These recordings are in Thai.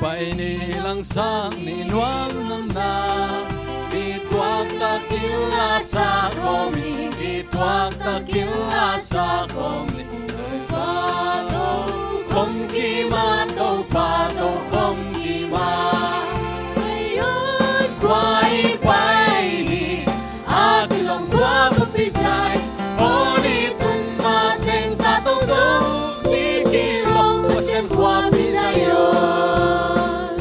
Pai ni lang sang ni nuang na Ituak takila sa komi Ituak takila sa komi Pato không kima đâu pato không kima Ayun quay quay ni Akin lang kwa kapisay Oni tun mateng katutong Nikilong mo siyang kwa pisayon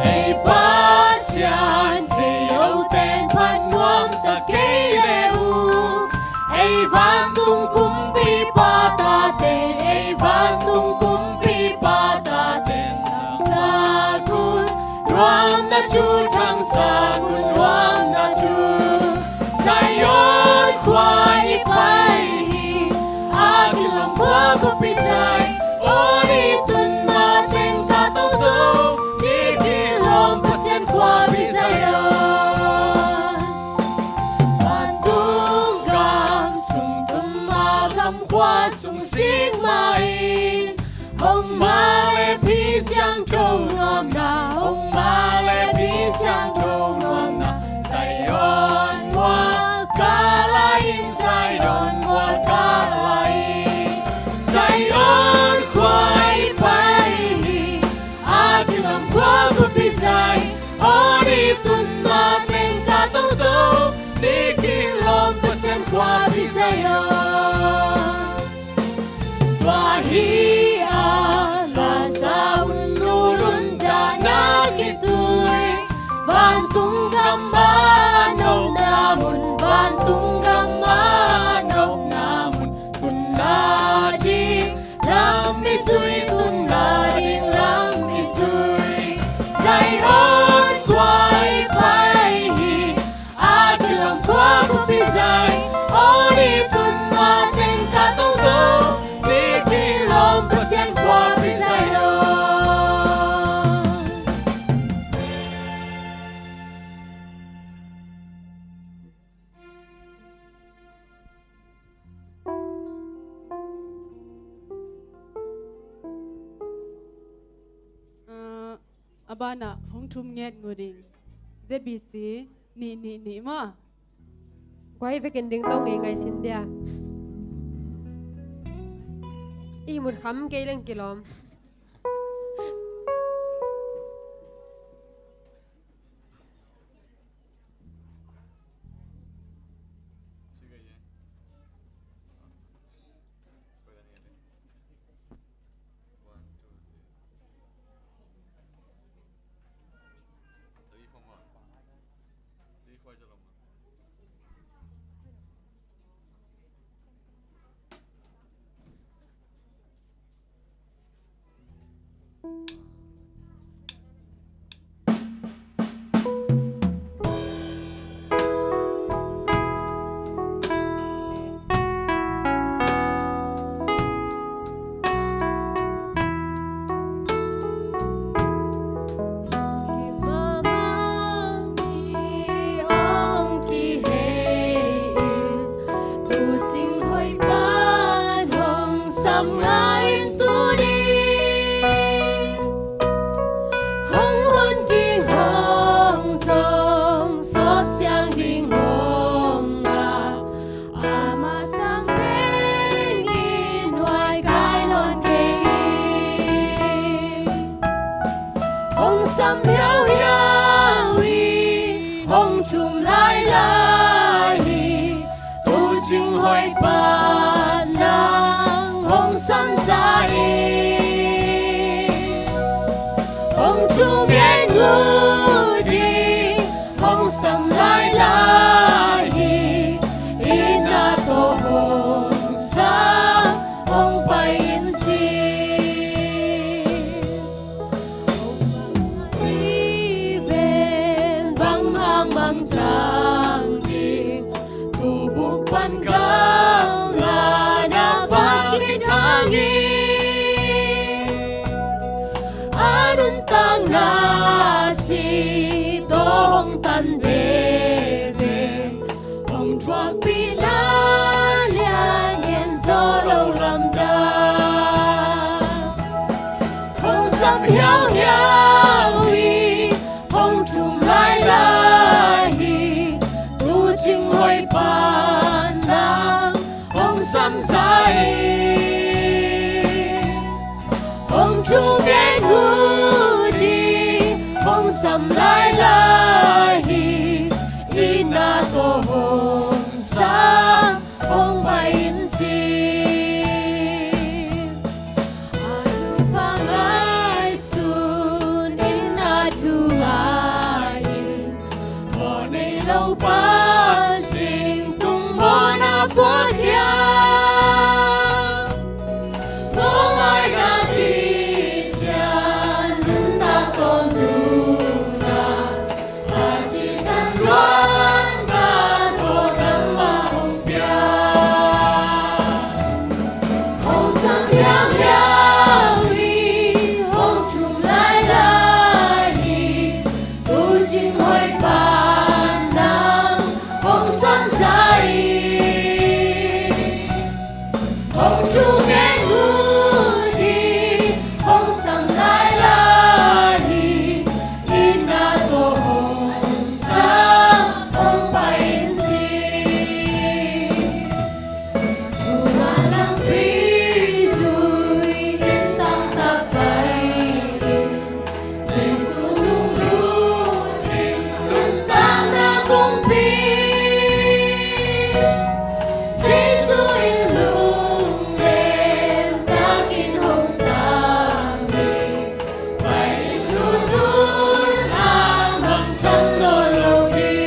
Ay pasyan Triyo ten panwang takileu Ay bantung kumpi pataten Ay bantung kumpi pataten Sakun ruang na chu Thang sakun ruang na chu Sayon kwai pai Akin lang kwa kupisay Ori tun maten katutong Nikilong pasyan kwa pisayon Pantungam sung tumagam kwa sung sigmain Hong male pi siang châu ngom na Hong male pi siang châu ngom na Sayon wa kalain Sayon wa kalain Sayon kwai pai Akin lang kwa kupisay Ori tun maten katutong Nikilong pasyan kwa pisayon Wahia lasa unurun dana kituy Bantung gamanok namun Bantung gamanok namun Tunading lamisuy Tunading lamisuy Sayon kway pai Akin lang kwa kupisay Ori tun maten katutong Nikilong pasyan kwa pisayon Abana hong thum nget ngoding ZBC ni ma Quay về kinh đừng tông ngày xin đia Y một khắm cây lên kì lòm Hãy samlaylahi inatohong sa hong painsin atu pangay sun inatuain mo nilaw pasing tung mo na podyan mongay natin dyan takon luna asisan luan gato ng maumpiyan Hong sang yaw-yawi Hong chumlay-lahi Tu jing hoi panang Hong sang zai Hong chung en gudi Hong sang lai-lahi Inato hong sang hong painsin Tumalang piso'y intang tapayin Sa'y susunglutin luntang na kumpin Sa'y su'y lunglen takin hong sami Bayin lutun amang chamnologi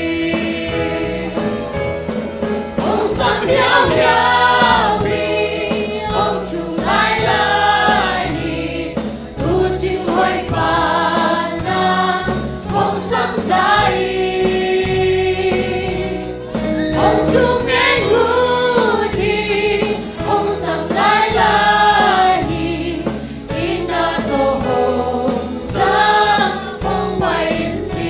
Hong sang yaw-yawi Hong chung lai-lahi Tu jing hoi panang Hong sang zai Hong chung en gudi Hong sang lai-lahi Inato hong sang hong painsin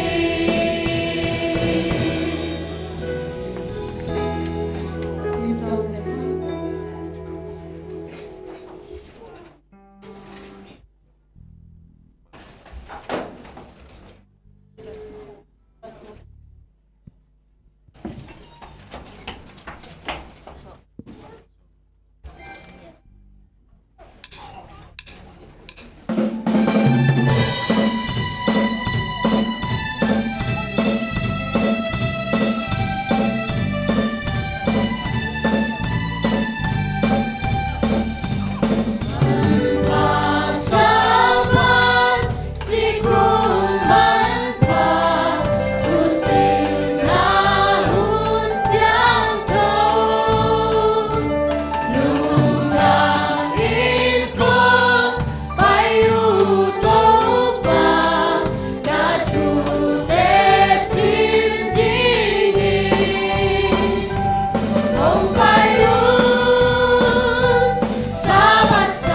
Pasaman si kuman pa Tusil na hun siyang to Lundain ko payuto pa Na tute sindingin Hong payun sawat sa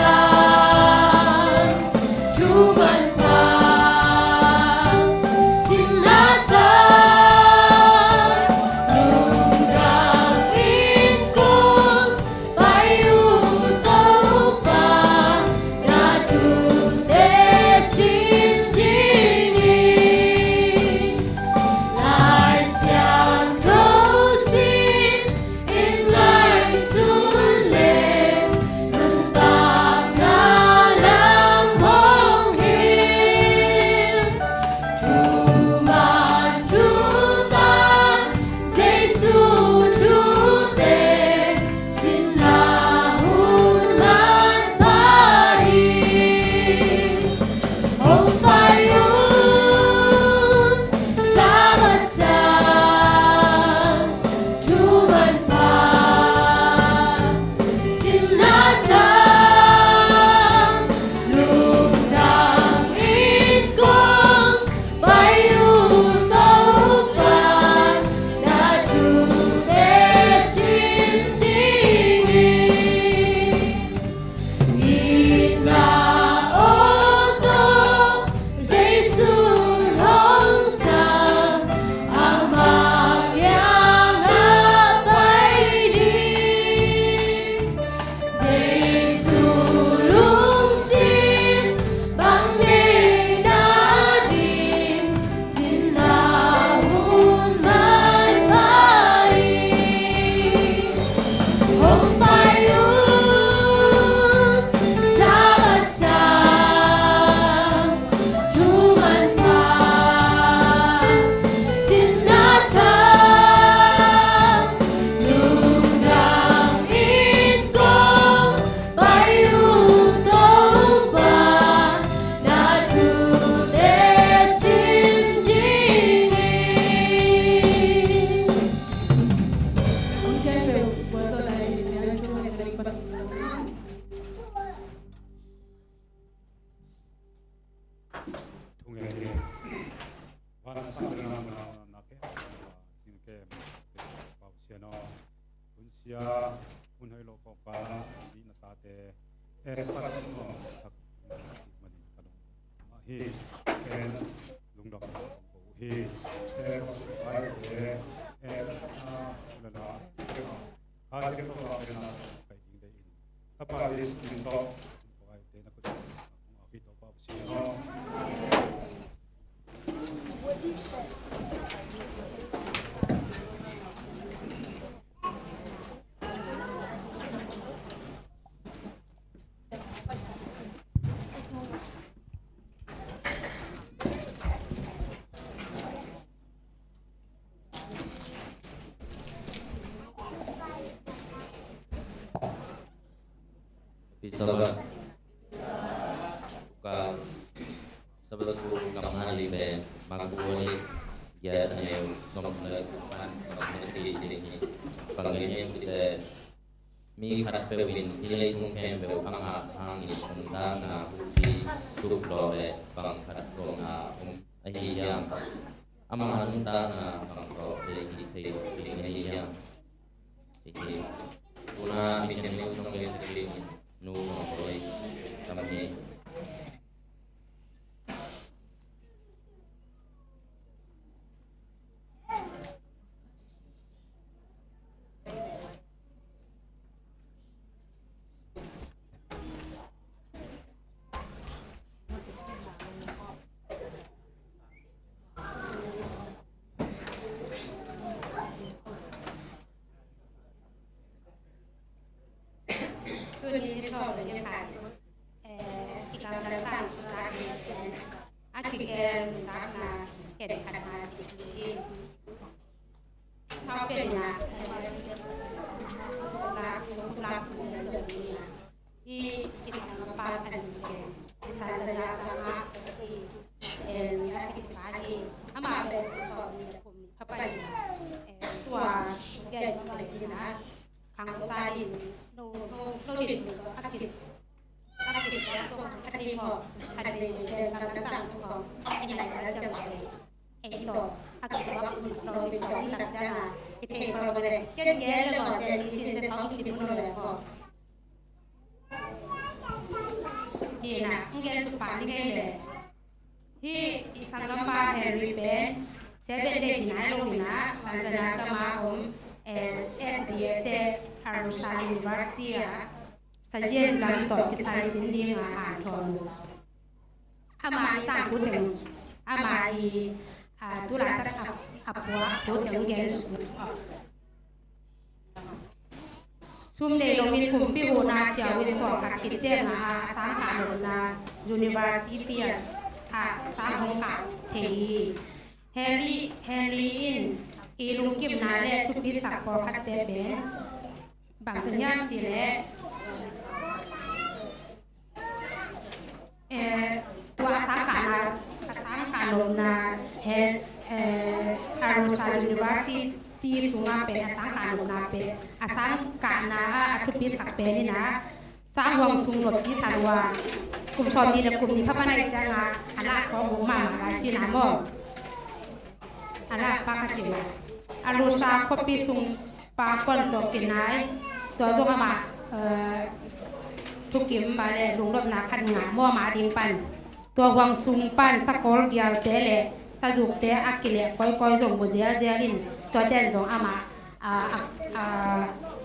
para sa na nake sinke pausiano unsia unhai lo ko para di natate para no tak mani kadong hi ken lungdok ko hi ai la ha ke to na kai ding dai tapa is din to ko ai te na ko aki to pausiano Sahabat buka sebelum kamar libe makbul ya yang nomor depan di sini panggilnya kita mi harap pewin nilai mungkin bew ang tentang uji tuh lore bang harap dong ayam amang tentang bang pro ini yang jadi guna mission ini untuk melihat nu rồi tầm nhẹ Sajen lang to kisay sindi nga aton. Ama ita kuteng ama I tulata apwa kuteng gen sumde longin kumpi una sia win to kakite nga sangka na university sahong ka thei Henry in ilung kim na le tupi sakor khatte ben bang tnya chi le tua sangka lom na Arosa University sunga pe sangka lom na pe sangka na atupi sak pe ni na sahwang sung lop ji sarwa kum son di kum ni phapa nai changa ala ko mo ma ma ji na mo ala pa ka ji Arosa kopi sung pa kon to kinai to jong maทุกกิมบาเลลุงรถนาคันงาม่อมาดิงปันตัววังซุงปันสกอลเกียวเตเลสะจุกเตอักกิเลก้อยๆส่งบุเซียเซียลินตัวเด่นส่งอามา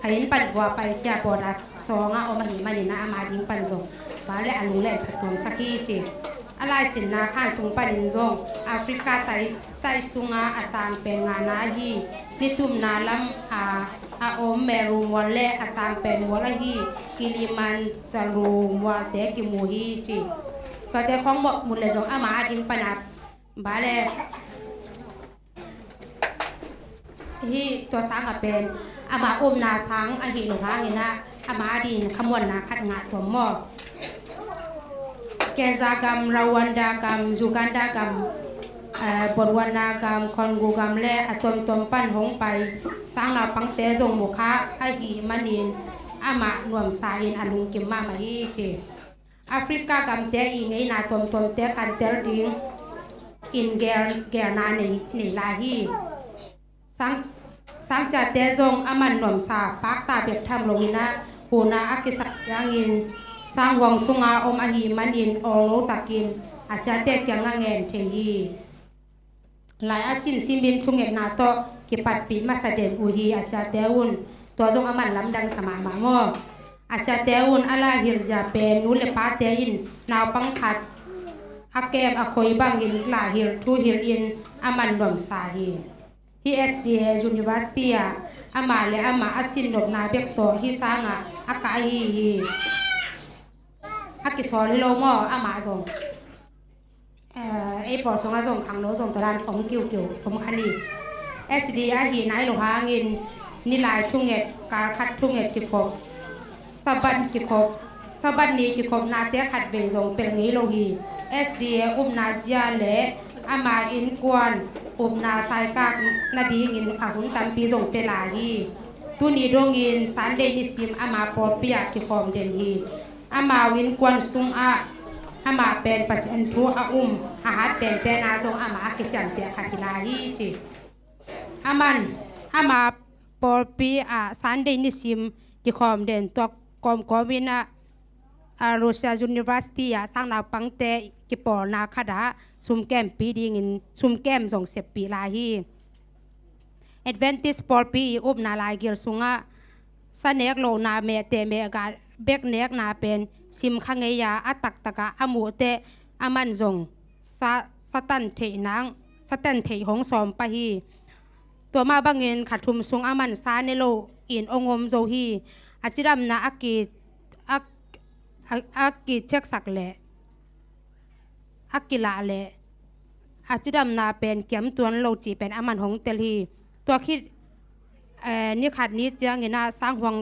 ให้เห็นปันหัวไปเจ้าปอดสองเอามาหิมานี่นะอามาดิงปันส่งบาเลอลุงเล่ผัดตองสักกี่จีอะไรสินนาข้านซุงปันดิงส่งแอฟริกาไต้ซุงอาสามเป็นงานาฮีนิตุมนาลัมโอมเมรุมวลเลอาสามเป็นวลฮีกิลิมันซารูมวลเตกิมูฮีจีก็แต่ของบอกมุลเลจงอามาดิงปนัดบาเลฮีตัวสังก็เป็นอามาอมนาสังอาหิหนูพางินะอามาดินขมวนนาคัดงาตัวหม้อแกซากรรมราวันดากรรมยูกันดากรรมบทวรรณกรรมคอนกูกรรมและตมปั้นหงไปสร้างเราปังเตจงบุคะไอหีมันินอามาหน่วมสายินอลุงกิมมามาฮีเจแอฟริกากรรมเตอีไงนาตมเตกันเตลดิง in gerna nei la hi sang sia te zong aman nom sa pak ta bek tham longina huna akisa yangin sang wang sunga om a hi manin olo takin asia te kyanga ngen the hi lai asin simin thunget na to ki pat pi ma sa den u hi asia te un to zong aman lam dang sama ma mo asia te un ala hil ja pe nu le pa te in naw pang khat akem akhoi bangin la hil thu hil in aman nom sa hi SDA University ama le ama asin nok na bek to hi sanga aka hi akisol lo mo ama zongไอ้ปอสงส่งขังโนส่งตรานของกิ้วผมคันนี้ SDA hi nai lo hangin ni lai thunget ka khat thunget ki khop saban ki khop saban ni ki khop na te khat ve zong pel ngi lo hi SDA na zia le ama in kwan na sai ka na di ngin a hun tam pi zong te la hi tu ni dong in san de ni sim ama por pia ki khom den hi ama win kwan sung ama pen pas an thu a hat pen a zong ama ki chan te khatila hi chi ama por pi a san de ni sim ki khom den to kom wina Russia University sang na pangte ki por na khada sum kem pi ding in sum kem zong sep pi la hi Advantage por pi na la gil sunga sanek lo na me te me ga bek nek na pen sim khangeya atak taka amu te aman zong satan the hong som pa hiตัวมาบางเงินขัดทุมซุงอามันซาเนโลอินองมโจฮีอาจิรัมนาอากิเช็คสักแหละอากิลาแหละอาจิรัมนาเป็นเกี่ยมตัวโลจีเป็นอามันของเตลีตัวคิดนี่ขัดนี้เจ้าเงินสร้างห่วง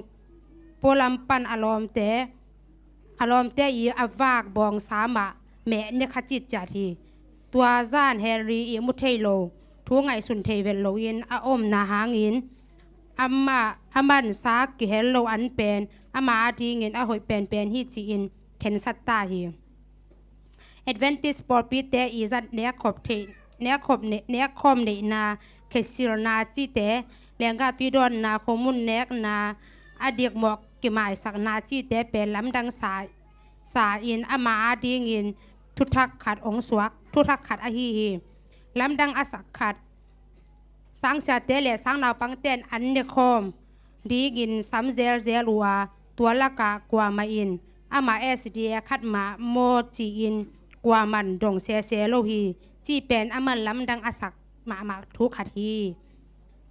โปลัมปันอารมณ์แต่อีอวากบองสามะแม่เนี่ยขจิตจ่าทีตัวซานแฮร์รี่อีมุเทโลทุงไงสุนเทเวลโลอินอมนาหางอินอามันซากิเฮลโลอันเป็นอามาดีเงินหอยเป็นฮิจีอินเทนสัตตาฮีAdvantage for Peter is at near cop na kesir na chite lenga tidon na komun nek na adik mok kimai sak na chite pe lam dang sa in ama ading in tuthak khat ong swak tuthak khat a hi lam dang asak khat sang sia te le sang naw pang ten an ne khom digin sam zer zerwaตัวละกากว่ามาอินอามาSDAคัดมาโมจีอินกว่ามันดงเซโลฮีจีเป็นอามันลำดังอาศักมาทุกขัดฮี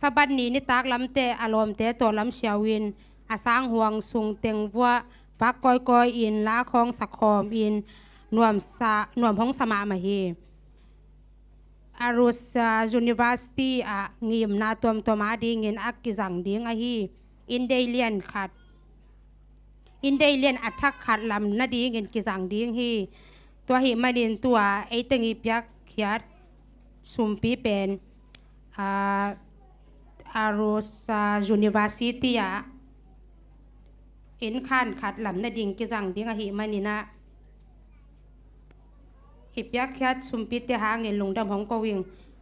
สบัดนี้นิตากลำเตอารมณ์เตตัวลำเชียวินอาสางห่วงสุงเต็งวัวฟักก้อยอินล้าคองสักคอมอินนวมห้องสมามาฮีอารุสUniversityงิมนาตัวมาดีเงินอักกิจังดิ้งฮีอินเดเลียนขัดอินเดียเลียนอัฐขัดลำนาดีเงินกิจังดิ้งฮีตัวหิมาดินตัวไอตึงอีพยักเขียดสุมปีเป็นอารุสUniversityอินขันขัดลำนาดิงกิจังดิ้งหิมานี่นะหิพยักเขียดสุมปีเตหาเงินลงดำของกวิง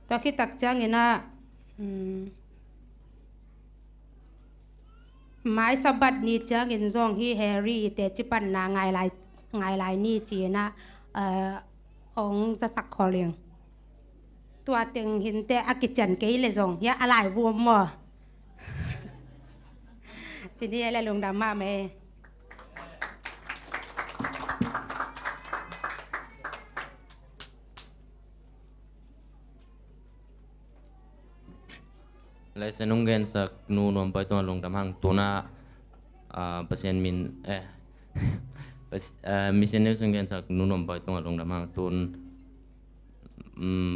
ตัวคิดตักจ้างเงินนะไม้สะบัดนี่จ้าเงินซองที่แฮร์รี่แต่จิปันนาไงลายนี่จีนะองจะสักคอเลียงตัวเต็งเห็นแต่อากิจันเกยเลยซองยาอะไรบวมหมอจีนี่อะไรลงดำมาไหมและสนุกเงินสักนูนวมไปตัวลงดำหังตัวน่าเปอร์เซ็นต์มินมิเซนเนลสงเงินสักนูนวมไปตัวลงดำหังตัว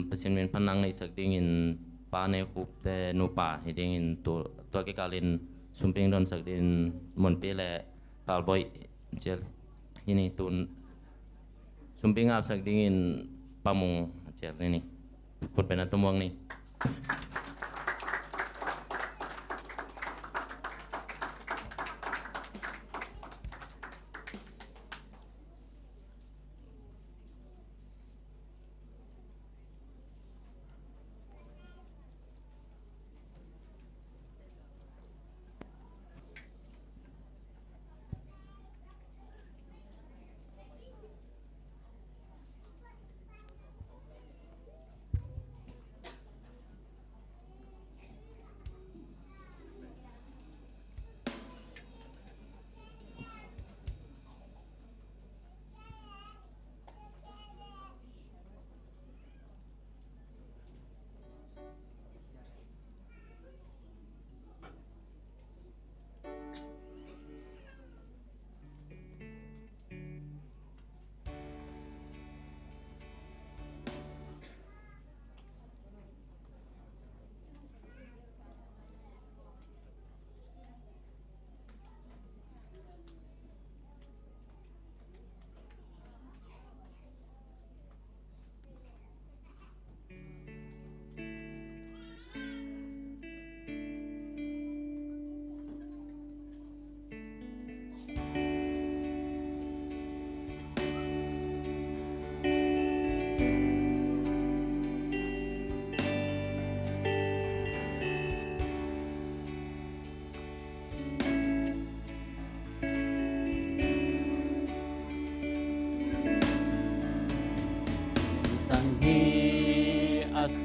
เปอร์เซ็นต์มินพนังในสักดิ่งอินปาเนคุปแต่นูป่าให้ดิ่งอินตัวเกกาลินสุมเปิงโดนสักดิ่งมนเปและตาลบอยเจลที่นี่ตัวสุมเปิงอาบสักดิ่งอินปามงเจลนี่พูดเป็นอัตมวงนี่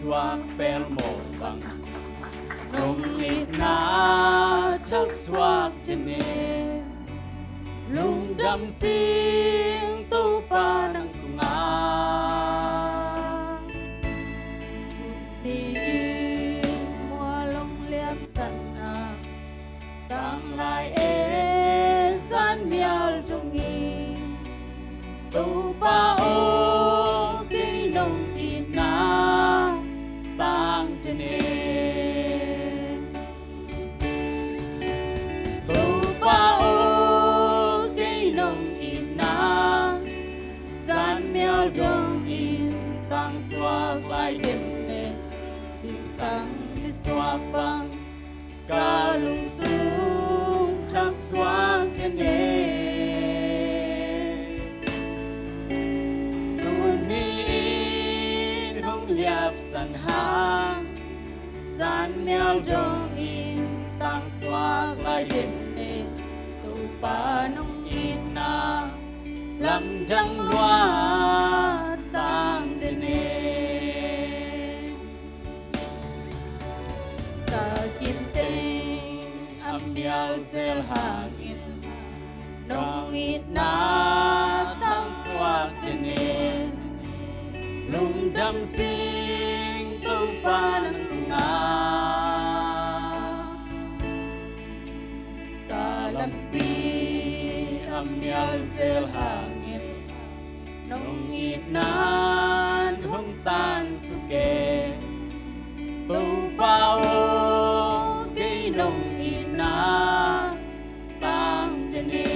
swak per mo bang nong ina chắc swak jene lung đam sing tu pa nang tunga đi mua long liam san na tang lai e san miao trong nghi tu pa o cái nông ina tang jene tu pa o cái nông ina san miao trong in tang swag lai đêm nè sim sang đi swag bang ca lung sung chắc swag jene liap san hang san miao dong in tang swag lai đêm nè tu pa nong in na lam trăng loa tang đêm nè ta kim tinh âm miao sel hang in nong in na tang swag đêm nè lung đam sing tu pa nang tunga kalampi amyal sel hangin nong inan hong tan suke tu pa o kay nong ina tang jene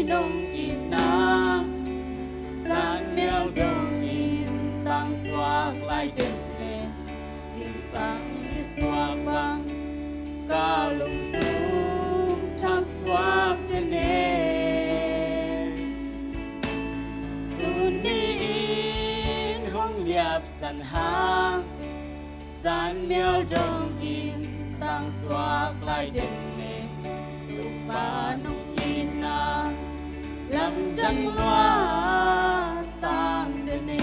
nông ina san miao dong in tang swag lai jen ne sim sang đi swag bang ca lung sung chắc swag jen ne sun đi in hong liap san hang san miao dong in tang swag lai jen ne tu pa nong ina lam trăng loa tang đêm nè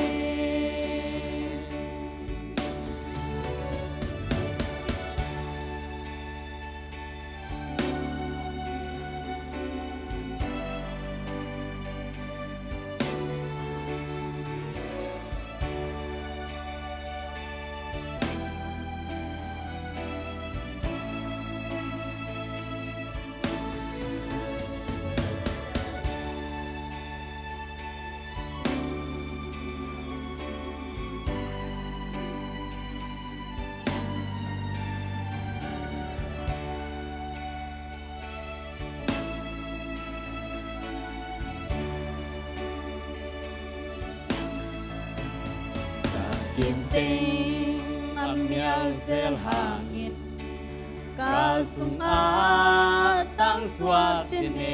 kim tinh âm miao sel hangin ca sung a tang swak jene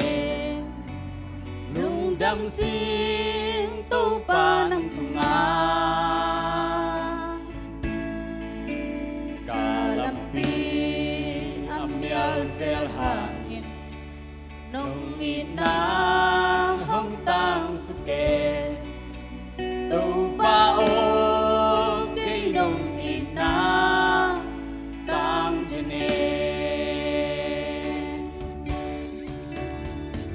lung đam sing tu pa nang tunga kalampi âm miao sel hangin nong ina hong tang suke tu pa o nong ina tang jene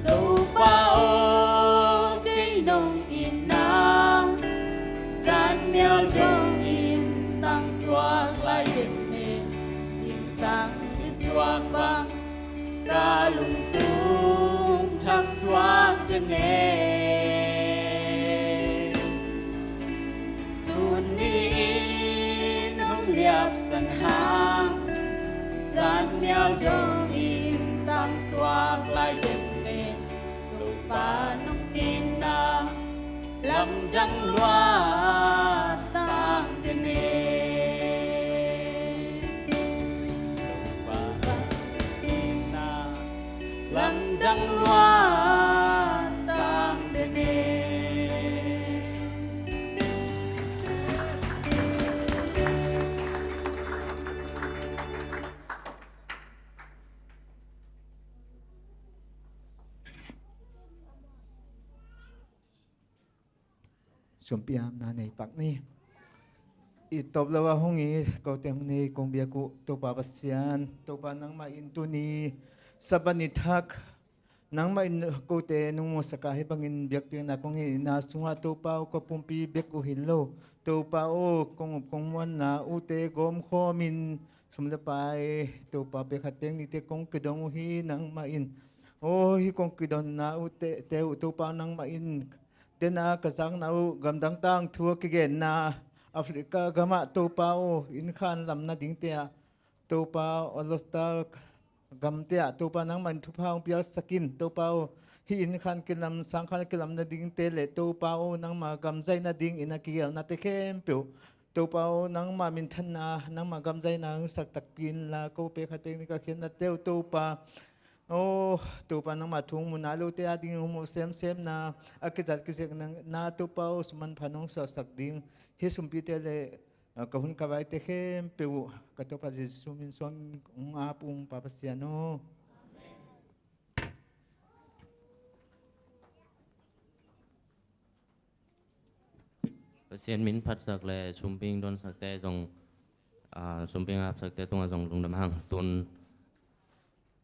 tu pa o cái nong ina san miao dong in tang swag lai jene sim sang đi swag bang ca lung sung chắc swag jene sun đi liap san hang san miao dong in tang swag lai jen ne tu pa nong ina lam trăng loa tang đêm nè tu pa ina lam trăng loa tang đêm nè สมปียามนาในปักนี่อีตบแล้วว่าห้องนี้ก็เต็มนี้กงเบียกุตัวปาปัสยานตัวปานังมาอินตุนีสับนิทักนังมาอินกูเตนุมสกาให้บังอินเบียกเปียงนักงอินนาสุงหาตัวปาก็ปุ่มปีเบียกุหินโลตัวปาโอกงกงวันนาอุเตกมข้อมินสมละไปตัวปาเบียขัดเปียงนี่เตกงกระดงฮีนังมาอินโอ้ฮีกงกระดงนาอุเตเตอุตัวปานังมาอินเดนากระสังนากำดังตั้งทัวกิเกนนาแอฟริกากามะตัวปาโออินขานลำนาดิ่งเตียตัวปาอลสตากำเตียตัวปานังมันทุพาวเปียสกินตัวปาฮิอินขานกิลำสังขานกิลำนาดิ่งเตเลตัวปาโอนังมากำใจนาดิ่งอินาเกียลนาเตเข้มเปียวตัวปาโอนังมามินทันนานังมากำใจนังสักตักกินลาโกเปขัดเปนิกาเขียนนาเตวตัวปาโอ้ตัวปานังมาทุ่งมุนาลูเตียดิ่งหุมเซมเซมนาอากิจัดกิเสกนังนาตัวปาโอสมันพานงสักดิ่งเฮสุมพิเตเลกหุ่นกบายเตเข้มเปียวกตัวปาจิสุมินสวงอาปุงปาปัสยาโนเซียนมินพัดสักแลชุมปิงโดนสักแต่จงชุมปิงอาบสักแต่ตรงจงลุงดำหังตุน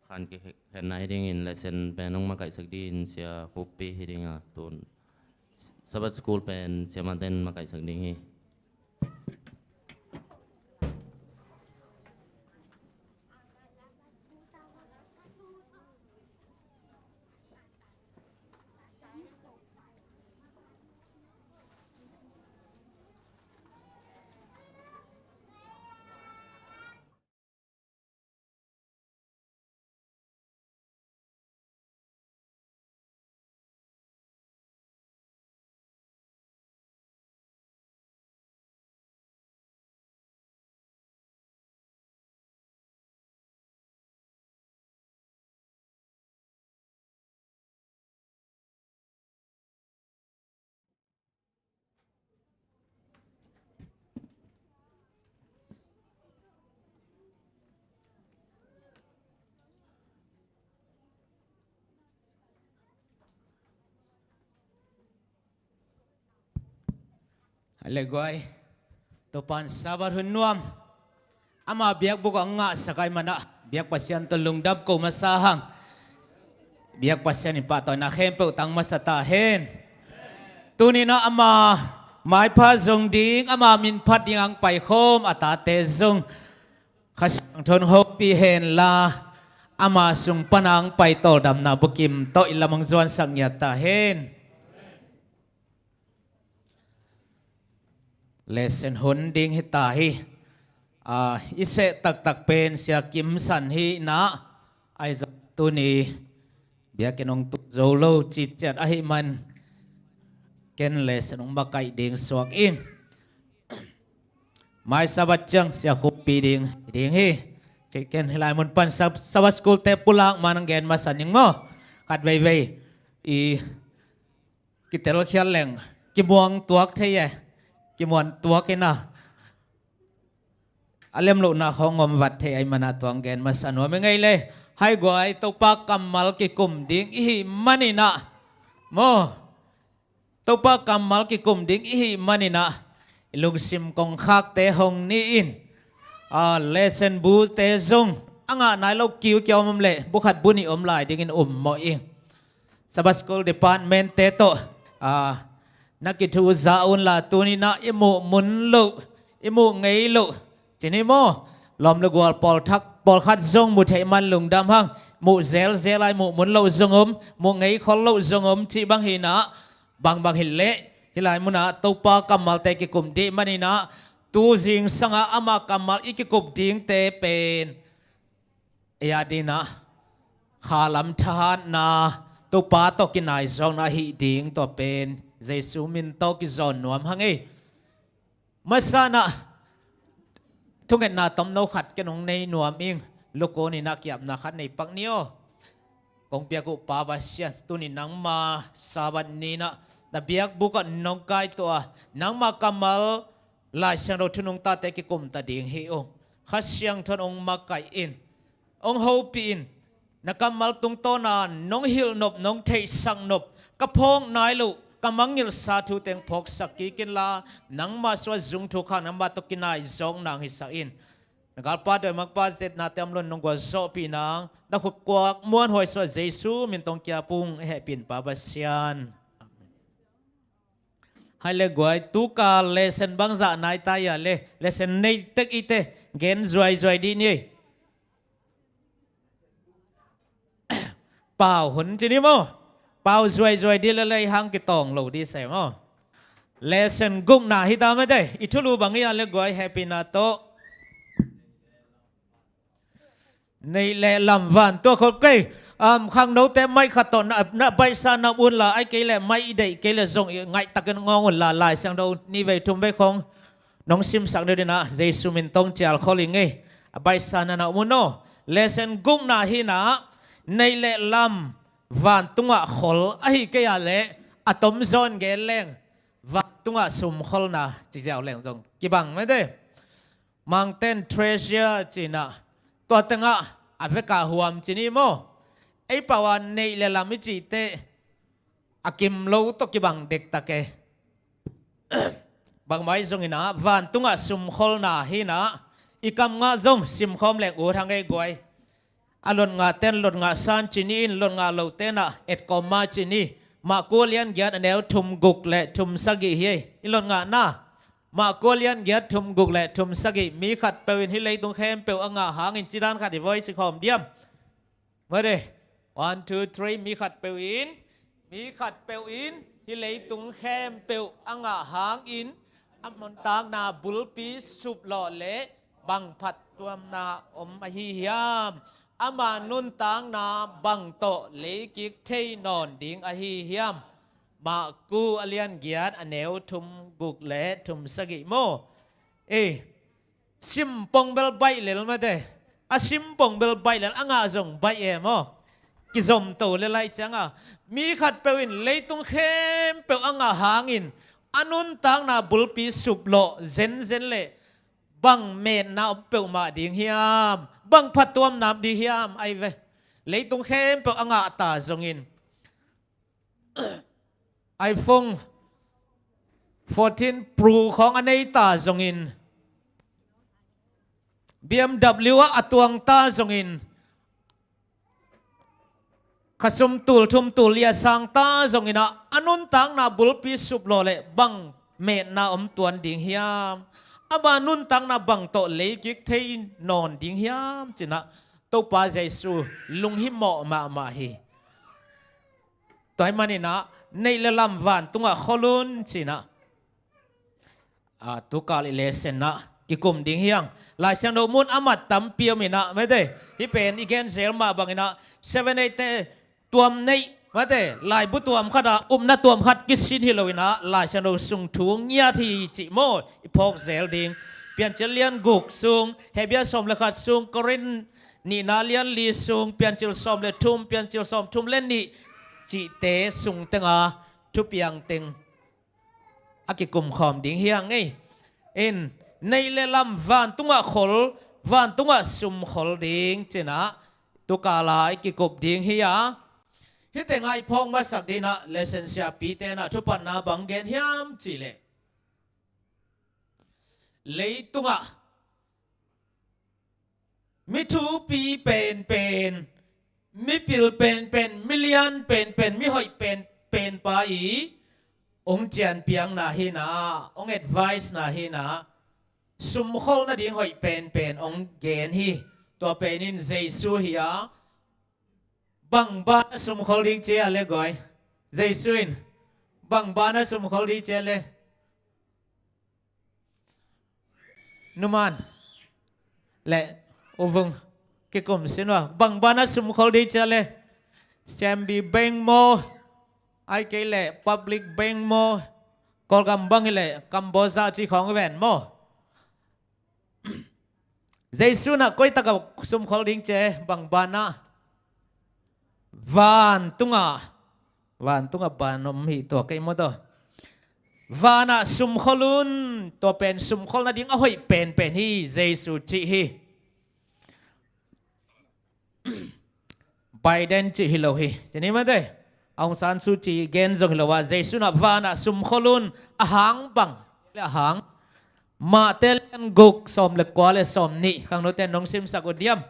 ขันกิแค่ไหนดิ้งอินและเซนเป็นน้องมาไก่สักดินเสียคุปปี้ฮิดิ้งตุนสบัดสกูลเป็นเสียมันเต้นมาไก่สักดิ้งฮี Legoi topan sabar hunuam ama biak buka nga sakay mana biak pasyan tulung dab ko masahang biak pasyan ipato na hempe utang masatahin tunina ama mai pa zong ding ama min pat ding ang pai khom atate zong khasang thon hopi hen la ama sung panang pai tol dam na bukim to ilamang zuan sang yata hen lesson hun ding hitahi ise tak pen sia kim san hi na ai tu ni bia kenong tu zolo chi chat ahi man ken lesson ong bakai ding suak in mai sabat chang sia kopi ding hi chi ken hilai mun pan sabat school te pulang manang gen masaning mo kat vei i kitel khial leng ki buang tuak the ye ki muan tua ke na alem lo na khongom wat the ai mana tuang gen masanwa me ngai le hai goi to pa kamal ki kum ding hi manina mo to pa kamal ki kum ding hi manina ilung sim kong khak te hong ni in lesson bu te zong anga nai lo kiu kyau mam le bukhat buni om lai ding in mo ing sabas school department te to nakitu zaun la tunina imu mun lu imu ngei lu chini mo lom lu gwal pol khat zong mu thei man lung dam hang mu zel ai mu mun lu zong mu ngei khol lu zong chi bang hina bang hille hilai muna topa kamal te ki kum di manina tu jing sanga ama kamal iki kup ding te pen ya dina khalam than na topa to kinai zong na hi ding to pen Jesu min to ki zon nuam hangi masana thungen na tom no khat ke nong nei nuam ing loko ni na kiap na khat nei pak nio kong pia ku pa ba sia tu ni nang ma saban ni na da biak bu ka nong kai to nang ma kamal lai sang ro thunong ta te ki kum ta ding hi ong khasyang thon ong ma kai in ong ho pi in na kamal tung to na nong hil nop nong thei sang nop ka phong nai lu kamangil sa thu teng phok sakki kin la nang ma swa zung thu kha nang ma to kinai zong nang hi sa in nagal pa doi mak pa zet na tem lon nong go zo pi nang na khut kwak muan hoi swa jesu min tong kya pung he pin pa ba sian hai le guai tu ka lesson bang za nai ta ya le lesson nei tek ite gen zoi di ni pao hun chi ni mo pao zoi di le hang ki tong lo di se mo lesson gung na hi ta ma dai ithulu bang ya le guai happy na to nei le lam van to khot kai khang nấu tem mai khát tọn na bay sa na buôn là ai cái là mai đẩy cái là rộng ngại tắc cái ngon là lại sang đâu ni về thùng về không nông sim sang đây na Giêsu mình tông chèl khó linh ngay bay sa na buôn no lesson gung na hi na nei le lam van tunga khol ai cái à le atom zone cái leng van tunga sum khol na chỉ giàu leng rong kỳ bằng mấy đây mang tên treasure chỉ na tua tengah ave ka huam chỉ ni mo ai pawan nei le lam chi te akim lo to ki bang dek ta ke bang mai zong ina van tunga sum khol na hi na ikam nga zong sim khom le u thang ei goi alon nga ten lon nga san chini in lon nga lo te na et ko ma chini ma ko lian gyat anel thum guk le thum sagi hi ilon nga na ma ko lian gyat thum guk le thum sagi mi khat pewin hi lei tung khem pew anga hang in chidan khat di voice khom diam mới đây 1 2 3 mi khát bèo in hi lấy tung khem bèo ang hang in amon tang na bulpi sup lo le bang phat tuam na hi hiam ama nun tang na bang to le kik thei non ding hi hiam ma ku alian giat aneu thum guk le thum sagi mo sim pong bel bai lel ma de sim pong bel bai lel anga zong bai e mo ki zom to le lai changa mi khat pewin leitung khem pe anga hangin anun tang na bulpi suplo zen le bang men na pe ma ding hiam bang phatom nam di hiam ai ve leitung khem pe anga ta zongin iPhone 14 Pro ของอันนี้ตาจงอิน BMW อัตวงตาจงอินขสมตูลทุมตูลยาสังตาจงอินะอนุนตังนาบุลปีสุบโลเลบังเมตนาอมตวนดิ่งเฮียมอบานุนตังนาบังโตเลกิกเทยนอนดิ่งเฮียมจินะตัวปาใจสูลุงหิมอมาฮีตัวมันนี่นะในละลำวันตุงะขลุนจินะตุกาลิเลเซนะกิกุมดิ่งเฮียงลายเสียงโนมุนอามัดตั้มเปียวมินะไม่ได้ที่เป็นอีกแกนเซลมาบังนะ7 8ตัวในมาเตลายบุตัวมขัดนัดตัวมขัดกิสินฮิโลวินะลายชนสุงถุงเงียที่จิโมอีพกเซลดิงเปลี่ยนเจเลียนกุกสุงเฮเบียสมเลขัดสุงกรินนี่นาเลียนลีสุงเปลี่ยนจิลสมเลทุมเปลี่ยนจิลสมทุมเล่นนี่จิเตสุงเตงาทุบยังเตงอากิกุมขอมดิ่งเฮียงไงอินในเลลำวันตุงะขลวันตุงะสุมขลดิ่งเจนะตุกาลายกิกุบดิ่งเฮียฮิตไงพงมาสักดีนะเลเซนเซียปีเตนะทุปันนาบังเกนฮิมจีเลเลยตุงะมิทูปีเป็นมิปิลเป็นมิเลียนเป็นมิหอยเป็นไปองเจียนเปียงนาฮินาองเอ็ดไวส์นาฮินาสุมขลนาดิ่งหอยเป็นองเกนฮีตัวเป็นอินเจสูฮียบังบานสมขลิงเจอะไรก่อยเจสุอินบังบานสมขลิงเจเลยนุมันและโอวงเกี่ยกมสินว่าบังบานสมขลิงเจเลยแซมบีเบงโมไอเกล่พับลิกเบงโมกอลกัมบังเลยกัมโบซาจีของแวนโมเจสุน่ะก้อยตะกับสมขลิงเจบังบานะวันตุงะบานมหิตัวไก่หมดวานะสุมขลุนตัวเป็นสุมขลนาดิ้งเอาให้เป็นฮีเจสุจิฮีไบเดนจิฮิโลฮีจะนี่มาได้ Aung San Suu Kyi gen zong lawa Jesu na vana sum kholun ahang bang le ahang ma telian guk som le kwa le som ni khang no ten nong sim sakodiam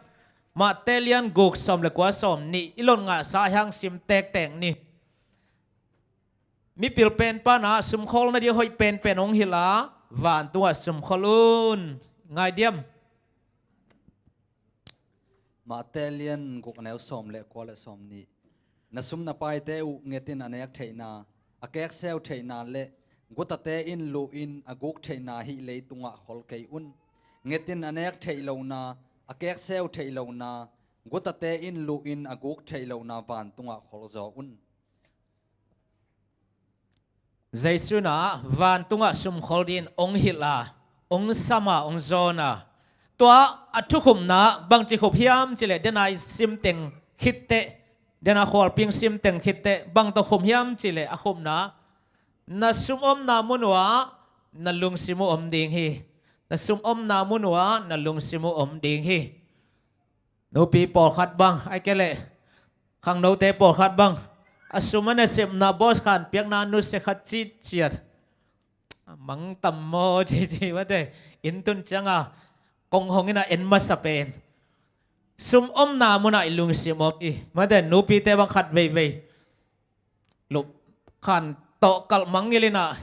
ma telian guk som le kwa som ni ilon nga sa hang sim tek teng ni mi pil pen pa na sum khol na di hoi pen pen ong hila van tua sum kholun ngai diam ma telian guk neu som le kwa le som ni na sum na pai te u ngetin anek theina akek seu theina le gutate in lu in aguk theina hi le tunga khol kei un ngetin anek theilo na akek seu theilo na gutate in lu in aguk theilo na van tunga khol zo un Jesu na van tunga sum khol din ong hila ong sama ong zona tua athukum na bang chi khop hiam chile denai sim teng khitte dena khol ping sim teng khitte bang to khum hiam chile a khum na sum na munwa na lung simu ding hi na sum na munwa na lung simu ding hi no pi por khat bang ai kele khang no te por khat bang asumana sim na boss khan piak na nu se khat chi chiat mang tam mo chi wa de in tun changa kong hongina en ma sapen sum na muna ilung sim i ma de no pi te bang khat ve lup khan to kal mangilina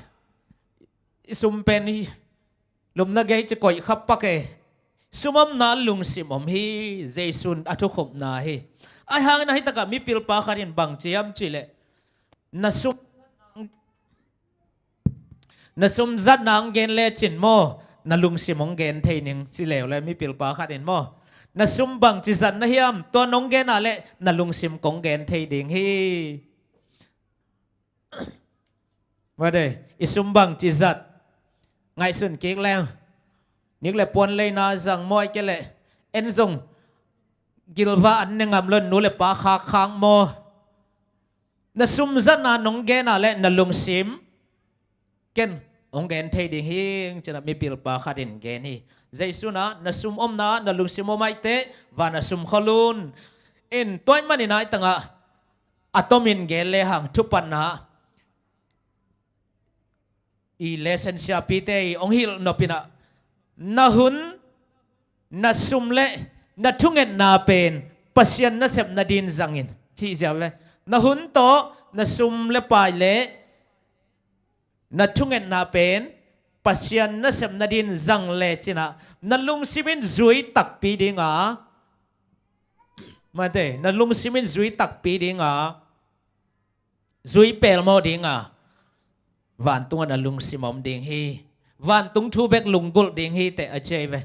sum pen hi lum na gai che koi khap pa ke sumam na lung simom hi Jesun athu khop na hi ai hang na hi taka mi pil pa kharin bang chiam chile na sum zat nang gen le chin mo na lung simong gen theining chile le mi pil pa kharin mo na sum bang chi zat na hiam to nong gen ale na lung sim kong gen thei ding hiว่าเดอิสุมบังจิจัดไงสุนเก่งแรงนิกเลยปวนเลยนาจังมอยเกเลยเอ็นซงกิลวาอันนึงอำลนนูเลยปาคาค้างโมน่ะสุมจันนานงเกน่ะเลยน่ะลุงซิมเกนองเกนเทดิฮิงจะน่ะมีปิลปาคาดินเกนี่ใจสุนะน่ะสุมน่ะลุงซิมไม่เตะวาน่ะสุมขลุนเอ็นตัวมันนี่นายตั้งอะตอมินเกเลยหังทุปันนะi lesson siya pite ong hil no pina na hun na sumle na thungen na pen pasyan na sep na din zangin chi jawle na hun to na sumle pai le na thungen na pen pasyan na sep na din zang le china na lung simin zui tak pi dinga mate na lung simin zui tak pi dinga zui pel mo dinga van tung na lung simom ding hi van tung thu bek lung gul ding hi te achei ve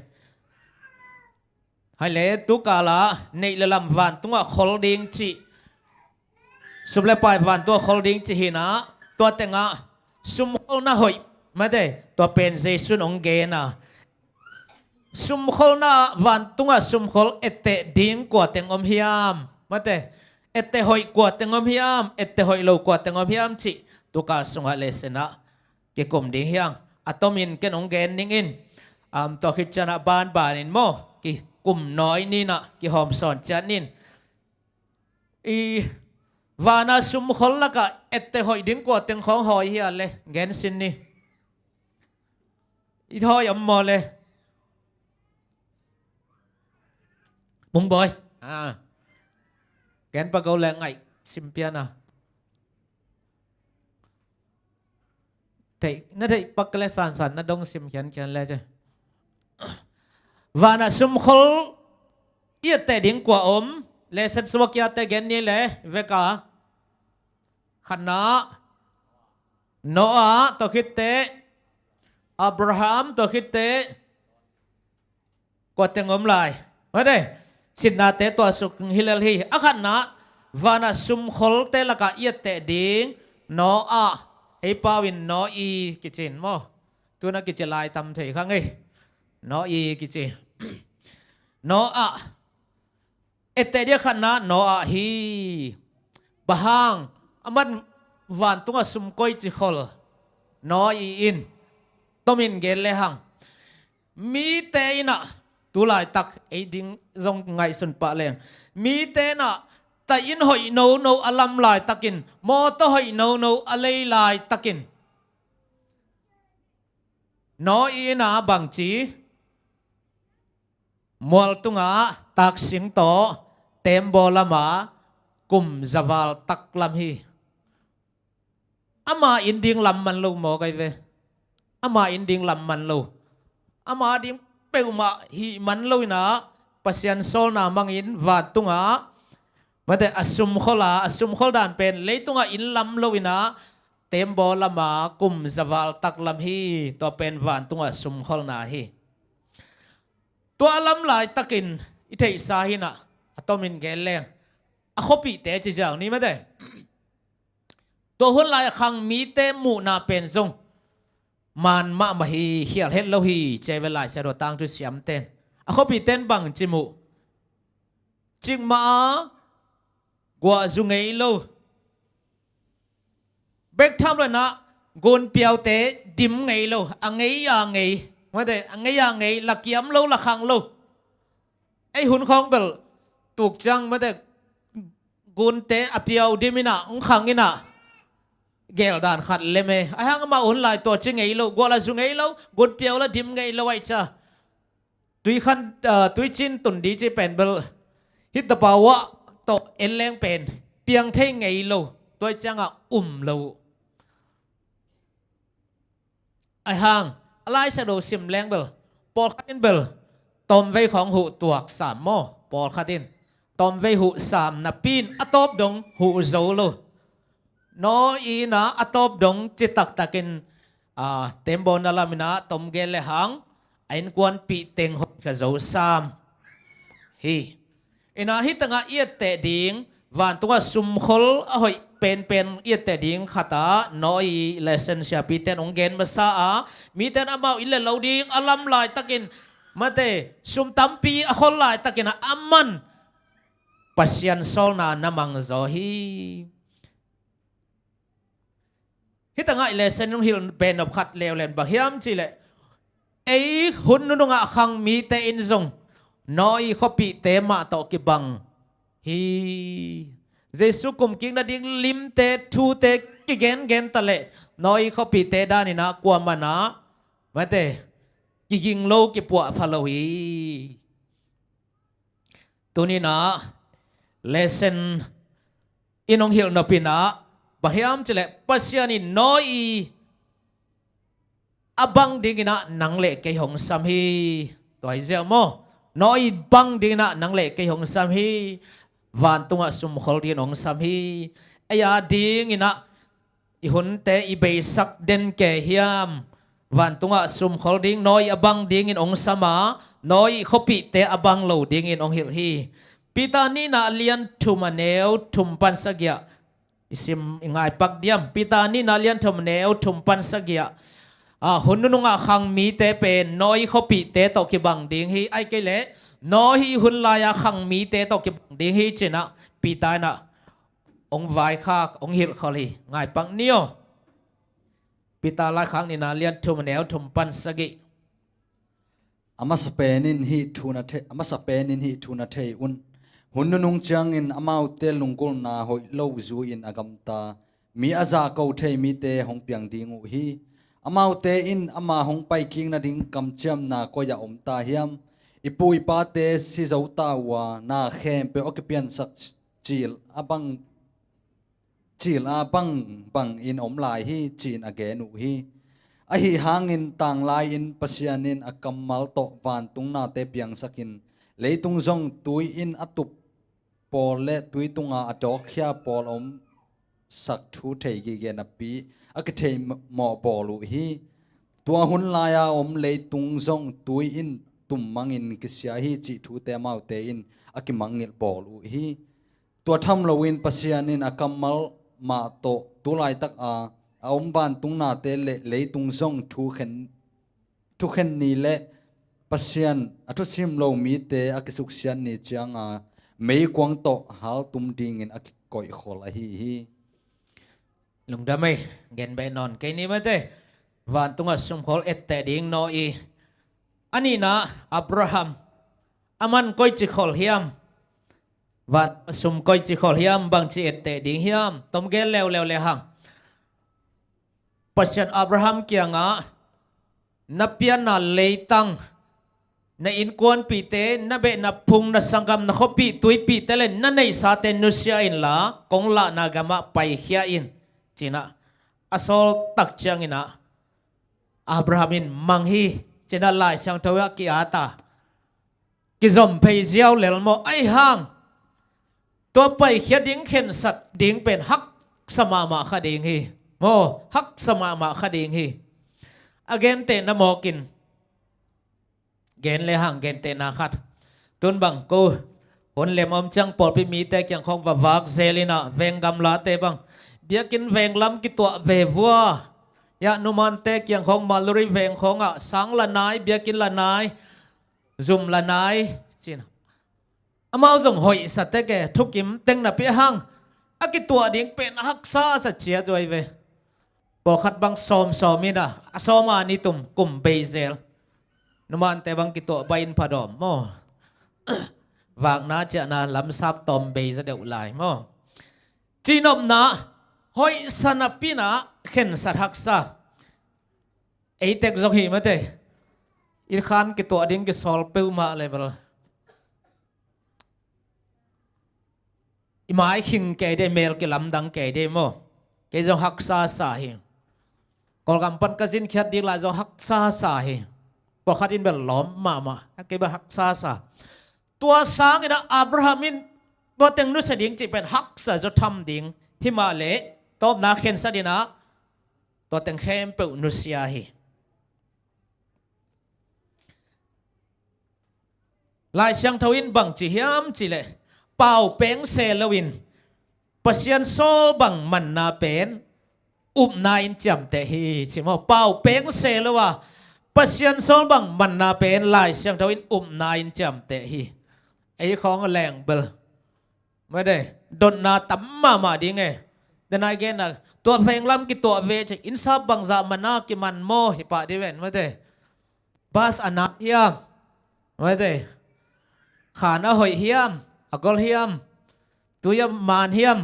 hai le tu kala nei le lam van tung a khol ding chi suble pai van tu khol ding chi hi na to tenga sum khol na hoi ma de to pen Jesun ong ge na sum khol na van tung a sum khol ette ding kwa teng om hiam ma de ette hoi kwa teng om hiam ette hoi lo kwa teng om hiam chi tu ka sunga lesena ke kom ding hiang atomin ken ong gen ning in to khit chana ban in mo ki kum noi ni na ki hom son chanin i vana sum khol la ka ette hoi ding ko teng khong hoi hi ale gen sin ni i thoi am mo le mung boy gen pa go le ngai simpiana thầy nó thầy bắc lệ sản nó đông sim khian lệ chứ và nó sum khol yết tệ đỉnh quả ôm lệ sét suak ya tệ gen ni lệ về cả khăn nó Noah to khít tệ Abraham to khít tệ quả tiếng ôm lại ở đây xin na tệ tua suk hilal hi khăn nó và nó sum khol tệ là cả yết tệ đỉnh Noahไอ้ป้าวินน้ออีกิจินมั้งตัวนักกิจลายตำเถยข้างไอ้น้ออีกิจิน้อเอเตเดียขันนะน้อฮีบะฮังมันวันตัวสุมก้อยจิขอลน้ออีอินต้มินเกลเลหังมีเตยนะตัวลายตักไอ้ดิ้งรงไงสุนปะเลงมีเตนะ ta in hoi no alam lai takin mo to hoi no alei lai takin no ina bang chi mual tunga tak sing to tembo lama kum zawal tak lam hi ama inding lam man lo mo kai ve ama inding lam man lo ama ding peuma hi man lo na pasian sol na mangin va tunga mate asum khol dan pen leitunga in lam lo ina tembo lama kum zawal tak lam hi to pen van tunga sum khol na hi to alam lai takin ithei sa hi na atomin geleng a khopi te chi jang ni mate to hun lai khang mi te mu na pen zong man ma hi hial het lo hi che velai sa ro tang tu siam ten a khopi ten bang chi mu ching ma gwa zungei lo bek tham lo na gon piao te dim ngei lo angei ya ngei mate angei ya ngei la kiam lo la khang lo ai hun khong bel tuk chang mate gon te apiao dimina ong khang ina gel dan khat leme ai hang ma un lai to chi ngei lo gwa la zungei lo gon piao la dim ngei lo ai cha tui khan tui chin tun di chi pen bel hit the power to en leng pen piang thei ngei lo tôi chang a lo ai hang alai sa do sim leng bel pol khatin bel tom vei khong hu tuak sam mo pol khatin tom vei hu sam na pin atop dong hu zo lo no i na atop dong chi tak takin tembo na lamina tom gel le hang ain kwan pi teng ho ka zo sam hi ina hitanga iet te ding van tunga sum khol a hoi pen iet te ding khata noi lesson sha pi ten ong gen masa a mi ten amau ile lo ding alam lai takin mate sum tampi a khol lai takin amman pasian sol na namang zo hi hitanga lesson ong hil pen of khat lew len ba hiam chi le ei hun nu nga khang mi te in zong noi khopi te ma to ki bang hi Jesu kum king na ding lim te thu te ki gen tale noi khopi te dani na kwa mana mate ki ging lo ki pu phalo hi tuni na lesson inong hil no pina bahiam chile pasiani noi abang dingina nangle ke hong sam hi toy zel mo nói băng đi na nang lệ cây hồng sam hi van tunga sum khol din ong sam hi aya ding ina I hun te I be sak den ke hiam van tunga sum khol ding noi abang ding in ong sama noi khopi te abang lo ding in ong hil hi pita ni na lian thumaneu thumpan sagya isim ingai pak diam pita ni na lian thumaneu thumpan sagya hun nu nga khang mi te pen noi khopi te to ki bang ding hi ai ke le no hi hun la ya khang mi te to ki bang ding hi chena pi ta na ong vai kha ong hil kholi ngai pang nio pi ta la khang ni na lian thum neu thum pan sagi ama sapenin hi thuna the ama sapenin hi thuna the un hun nung chang in amau te lungkul na hoi lo zu in agam ta mi aza ko the mi te hong piang dingu hi amau te in ama hong pai king na ding kam cham na ko ya om ta hiam ipui pa te si zo ta wa na khem pe okipian sak chil bang in om lai hi chin again u hi a hi hangin tang lai in pasianin akamal to van tung na te piang sakin leitung zong tui in atup pol le tui tunga adok khia pol om sak thu thei gi gen api akithei mo bolu hi tua hun laya om leitung zong tui in tum mangin kisya hi chi thu te mau te in akimangil bolu hi tua tham lowin pasianin akamal ma to tulai tak a om ban tung na te le leitung zong thu khen ni le pasian athu sim lo mi te akisuk sian ni changa mei kwang to hal tum ding in akikoi khol a hi lung damai gen be non ke ni mate van tunga sum khol ette ding no I ani na Abraham aman koi chi khol hiam วัดสมก้อยจิขอลเฮียมบางจีเอตเตดิ่งเฮียมต้มเกลเลวเลหังปัจจันอับราฮัมเกียงะนับเปียนาเลยตังในอินกวนปีเตนับเบนับพุงนัสังกรรมนักปีตุยปีเตเลนันในสาเตนุเซียอินละกงละนากามะไปเฮียอินจีนะอสอลตักจังอินะอับราฮัมินมังฮีจีนะลายช่างทว่ากิอาตากิจอมเพยเจียวเลลโมไอห่างตัวไปเฮียดิ้งเข็นสัตดิ้งเป็นฮักสมามาคดิ้งฮีโมฮักสมามาคดิ้งฮีอเกนเตนโมกินเกนเลหังเกนเตนาคัดตุนบังกูผลเลมอมจังปอดไปมีแต่ยังคงว่าวักเซลินะเวงกำลาเตบังเบียกินเวงลำกิตัวเววัวยานุมันเตยังคงมาลุริเวงของอ่ะสังละนายเบียกินละนายซุมละนายสินะอามาส่งหอยสัตย์แกทุกยิมเต็งนับเปียหังอากิตัวดิ้งเป็นฮักษาสัจเจียด้วยเวบอกขัดบังซอมมินะซอมานิตุมกุมเบเซลนุมันแต่บังกิตัวใบอินพดอมโมวางนาเจนาลำซับตอมเบซเดวลายโมจีนอมนาหอยสนับปีนะเข็นสัตฮักษาไอเต็กจงหีมาเตอิรขานกิตัวดิ้งกิสอลเปิวมาเลยบลหมายขิงแกได้เมลกิลำดังแกได้โมแกจงฮักษาสาเหกอลกำปั้นกสินขัดดีลายจงฮักษาสาเหพอขัดอินเบลล้อมมาแกแบบฮักษาสาตัวสางนะอับราฮัมินตัวเต็งนุสดิ่งจีเป็นฮักษาจะทำดิ่งฮิมาเลตบนาเข็นสดินะตัวเต็งเข้มเปิลนุสยาฮีลายเสียงทวินบังจีเฮียมจีเลเป่าเป้งเซลวินปัสยันโซบังมันนาเป็นอุบนายจำแต่ฮีชิมเป่าเป้งเซลว่าปัสยันโซบังมันนาเป็นลายเสียงทวินอุบนายจำแต่ฮีไอ้ของแรงเบลไม่ได้ดนนาตั้มมาดีไงแต่นายแกน่ะตัวเพลงล้ำกิตัวเวชอินซับบังซามันนากิมันโมฮิปะดิเวนไม่ได้บาสอนักเฮียมไม่ได้ขาหน้าหอยเฮียมอกอลเฮียมตัวยมานเฮียม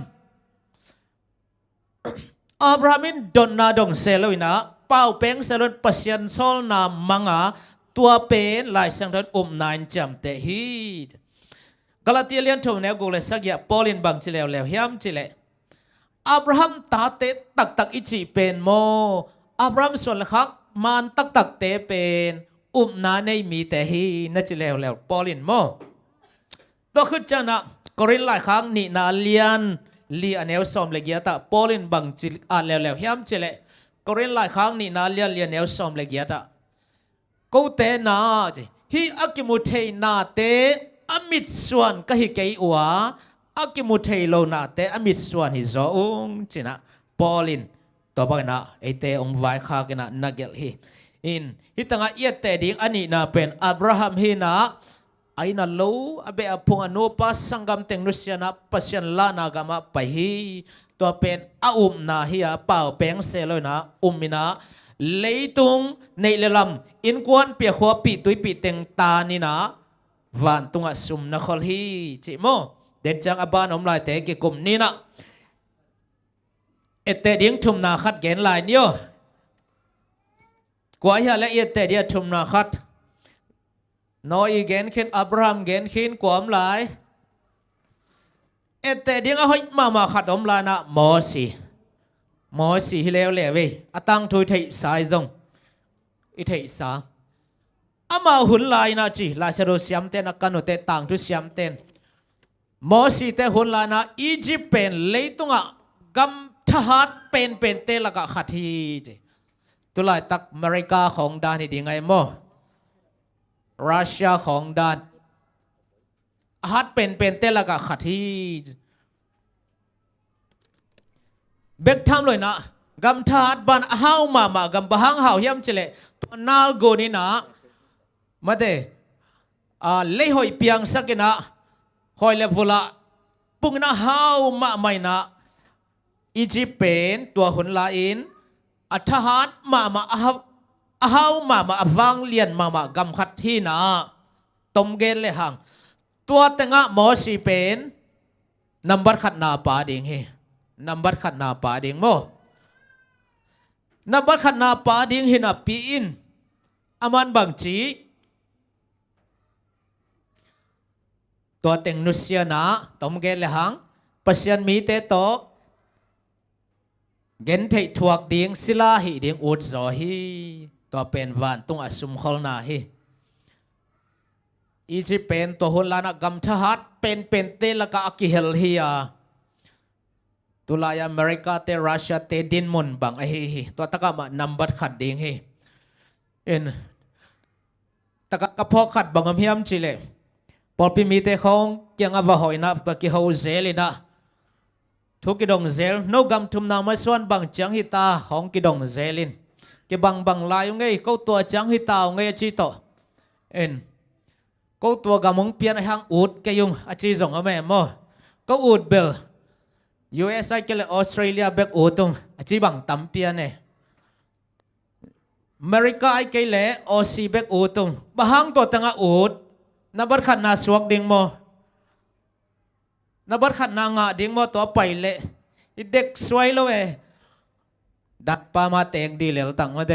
อับราฮัมินดอนนาดงเซลวินะเป้าเป้งเซลนปัสยันโซลนามังอาตัวเป็นลายสังทนนายจำเตฮีกาลาติเลียนทงเนกูเลสักยาปอลินบังจิเลวเลวเฮียมจิเลอับราฮัมตาเตตักอิจิเป็นโมอับราฮัมส่วนละคักมันตักเตเป็นนาในมีแต่ฮีนั่นจิเลวเลวปอลินโมตัวขึ้นจังนะกรินหลายครั้งนี่นาเลียนลีอันเอลซอมเลกียตาปอลินบังจิอาเลวเลวเฮียมจิเลกรินหลายครั้งนี่นาเลียนลีอันเอลซอมเลกียตากูเตนาจิฮีอักิมุเทนาเตอมิดส่วนก็ฮิเกยอัวอักิมุเทโลนาเตอมิดส่วนฮิโซงจินะปอลินตัวบังนะไอเตองไวคากินะนักเกลฮีอินฮิตังอาเอียเตดิงอันนี้นะเป็นอับราฮัมฮีนะไอ้นั่นลูอาเบอพงอนุปัสสังกัมเต็งนุสยานะปัสยันลานากามาไปฮีตัวเป็นอานาฮีอาเป่าเป้งเซลอยนะมินะเลยตุงในเลลำอินกวนเปียหัวปีตุยปีเต็งตานี่นะวันตุงอสุมนะคอลฮีจิโมเดินจังอบานอมลายเตะกิกุมนี่นะเอเตดิ้งทุมนาคัดเกณฑ์ลายนี้กว่าเฮียและเอเตเดียทุมนาคัดน้อยเกณฑ์ขึ้นอับราฮัมเกณฑ์ขึ้นกวามหลายเอเตดิ้งเอาให้มาขัดอมลายนะมอสีฮิเลวเลวอตั้งทุยไทยสายจงอิไทยสาอามาหุ่นลายนะจีลายเชโรเซียมเตนักกันโนเตต่างทุเซียมเตนมอสีเตหุ่นลายนะอียิปต์เป็นเลยตุงะกัมทหารเป็นเตละกะขัดทีจีตุลายตักอเมริกาของดานี่ดีไงโมรัสเซียของดานฮัดเป็นเตละกะขัดทีเบกทำเลยนะกัมทหารบันห้าวมากัมบะฮังห้าวเฮียมเจเลตัวนาลโกนี่นะมาเดเลยหอยเปียงสักนะหอยเลวละปุ่งนะห้าวมาไม่นะอียิปต์เป็นตัวหุ่นลาอินทหารมาห้าวมาวังเลียนมากัมขัดที่นะตมเกนเลยหังตัวแต่งะหมอสีเป็น number khat na pa ding hi number khat na pa ding mo number khat na pa ding hi na pi in aman bang chiตัวเต็งนุเซียนะตอมเกลเลหังปัสยันมีเตโตเกนเทถวกดิ่งศิลาหิดิ่งอุดจอฮีตัวเป็นวันตุงอสุมขลนาฮีอีจิเป็นตัวหุลานะกัมทหัดเป็นเตลกะอักิเฮลฮียตุลายอเมริกาเตรัสเซียเตดินมุนบังไอฮีตัวตะกะมานัมบัดขัดดิ่งฮีเอ็นตะกะกะพอขัดบังอมเฮียมจิเลพอพิมีเตคงยังอวะหอยนับกิฮาวเซลินะทุกกิดงเซลโนกัมทุมนามาส่วนบังจังฮิตาของกิดงเซลินกิบังลายงไงเขาตัวจังฮิตาไงจีโตเอ็นเขาตัวกำมงเปียนหางอูดกยุงอจีจงอเมมอเขาอูดเบล USA เกลออสเตรเลียเบกอูดตุงอจีบังตัมเปียนเนอเมริกาไอเกลออซีเบกอูดตุงบะฮังตัวตั้งอูดนับบัดขัดนาสวกดิ่งโมนับบัดขัดนางะดิ่งโมตัวไปเละเด็กสวยเลยดักปามาเตงดีเหลวตังมาเด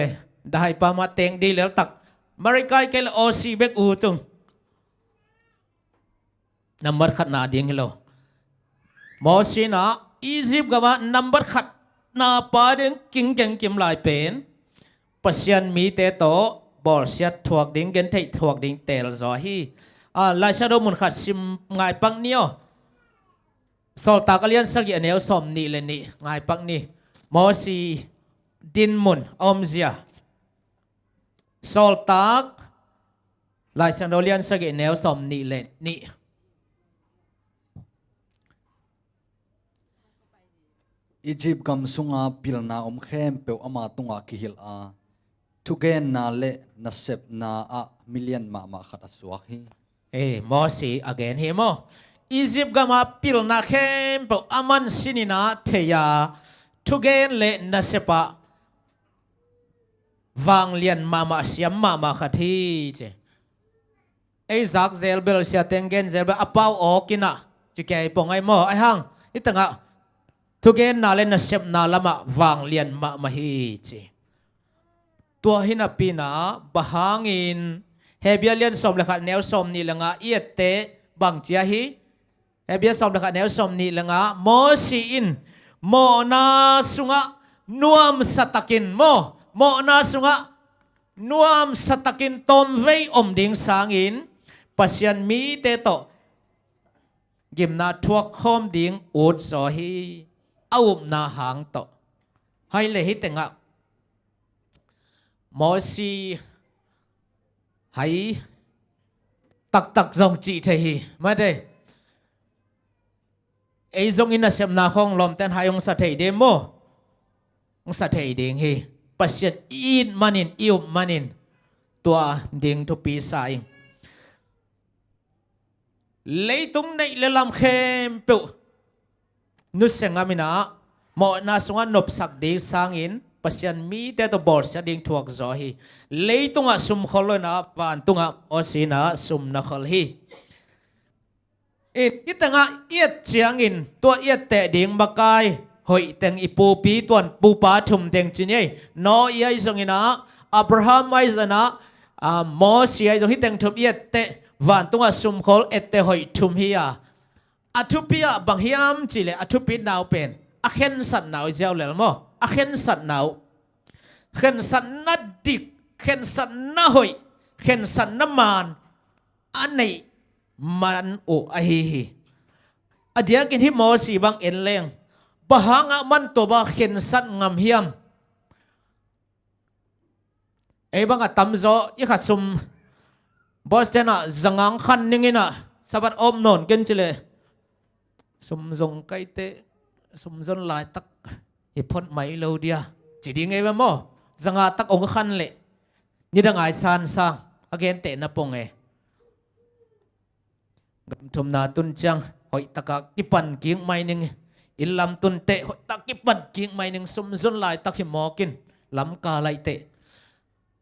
ได้ปามาเตงดีเหลวตักอเมริกาเกลออซีเบกอูตุงนับบัดขัดนาดิ่งเหลวมอสินะอียิปต์กับว่านับบัดขัดนาปาดิ่งกิงเก่งกิมลายเป็นปัสยันมีเตโตบอลเสียถวกดิ่งเกนเทถวกดิ่งเตลจอฮีลายชาโดมุนขัดซิมง่ายปังเนียวสอลตากเลียนสักอย่างเนียวสมนี่เลยนี่ง่ายปังนี่มอสีดินมุนอมเซียสอลตากลายชาโดเลียนสักอย่างเนียวสมนี่เลยนี่อียิปต์กำสุงอาปิลนาเข้มเปียวอามาตุงอาคิฮิลอาทุกเกนนาเลนัสเซบนาอะมิลเลียนมาขัดสวกฮีมอสี again เฮโมอียิปต์กำมาปิลนาเข้มเปียวอามันสินินาเทียทุกเกนเลนัสเซปะวางเลียนมาเสียมมาขัดทีเจจักเซลเบลเสียเตงเกนเซลเบลอปาวออกินะจิเกย์ปงไอโมไอฮังอิตังะทุกเกนนาเลนัสเซปนาละมาวางเลียนมาฮีเจตัวหินาปีนาบะฮางินเฮเบียเลียนสมเลขาแนวสมนี่ละงาเอียเตบังเจียฮีเฮเบียสมเลขาแนวสมนี่ละงาโมซีอินโมนาสุงะนวมสตักินโมนาสุงะนวมสตักินตอมเวอมดิงสางอินปัสยันมีเตโตกิมนาทวกคอมดิงอุดโซฮีเอานาหางโตให้เลยฮิตงะมอสีให้ตักจงจีเทฮีมาเดไอจงอินาเซมนาคงลมเต้นหายองสัตย์เดโมองสัตย์เดงฮีปัสยันอินมันินอิวมันินตัวเดงทุปีสายเลยตุ้งในเลลำเข้มเปียวนุสเซงามินาหมอนาสงวนนบสักเดสางอินปัสยันมีแต่ตัวบอสจะดิ่งทวกจอฮีเลยตุงะสุมขลนะปานตุงะอสินะสุมนักขลฮีอิตังะเอียดเจียงอินตัวเอียดแต่ดิ่งบักายหอยแต่งอีปูปีตวนปูปาทุมแต่งจีนี่นอเอียจงอินะอับราฮัมไอซนะมอสีไอจงฮิแต่งทุมเอียดแต่วันตุงะสุมขลเอตแต่หอยทุมฮียอัทุปีอะบังฮิมจีเลอัทุปีนาวเป็นอักเข็นสันนาวเจ้าเลลโมอักเข็นสันนาวเข็นสันนัดดิกเข็นสันนาหอยเข็นสันน้ำมันอันนี้มันโอ้ไอฮีอดียกินที่มอสีบางเอ็นเลงบะฮังมันตัวบะเข็นสันงามเฮียมไอ้บางตั้มโซยี่ขัดซุมบอสเจน่ะจังงังขันนิ่งน่ะสบัดอมนนกันจิเลซุมจงไกเตสมจนลายตักเหตุผลไม่เลวเดียจีดีไงบ้างโมจังอาตักองค์ขันเละนี่ดังไงซานสร้างอาเกนเตนับปงเอทุมนาตุนจังหอยตะกกิปันกิ้งไม่หนึ่งอิลลำตุนเตหอยตะกิปันกิ้งไม่หนึ่งสมจนลายตักหิมอกินลำกาไลเต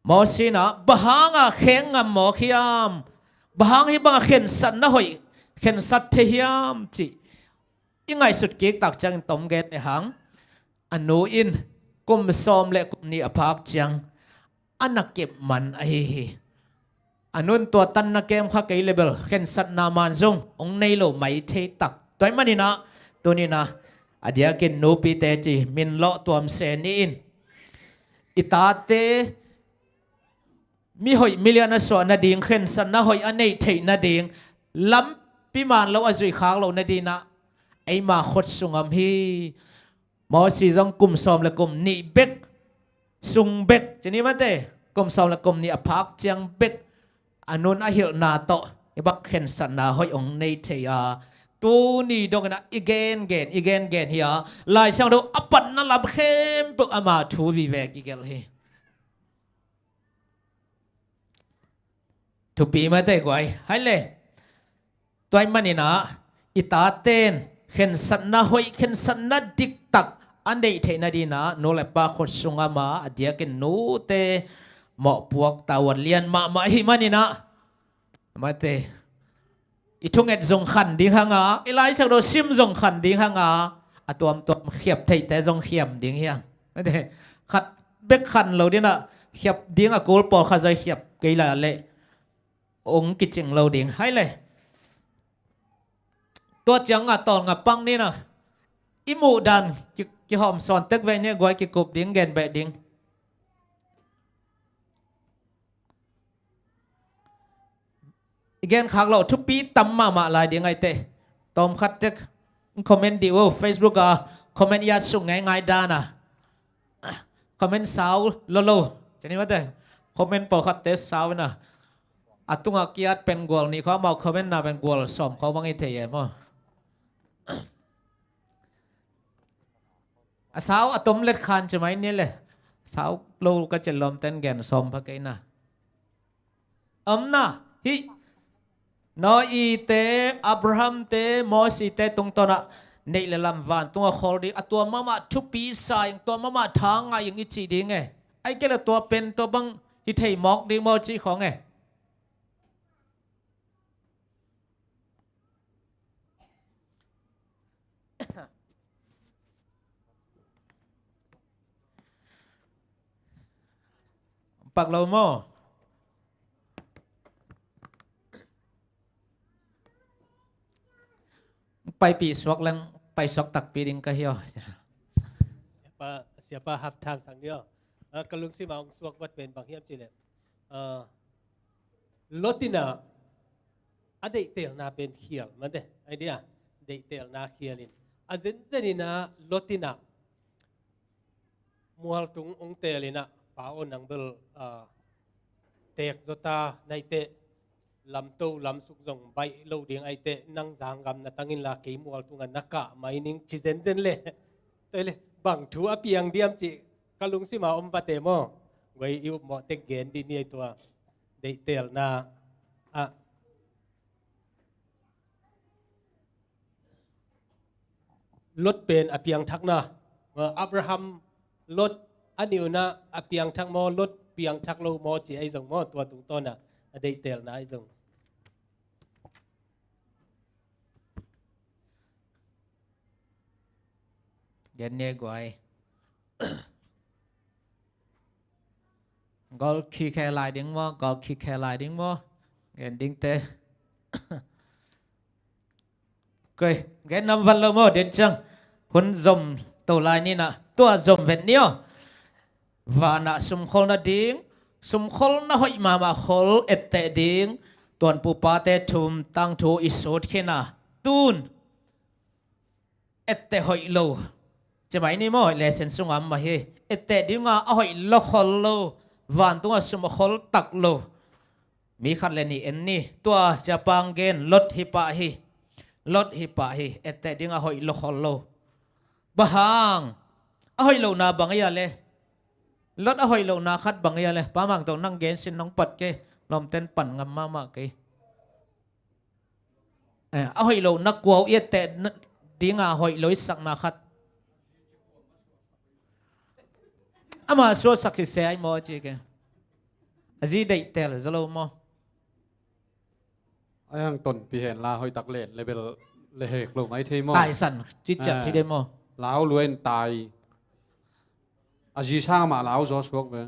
มอสินะบะฮังเข่งงามหมอขี้ยามบะฮังฮิบังเข่นสันนะหอยเข่นสัตเทียมจี ยังไงสุดกิ๊กตักจังต้มเกตในหังอันนู้อินกุมซ้อมและกุมนี่อภักจังอันนักเก็บมันไออันนู้นตัวตันนักเกมข้าเกยเลเบลเข็นสัตนามันซงองในโลไม่เทตักตัวมันนี่นะตัวนี้นะอดียกินนูปีเตจีมินเลาะตัวมเซนีอินอิตาเตมีหอยมิเลียนสวนนาดิงเข็นสันนาหอยอันในเทนาดิงล้ำปีมันเราอจุยค้างเรานาดีนะไอมาขดสุงมฮีมอสีจงกุมซ้อมและกุมนี่เบกสุงเบกจะนี่มั้ยเต้กุมซ้อมและกุมนี่อภักจังเบกอันนู้นอหิลนาโตอีบักเข็นสันนาหอยองในเทียตัวนี้ดงนะอีเกนเกนเฮียลายช่างดูอปันนั่นลับเข้มปุกอามาทูวิเวกิเกลเฮทุบปีมาเตะกวยให้เลยตัวมันนี่นะอิตาเตนเข็นสันนาหอยเข็นสันนาดิกตักอันเดเทนาดีนะโนเลปาขดสุงอามาอดียกินนูเตหมอพวกตาวันเลียนมาหิมันนี่นะมาเตอีทุ่งเอ็ดจงขันดิ้งหางาอีไลสักโดซิมจงขันดิ้งหางาอะตัวเขียบไทยแต่จงเขียมดิ้งเฮียนั่นเองขัดเบกขันเราดินะเขียบดิ้งอะกูปอดข้าใจเขียบกี่ละเละองกิจงเราดิ้งให้เลยตัวจังอะตอนอะปังนี่นะอิมูดันกิหอมสอนเต็กเวเนี่ยกวยกิกบดิ้งเกนเบดิ้งอีกแกนขักเราทุกปีตั้มมาลายเดียงไงเตะตอมขัดเต็กคอมเมนต์ดีว่าเฟซบุ๊กอะคอมเมนต์ยาสุงไงดานะคอมเมนต์สาวโลจะนี่ว่าเตะคอมเมนต์ปอขัดเตะสาวนะอัตุงอากิยัดเป็นกวลนี่เขาบอกคอมเมนต์น่ะเป็นกวลสอมเขาวังไอเทียมั้งสาวอะตมเล็ดคันใช่ไหมนี่เลยสาวโลก็จะลมเต้นแกนสอมพักไอ้น่ะนะฮินออีเตอับราฮัมเตมอสีเตตรงตนะในเลลัมวันตัวคอร์ดีอะตัวมาทุกปีสายตัวมาทางไงอย่างนี้จีดีไงไอ้แกละตัวเป็นตัวบังฮิเทมอกดีมอจีของไงปักเราโม่ไปปีสวกลังไปสวกตักปีดิงก็เหี่ยวเสียป้าหับทางสังเดียวกำลังสิมาองสวกวัดเป็นบางเฮียมจีเลยรถที่น่ะอดีตเตลนาเป็นเขียวมันเด้ไอเดียเดตเตลนาเขียลินอาจจะนี่นะรถที่น่ะมัวตุงองเตลินะป่าโอนังเบลเตกจตาในเตลำโตลำสุกจงใบโลเดียงไอเตนังจางกำนัตังอินลาเกมัวตุงนักกะไม่นิ่งชิเซนเซนเลยเตเลยบังทัวเปียงเดียมจีกลุงสิมาอมปะเตโมไว้อิวหมอเตกเกนดีนี่ตัวเดเตลนาลดเป็นอเปียงทักนะอับราฮัมลดอันนี้นะอเปียงทักโมลดเปียงทักโลโมจีไอซงโมตัวตุงต้นน่ะเดเตลนะไอซงเย็นเนี่ยกวยกอลคีแคลายดิ้งโมกอลคีแคลายดิ้งโมเย็นดิ้งเตะกวยเย็นน้ำวันละโมเด่นจังหุ่นจมตัวลายนี่นะตัวจมเวนเนียววานะสมคอลนาดิ้งสมคอลน่าหอยมาคอลเอตเตดิ้งตัวปูปาเตทุมตั้งทูอิสุดแค่น่ะตูนเอตเตหอยโลจะไม่นี่มั้งเลเซนสุงามมาเฮเอตเตดิ้งอ่ะหอยโลคอลโลวันตัวสมคอลตักโลมีขันเลนี่เอ็นนี่ตัวจะปังเกนลดฮิปะฮีลดฮิปะฮีเอตเตดิ้งอ่ะหอยโลคอลโลบะฮังอ่ะหอยโลนาบังยาเลยลดอ่ะหอยโลนาคัดบังยาเลยป้ามังตัวนั่งเกนสินน้องปัดเกลมเต้นปั่นงามมากเกอ่ะหอยโลนักกลัวเอตเตดิ้งอ่ะหอยโลสักนาคัดอามาสวดสักที่เสียมอจีกันอาจีได้เตลจะรู้มั้ง ไอ้ยังต้นปีเห็นลาหอยตักเลนเลยเป็น lệ hệ lộ mấy thế mò tài sản chỉ chặt chỉ đem mò lão luyện tài à gì sao mà lão gió xuống về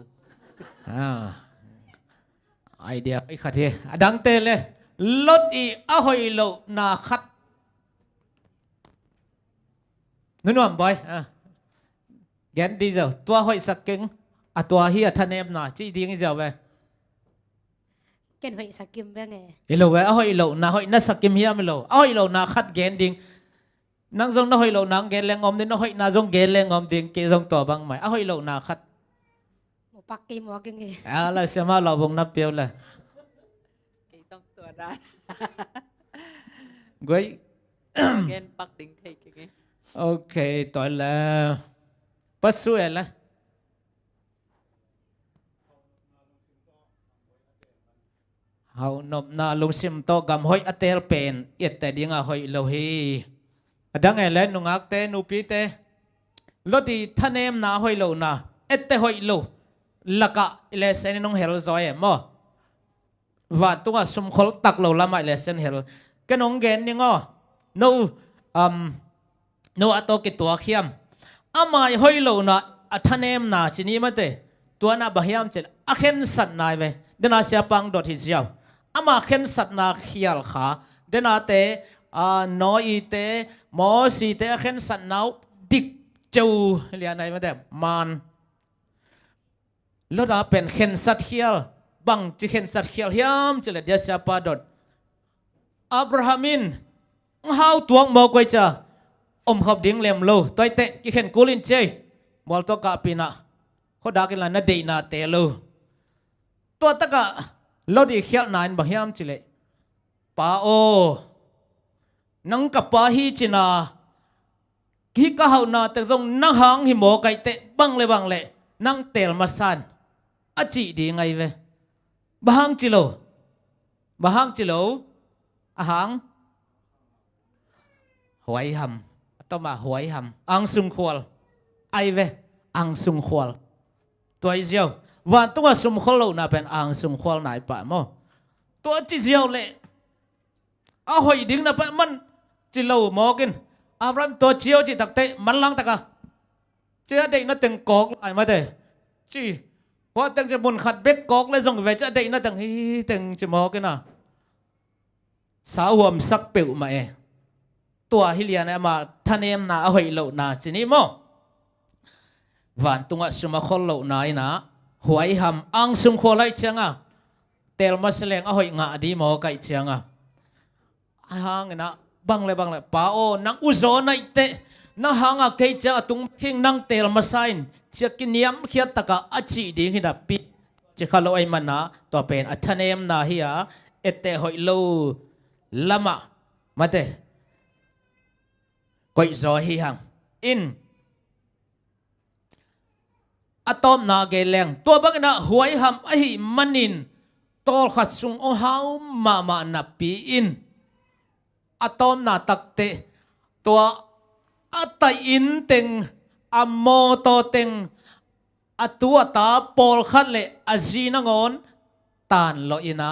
idea ấy khát thế đáng tê lệ lót y hồi lộ na khát ngươi nói boy gen đi giờ tua hội sắc kính tua hi thân em nọ chỉ tiếng giờ về ken hoi sakim be nge hello về hội lộ na hội na sắc kim hiam hello hội lộ na khát gen đinh nang zong na hội lộ nang gen leng om đến nó hội na zong gen leng om tiếng kê zong to bang mày hội lộ na khát mo pak ki mo ke nge là xem mà lò bông nắp piêu là cái tông tua đá quấy gen bắc tính thầy cái ok tội là bắt xuôi là hậu nộp na lung sim to gam hoi atel pen yết tại đi ngà hoi lâu hi đang ngày lên nung ác te nu pi te lót đi thân em na hoi lâu na ette hoi lâu là cả ile sen nung hel rồi em mo và tung à sum khol tak lâu lắm ile sen hel cái nông gen ni ngò no ato ke tua khiam amai hoi lâu na thân em na chini mate tua na bahiam chen akhen sat nai ve dena sia pang dot hi ziaw ama khen sat na khial kha dena te no i te mo si te khen sat nau dik chou lia nai ma dem man lo da pen khen sat khial bang chi khen sat khial hiam chele dia sia pa dot abrahamin how tuang mo koi cha hộp điếng lem lâu tôi tệ cái khen cố lên chơi mol to cả pina khó đá cái là nó đầy na tệ lâu tôi tất cả lâu đi khéo nãy bằng hiam chỉ lệ pa ô nắng cặp pa hi chỉ na khi cả hậu na tự dòng nắng hang hi mò cái tệ bằng lệ nắng tèl mà san à chị đi ngay về bahang chỉ lâu à hang hoài hầm tao mà hoài hầm ang sung khoal ai về ang sung khoal tôi diêu và tôi mà sung khoal lâu na bên ang sung khoal này pa mo tôi chỉ diêu lệ à hồi đứng na pa man chỉ lâu mo kinh Abraham tôi chiêu chỉ đặc tệ man lang taka chỉ đây nó từng cọc lại mà thế chỉ có từng chỉ muốn khát biết cọc lại dùng về chỉ đây nó từng chỉ mo kinh à sáu hôm sắc biểu mà tua hi lian ama thanem na hoi lo na chini mo van tunga suma khol lo na ina huai ham ang sum kholai changa tel masleng a hoi nga di mo kai changa hang na bangle pa o nang uzo nai te na hanga kai cha tung king nang tel masain chakiniam khiat taka achi ding hina pi chikhalo ai mana to pen athanem na hiya ette hoi lo lama mate quậy gió hi hằng in atom na ge leng to bang na huai ham a hi manin tol khat sung o hau ma na pi in atom na takte to atai in teng amo to teng atua ta pol khat le azina ngon tan lo ina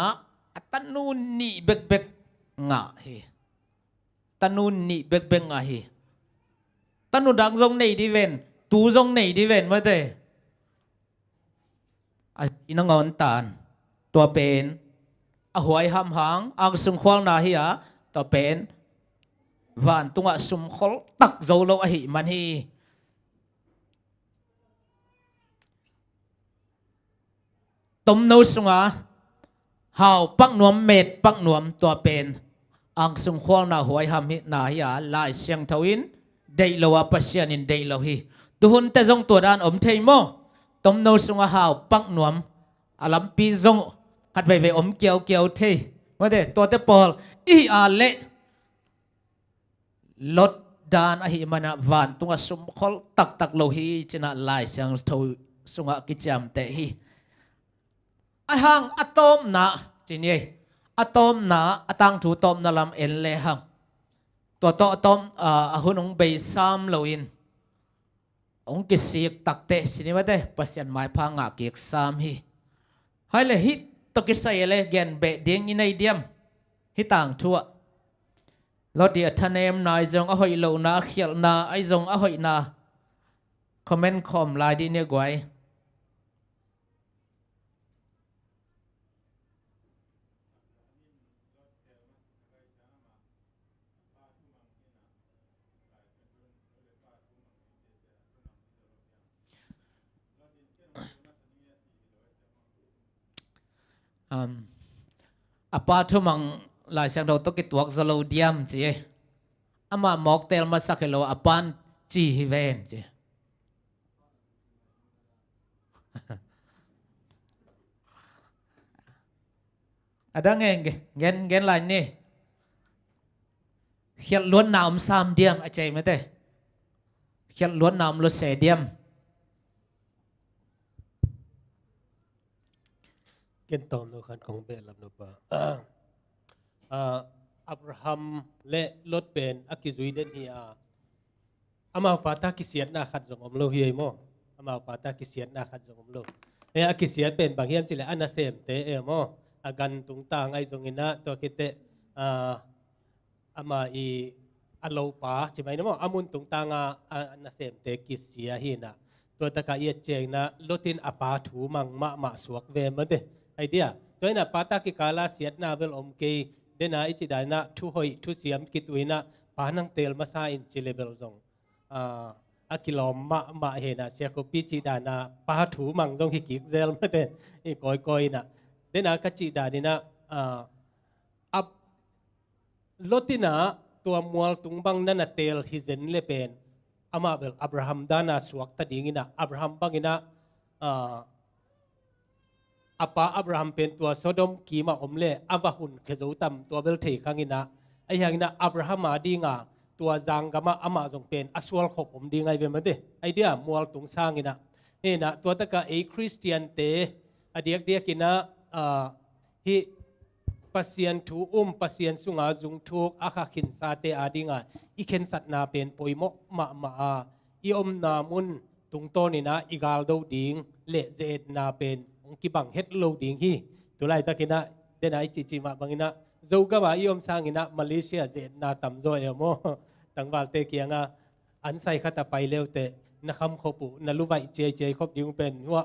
atanu ni bek nga hi tanun ni bek nga hi tanu dang zong nei đi ven tu zong nei đi ven mà thế nó ngon tan tua pen a huai ham hang ang sum khoang na hi a tua pen van tunga sum khol tak zo lo a hi man hi tom no sunga hào pak nuam met pak nuam tua pen ang sung khoang na huai ham hi na hi lai siang thawin dei lo a pasian in dei lo hi tuhun te jong tu dan om thei mo tom no sunga hau pak nuam alam pi jong khat ve om kiao thei ma de to te pol i a le lot dan a hi mana van tunga sum khol tak lo hi china lai siang thaw sunga ki cham te hi a hang atom na chini atom na atang thu tom na lam en le hang to atom a hunong be sam loin ong ki sik takte sinima de pasian mai phanga ki sam hi hai le hit to ki sai le gen be ding inai diam hi tang thua lo dia thanem nai jong a hoi lo na khial na ai jong a hoi na comment khom lai di ne gwai apa thu mang lai sang do to ki tuak zalo diam chi ama mocktail ma sakelo apan chi hi ven chi ada ngen lai ni khiat luon nam sam diam a chei mate khiat luon nam lo se diam kiến tồn nó khăn không biết làm được ba Abraham lệ lót bên akizui đến hi ama pata kisiat na khat jong omlo hi mo ama pata kisiat na khat jong omlo akisiat bên bang hiam chile anasem te mo agan tung ta ngai jong ina to kite ama I alo pa chi mai mo amun tung ta nga anasem te kisia hi na to ta ka ye cheng na lotin apa thu mang ma suak ve ma de idea toy na pata ki kala siat na vel om ke dena ichi dana thu hoi thu siam ki tuina panang tel masa in chi level zong akilom ma he na sia ko pi chi dana pa thu mang zong hi ki zel ma de I koi na dena ka chi dana up lotina tua mual tungbang na tel hi zen le pen ama bel Abraham dana suak ta dingina Abraham bangina apa Abraham pen tua Sodom kima omle avahun khezotam tua bel thei khangina ai hangina Abraham adinga tua zangama ama jong pen aswal khop om dingai ve made idea mual tung sangina ena tua taka a Christian te adiak diakina hi pasien thu pasien sunga jung thuk akha khin sa te adinga ikhen sat na pen poimo ma I om na mun tung to ni na igal do ding le zet na pen ki bang het lo ding hi tulai takina dena chi ma bangina zoga ba iom sangina Malaysia zet na tam zo emo tangwal te kianga an sai khata pai leute na kham khopu na luwai che khop ding pen wa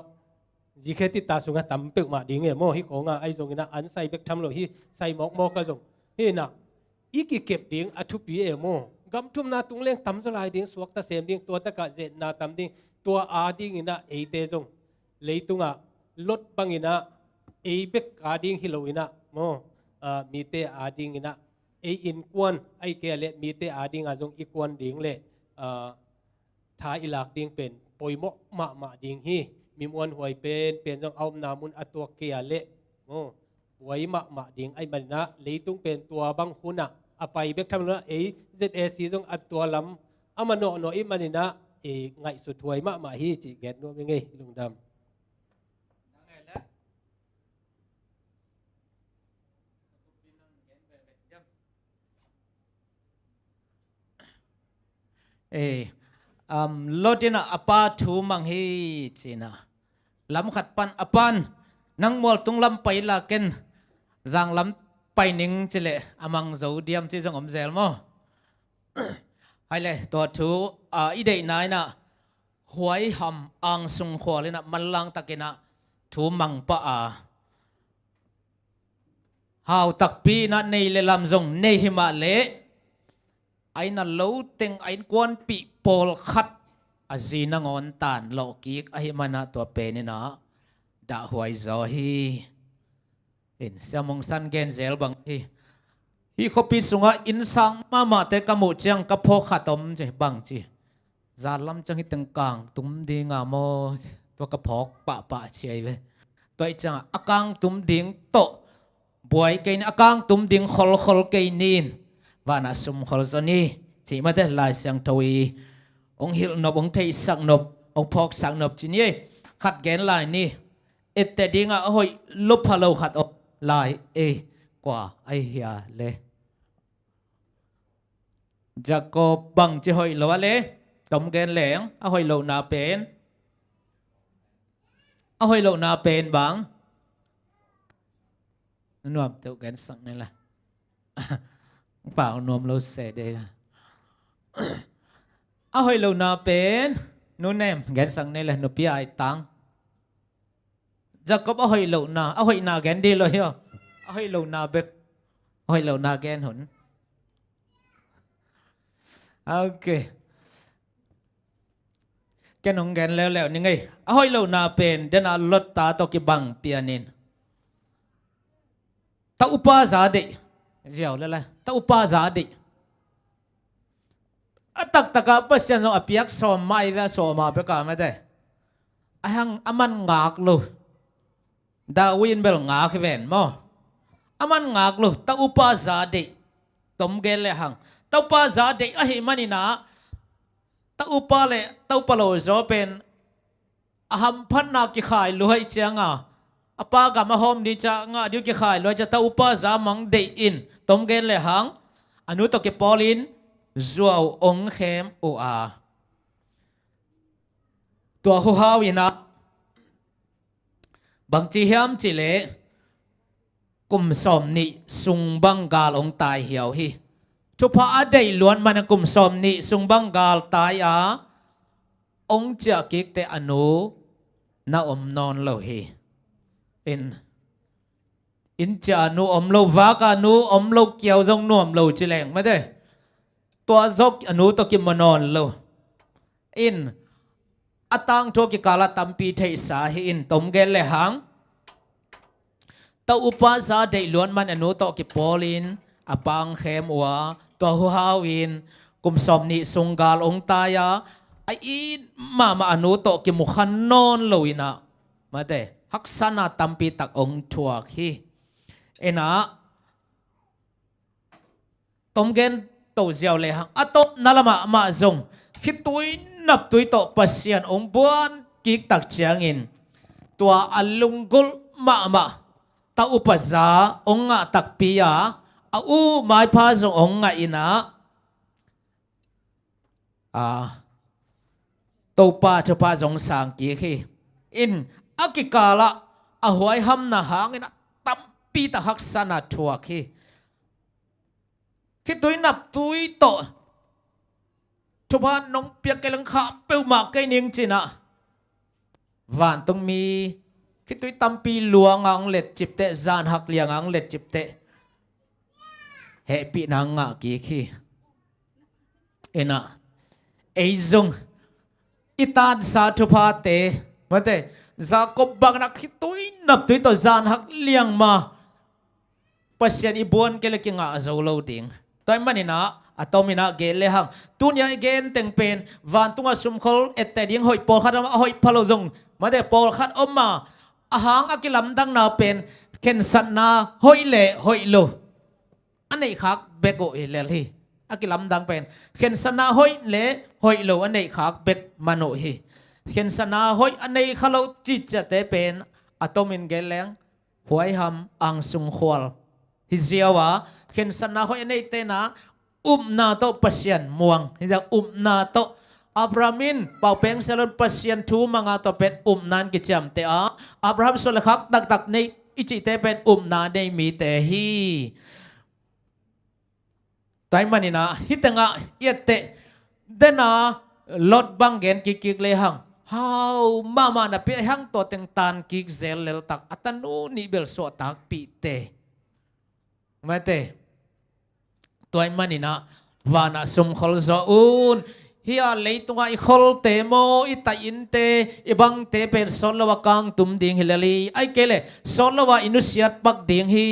jikheti ta sunga tam pe ma ding emo hi ko nga ai zongina an sai bek tham lo hi sai mok ka zong hi na iki kep ding athu pi emo gam thum na tung leng tam zo lai ding suak ta sem ding to ta ka zet na tam ding to a ding ina e te zong leitunga lot bangina e bek ading hiloina mo mi te ading ina e in kwan ai ke le mi te ading azong ikwan ding le tha ilak ding pen poimo ma ding hi mi muan huai pen jong aum namun atok ke le mo huai ma ding ai manina leitung pen tua bang huna apai bek tham na e ZAC jong atwa lam amano no I manina e ngai su thuai ma hi chi get no me ngai lungdam lotina apa thu mang hi china lam khat pan apan nang mol tung lam pai la ken zang lam pai ning chile amang zo diam chi jong om zel mo hai le to thu I dei nai na huai ham ang sung khwa le na malang takina thu mang pa hào tak pi na nei le lam zong nei hi ma le ai na lo teng ai kwan pi pol khat azina ngon tan lo ki ai mana to pe ni na da huai zo hi in samong san gen zel bang hi khopi sunga in sang ma te kamu chang ka pho khatom je bang chi zalam chang hi teng kang tum ding mo to ka phok pa chei ve toi chang akang tum ding to buai kein akang tum ding khol keinin vana sum khol zoni chỉ mà thế lại sang thôi ông hiểu nộp ông thấy sang nộp ông phok sang nộp chỉ nhé khát ghen lại ni ít thế đi ngã hồi lúc hello khát ông lại quả ai hia le Jacob bằng chỉ hồi lâu le tổng ghen lẻng hồi lâu na pen hồi lâu na pen bang nuam tiêu ghen sang này là เปล่านวมเราเสดเองเอาให้เรานาเป็นนู่นเองแกนสังนี่แหละนุปีไอตังจะก็เอาให้เรานาเอาให้นาแกนดีเลยเหรอเอาให้เรานาเบกเอาให้เรานาแกนหนโอเคแกนของแกนแล้วนี่ไงเอาให้เรานาเป็นเดนอาลดตาตกิบังเปียนินตาอุปาซาดิเจียวเลยตาอุปาซาดิตักกะปัสยันสองอภิยักษ์สอมไม่ได้สอมาเปกาไม่ได้ไอ้หังอามันงากลูดาวินเบลงากเวนมั้งอามันงากลูตาอุปาซาดิตมเกลเลยหังตาอุปาซาดิอะฮิมันนี่นะตาอุปาเลตาอุปาโลโซเป็นอาหัมพันนักขายลุยเจียงอ่ะอปากามาโฮมดีจ้างอ่ะดิวขายลุยจะตาอุปาซามังเดอินตมเกลเลยหังอนุตกเกปอลินจัวองเข้มอุอาตัวหัวหาวินะบางจีเฮียมจิเลกุมสมนิสุงบังกาลองตายเหี่ยวฮีทุพอาได้ล้วนมันกุมสมนิสุงบังกาลตายองเจ้ากิกเตอนุนาอมนอนเลฮีอินจานุอมโลวากานุอมโลเกี่ยวจงนวมโลจิเลงไม่ได้ตัวจบอนุตกิมานอนโลอินอตังโทกิกาลตัมปีเทสาหินตมเกลเลหังตาอุปาซาได้ล้วนมันอนุตกิปอลินอปังเข้มวะตัวหัวหาวินกุมสมนิสุงกาลองตายาไออินมาอนุตกิมุขันนอนโลอินะมาเดฮักษณะตัมปีตักองทัวฮีเอ็นะตมเกนตัวเจียวเลยฮังอัตโตนั่นละมาจงคิดตุยนับตุยโตปัสยันองบวนกิกตักเชียงอินตัวอัลลุงกุลมาตาอุปสาองงะตักปียาอูไม่พาจงองงะอินะตัวป้าจะพาจงสังกีฮีอินอากิกาละอาหวยฮัมนะหางอินะตัมปีตาฮักษณะทัวฮีคิดตุยนับตุยโตทุพานน้องเปียกกำลังขาเปิวมากไกนิ่งจีน่ะวันต้องมีคิดตุยตัมปีหลวงอังเล็ดจิบเตะจานหักเลียงอังเล็ดจิบเตะเฮปีนังอ่ะกี่ขี้เอ็นะไอจงอิตาดสาธุพาเตมาเตจากบบังนักคิดตุยนับตุยโตจานหักเลียงมาปัสยันอีบวนเกลกิงอ่ะจะโลดิ้งตัวมันนี่นะอะตอมินะเกลเลหังตุนยาเกนเต็งเป็นวันตุงอาสุมคอลเอตเตดิ้งหอยปอลขัดหอยพะโลจงมาเดปอลขัดอมมาอาหางอากิลัมดังนาเป็นเข็นสันนาหอยเล่หอยโลอันนี้ขักเบกโอเอเลลีอากิลัมดังเป็นเข็นสันนาหอยเล่หอยโลอันนี้ขักเบกมันโอฮีเข็นสันนาหอยอันนี้ขลุ่ยจิตจะเตเป็นอะตอมินเกลเลงหวยหำอังสุงขวลฮิเซียวะเข็นสันนาหอยอันนี้เตนะนาโตปัสยันม่วงนี่จะนาโตอับรามินเป่าเป่งเซลล์ปัสยันทูมังอาโตเป็นนันกิจามเตออับราฮัมสุลขักตักในอิจิเตเป็นนาในมีเตฮีแต่มันนี่นะฮิตงะเยเตเดนาลดบังเกนกิกเลยหังฮาวมานะเปียหังตัวเต็งตานกิกเซลเลลตักอัตนูนิเบลสวตักปีเตมาเตตัวมันนี่นะวานะสมขลซาอุนเฮียเลยตัวไอ้ขลเตโมอิตาอินเตอิบังเตเป็นสอนละวะกังตุมดิ่งฮิลลีไอ้เกลสอนละวะอินุสยัดปักดิ่งฮี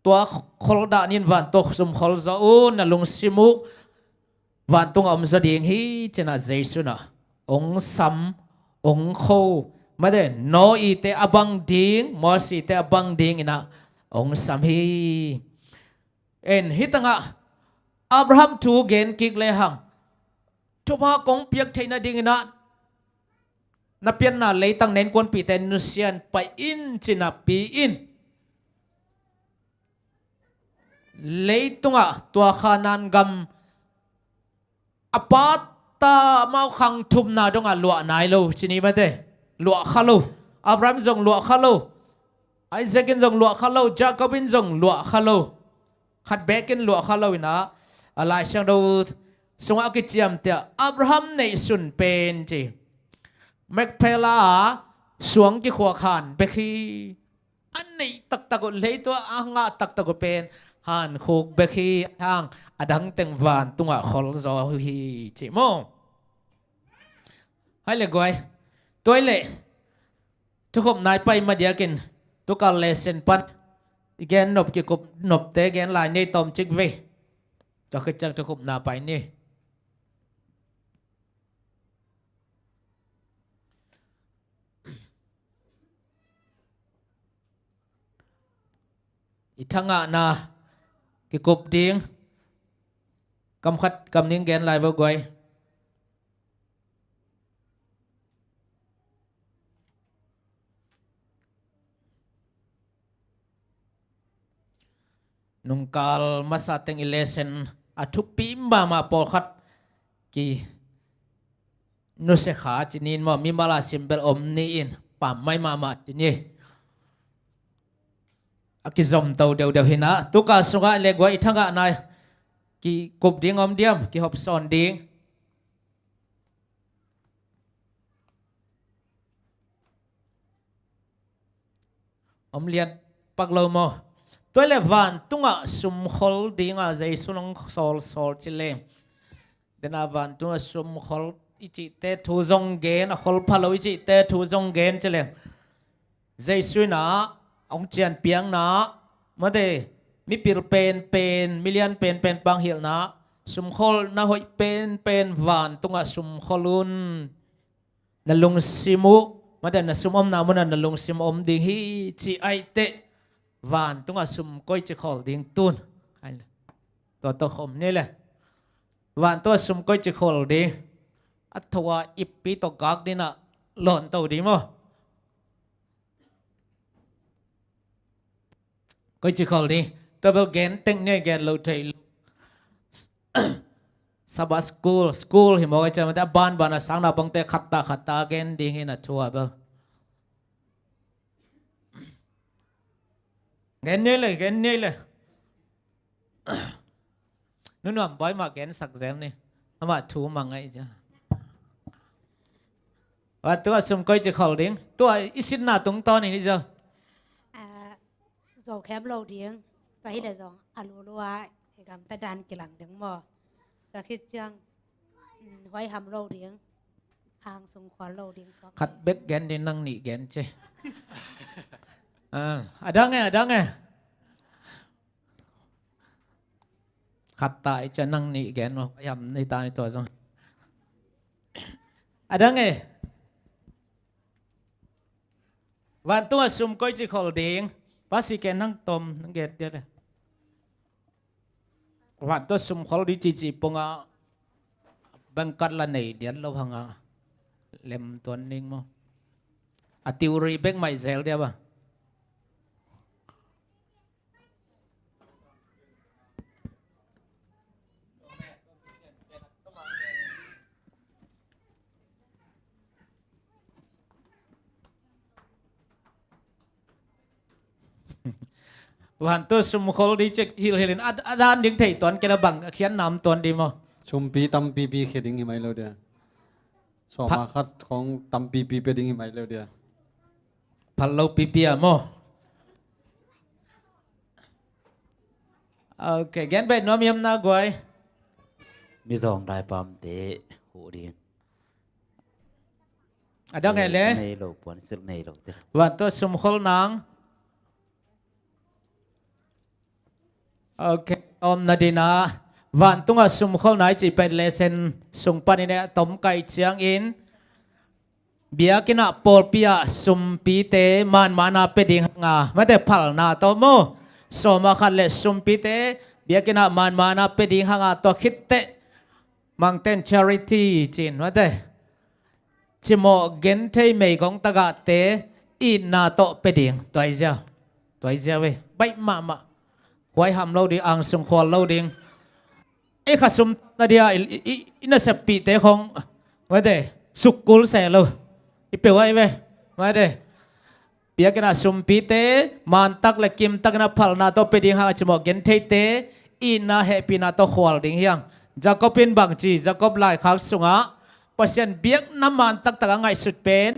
ตัวขลดานินวันตกสมขลซาอุนนะลุงซิมุวันตงอมซาดิ่งฮีเจนะเจสุนะองซัมองโคมาเดโนอีเตอบังดิ่งมอสีเตอบังดิ่งนะองซัมฮีเอ็นฮิตังะอับราฮัมทูเกนกิกเลหังทุพากงเปียกไทยนาดิ่งนะนับเปียนนาเลยตั้งเน้นกวนปีเตนุเซียนไปอินจินาปีอินเลยตุงะตัวขานันกำอปาตามาขังทุมนาดงะลวกนายโลชินีมาเตลวกข้าโลอับราฮัมจงลวกข้าโลไอเซกินจงลวกข้าโลจาคอบินจงลวกข้าโล ขัดเบกินหลวเขาเรานะอะไรเช่นเราสงอากิจยมเตะอับราฮัมในสุนเป็นจีเมกเพลาสวงกิขวขานเบคีอันนี้ตักตะกุเลยตัวอ่างตักตะกุเป็นหันคุกเบคีทางอดังเต็งวานตุงะขอลจอฮีจีโมให้เลยกวยตัวเล่ทุกคนนายไปมาเดียกินทุกการเลเซนปันแกนนบกิกุบนบเตแกนลายในตอมจิกเวจะขึ้นจังทุกคนนาไปนี่อีทั้งอ่ะนะกิกุบดิ้งกำคัดกำนิ่งแกนลายบ่กวยนุ่งกาลมาสาเตงอิเลเซนอาทุปีมาปอลขัดกีนุเสขาจินินมามีมาลาซิมเบลอมนี่อินป่ามไม่มาจินีอากิซอมเตาเดียวหินะตุกาสุกาเล็กไว้ทั้งกันนายกีกบดิ้งอมเดียมกีฮอบซอนดิ้งอมเลียนปักโลโมตัวเลวันตุงะสุมขลดิ้งใจสุนงโซลจิเลเดนาวันตุงะสุมขลอิจิเตทูจงเกนขลพะโลอิจิเตทูจงเกนจิเลใจสุนะองเจียนเปียงนะมาเดมีปิลเป็นมิเลียนเป็นบางเหี่ยวนะสุมขลนะหอยเป็นวันตุงะสุมขลุนนลุงซิมุมาเดนะสุมอมนามุนันนลุงซิมอมดิ้งฮีจีไอเตวันตุงอาสุมก้อยจะขอดิ้งตุนตัวขมนี่แหละวันตัวสุมก้อยจะขอดิ้งอัตวาอิปปีตกักดินะหล่นตัวดีมั้งก้อยจะขอดิ้งตัวเบลเกนเต็งเนี่ยแกนเราใจสบายสกูลหิมว่าจะมาแต่บ้านสังนาบังเตขัดตาแกนดิ้งให้น่ะชัวเบลเงินนี่เลยนู่นว่าบ่อยมาเงินสักแสนนี่อามาถูมังไงจ้ะว่าตัวสมก้อยจะขอดิ้งตัวอิสินนาตรงตอนนี้จ้ะโจแคมโลเดียงไปเดี๋ยวจงอาลูรัวไอ้กำตะดันกิหลังถึงบ่จะคิดจังไว้ทำโลเดียงทางสงขวาโลเดียงขัดเบ็กเงินนี่นั่งนี่เงินเจ้ada nge kata icha nang ni gen mo yam ni ta ni to song ada nge wan tu sum koi chi khol ding pasi ken nang tom nang get dia le wan tu sum khol di chi ponga bangkat la nei dian lo hanga lem tuan ning mo atiuri bek mai zel dia baวันตัวสมคอลดีเจ็กฮิลเฮลินอาดานดิ้งไทยตอนแกระบังเขียนนำตอนดีมั้งชุมปีตำปีเขดิ้งหิมะเราเดียสอบมาคัดของตำปีไปดิ้งหิมะเราเดียพันเราปีมั้งโอเคแกนไปน้อมยำนากวยมีสองรายปั๊มเตะหูดีada nge leในโลกปวนสึกในโลกเตะวันตัวสมคอลนางโอเคอมนาดีนาวันตุงะสุมขอลนายจีเป็นเลเซนสุงปานิเนะตมไก่เชียงอินเบียกินะปอลปิยาสุมปีเตมันมานาเปดิงงาไม่แต่พัลนาโตโมสมาคันเลสุมปีเตเบียกินะมันมานาเปดิงงาตัวคิดเตมังเต้น charity จีนไม่แต่จิโมเกนเทย์ไม่ของตะกะเตอินนาโตเปดิงตัวไอ้เจ้าเว้ยใบมาไว้ทำเราดีอ่างสมควรเราดีไอ้ข้าสมนาเดียอินเสพปีเตะของไม่ได้สุกุลเสร็จเลยอีเปล่าไอ้เว้ยไม่ได้ เปียกันอาสุมปีเตมันตักและกิมตักนาพัลนาโตเป็ดยังหาจมอกเกนเทเตอินนาเฮปีนาโตขวลดิ่งเฮียงจะก็เป็นบางจีจะก็ไล่ขักสุงะปัศยันเบียกน้ำมันตักตะกังไงสุดเป็น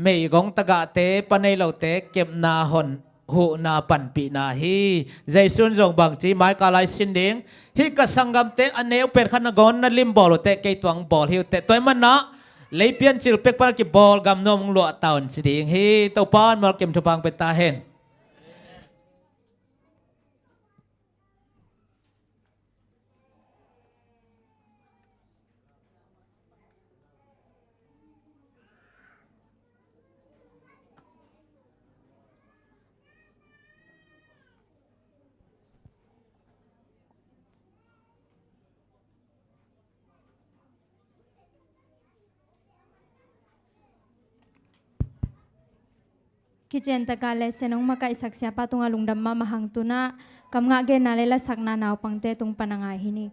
ไม่กงตะกะเตปนในเหล่าเตเก็บนาหนหูนาปันปีนาฮีใจสุนจงบางจีไม้กาไลสินดิงฮิกสังกัมเตอันเนวเป็ดขันกอนนั่นลิมบอลเตเกยตวงบอลฮิวเตตัวมันนะเลยเปลี่ยนจิลเป็กปนกิบอลกำนมลัวตาวน์สิดิงฮีตัวปานมาเก็บทุบังเป็นตาเห็นคิเจนตะกาเลเซนองมาไกสักเสียปะตุงอลุงดัมมามาหังตุนะกำงะเกนาเลละสักนานาวปังเตตุงปนังไงฮินี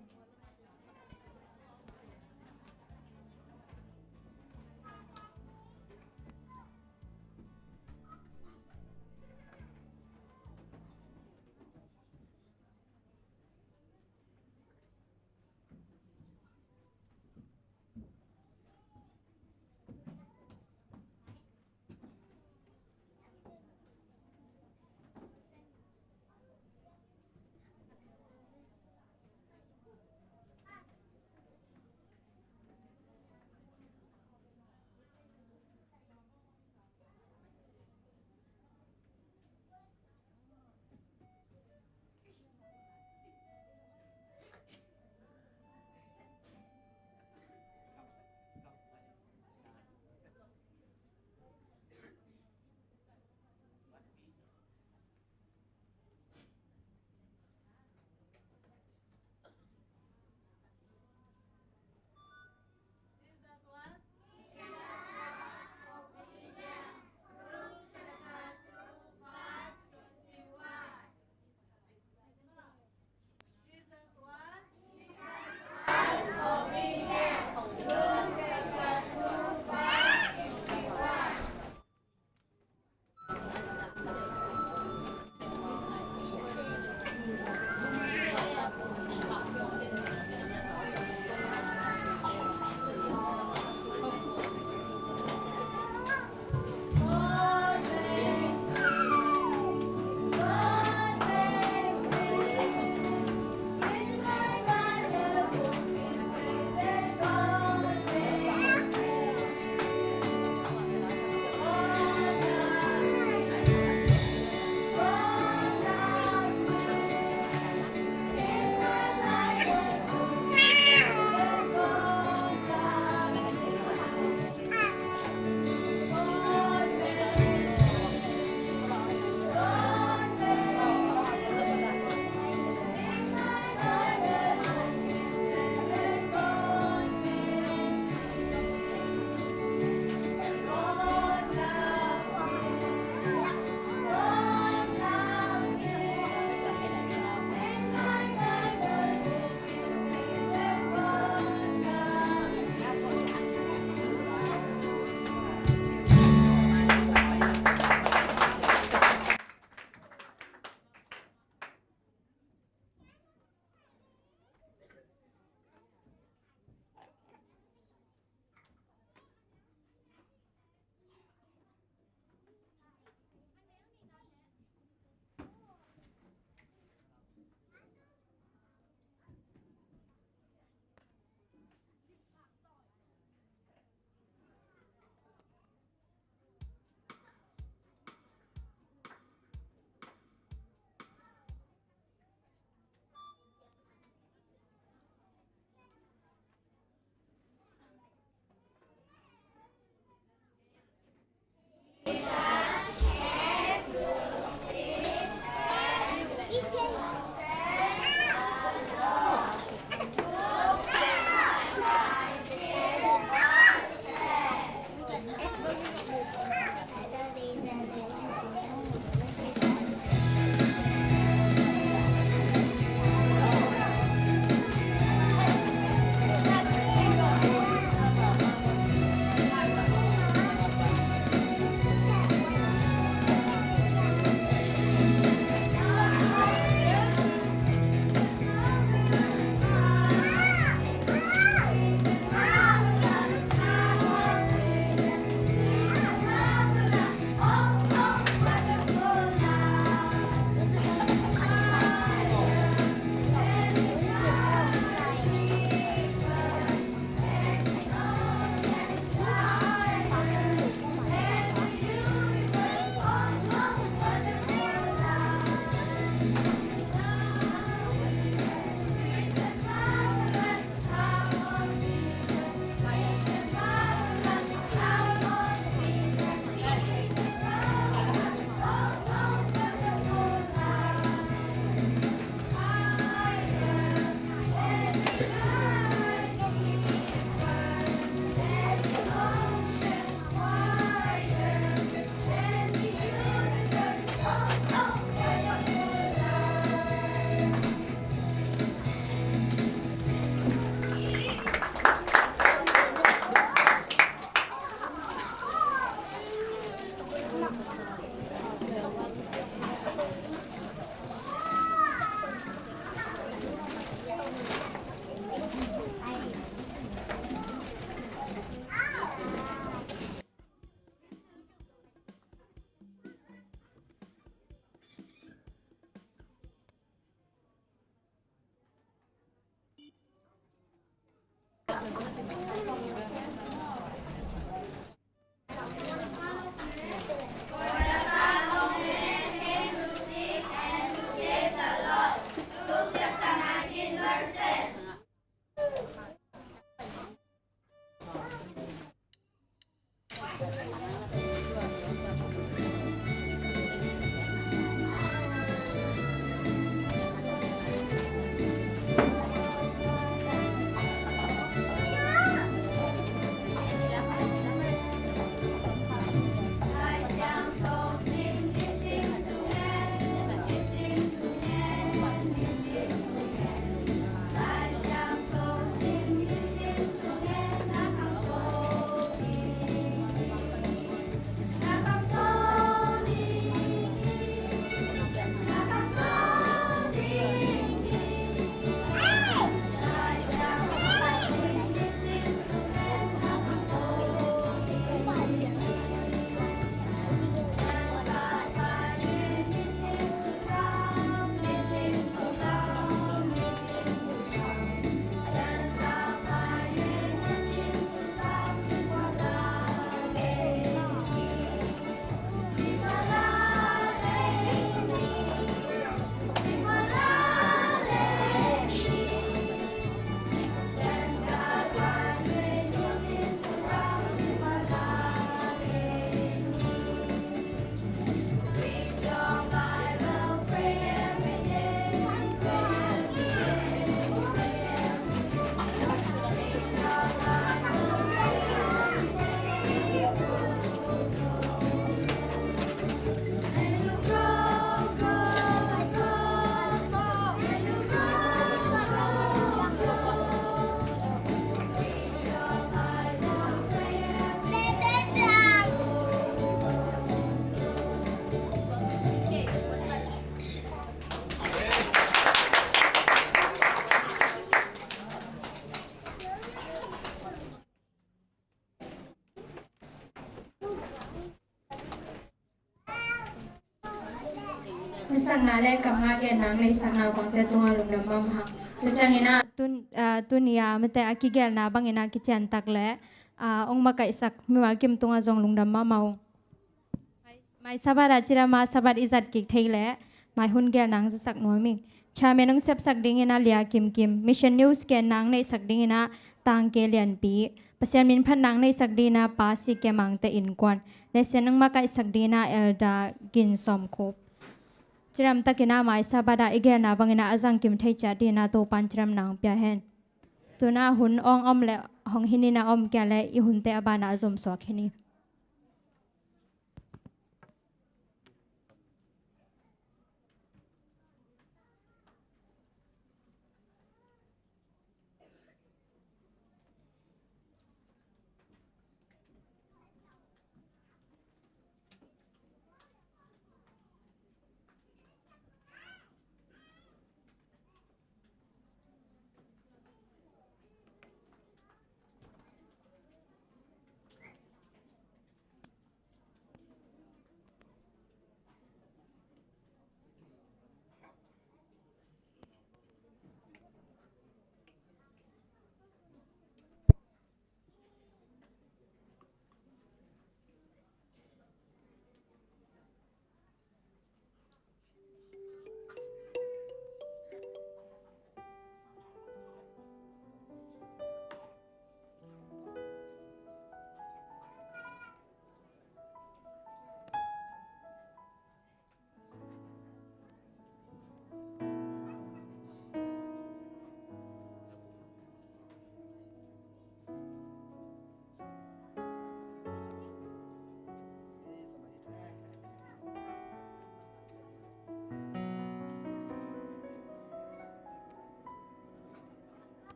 sang na le kam nga ke nang le sang na bang te tunga lum dam mam ha te changina tunia mate akigel na bangina ki chan tak le ong ma kai sak mi wa kim tunga jong lum dam ma mau mai sabara chira ma sabar izat ki theile mai hun gel nang sa sak noming cha me nong sep sak ding ina lia kim kim mission news ke nang nei sak ding ina tang ke lian pi pasian min phan nang nei sak dina pa si ke mang te in kwan le sen nang ma kai sak dina elda gin som khop chiram takina mai sabada igena bangina azang kim thei cha dina to pan chiram nang pya hen tuna hun ong om le hong hinina om kya le I hun te abana azom so khini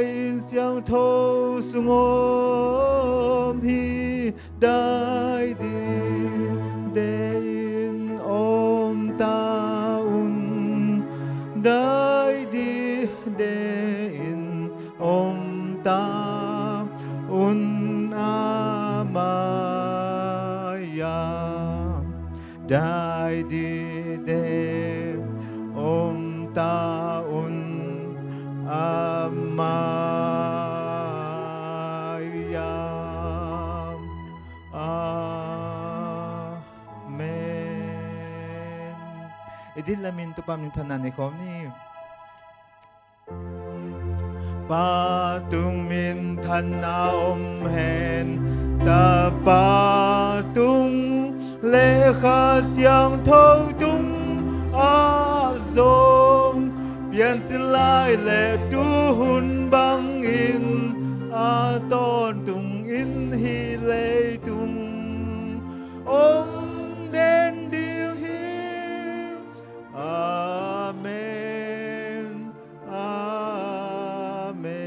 ยินเสียงโทสงบพี่ได้ดีได้ยินอมตาอุ่นได้ดีได้ยินอมตาอุ่นอามายาได้ดีได้อมตาอุ่นอามายาอาเมนIdin lamin tu pamin pananikom ni Patung min thanaom hen ta patung lê kha xiang thâu tung a dông biến xin lai lệ tu hun băng in a ton tung in hi lê tung ông đến điều hiu Amen Amen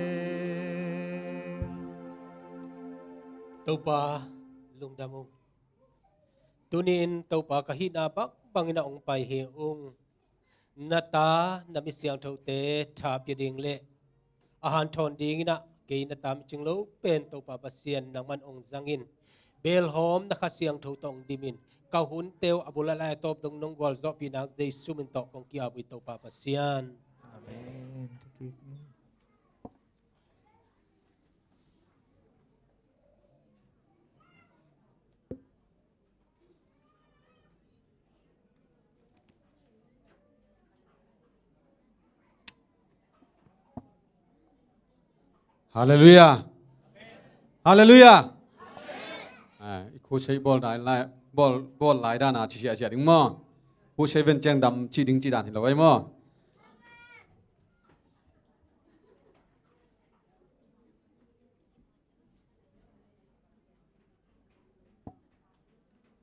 Tau pa lung damong. Tunin tau pa kahina bak bangina ong pai he ong nata na misyang tau te tap yading le ahan ton ding na kay na tam ching lo pen tau pa pasien nang man ong zangin bel hom na kasyang tau tong dimin kahun teo abulalay top dong nong gol zo pinang day suminto kong kiaboy tau pa pasien. Amen Hallelujah. Hallelujah. Khu xây bol đại lại bol lại đàn à chỉ đứng mò. Khu xây viên trang đầm chỉ đứng chỉ đàn thì là vậy mò.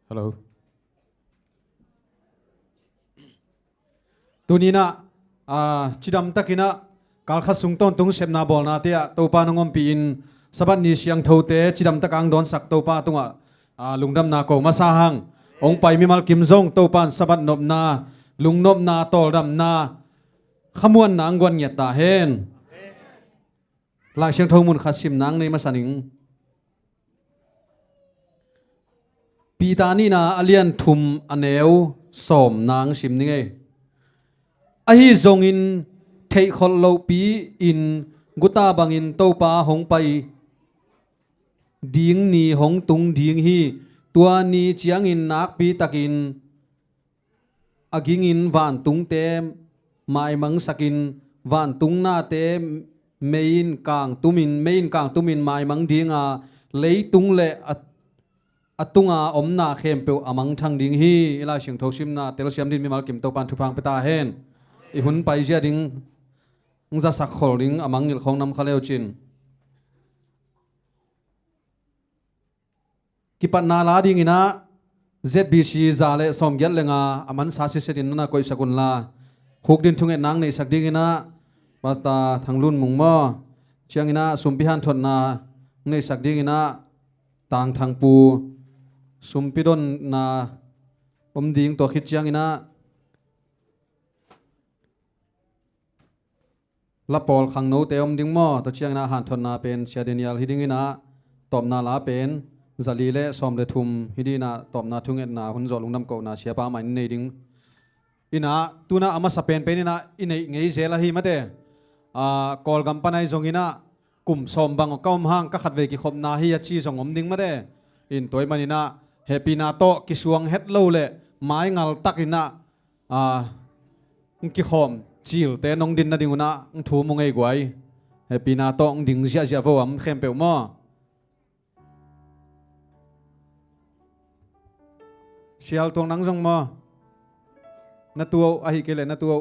Hello. Tunina chỉ đầm takina kal kha sung ton tung sem na bol na te to pa nongom pi in sabat ni siang tho te chidam takang don sak to pa tunga lungdam na ko masa hang ong pai mi mal kim jong to pan sabat nop na lung nop na tol dam na khamuan na angwan nyat ta hen la siang tho mun khasim nang nei masaning pi ta ni na alian thum aneu som nang sim ni nge a hi zong in thei khol lo pi in guta bangin topa hong pai ding ni hong tung ding hi tua ni chiang in nak pi takin aging in van tung te mai mang sakin van tung na te mein kang tumin mai mang dinga lei tung le atunga omna khem pe amang thang ding hi ila sing thosim na tel siam din mi mal kim to pan thu phang peta hen i hun pai jia ding ngza sak khol ding amang ngil khong nam khaleu chin kipat na la ding ina ZBC zale som gyal lenga aman sa se din na koi sakun la khuk din thunge nang nei sak ding ina basta thanglun mungmo chiang ina sumpi han thon na nei sak ding ina tang thang pu sumpidon na ding to khit chiang ina la pol khang no te ding mo to chiang na han thon na pen shadenial hiding ina tom na la pen zali le som le thum hidina tom na thunget na hun zolung nam ko na siapa mai nei ding ina tuna ama sapen pen ina inei ngei zela hi mate kol gam panai zong ina kum som bang kaum hang ka khat ve ki khom na hi chi zong ding mate in toy manina happy na to ki suang het lo le mai ngal takina ki khom chil te nong din na dinguna thu mu ngei gwai happy na to ding zia zia vo am khem pe mo sial tong nang jong mo na tuo ahi kele na tuo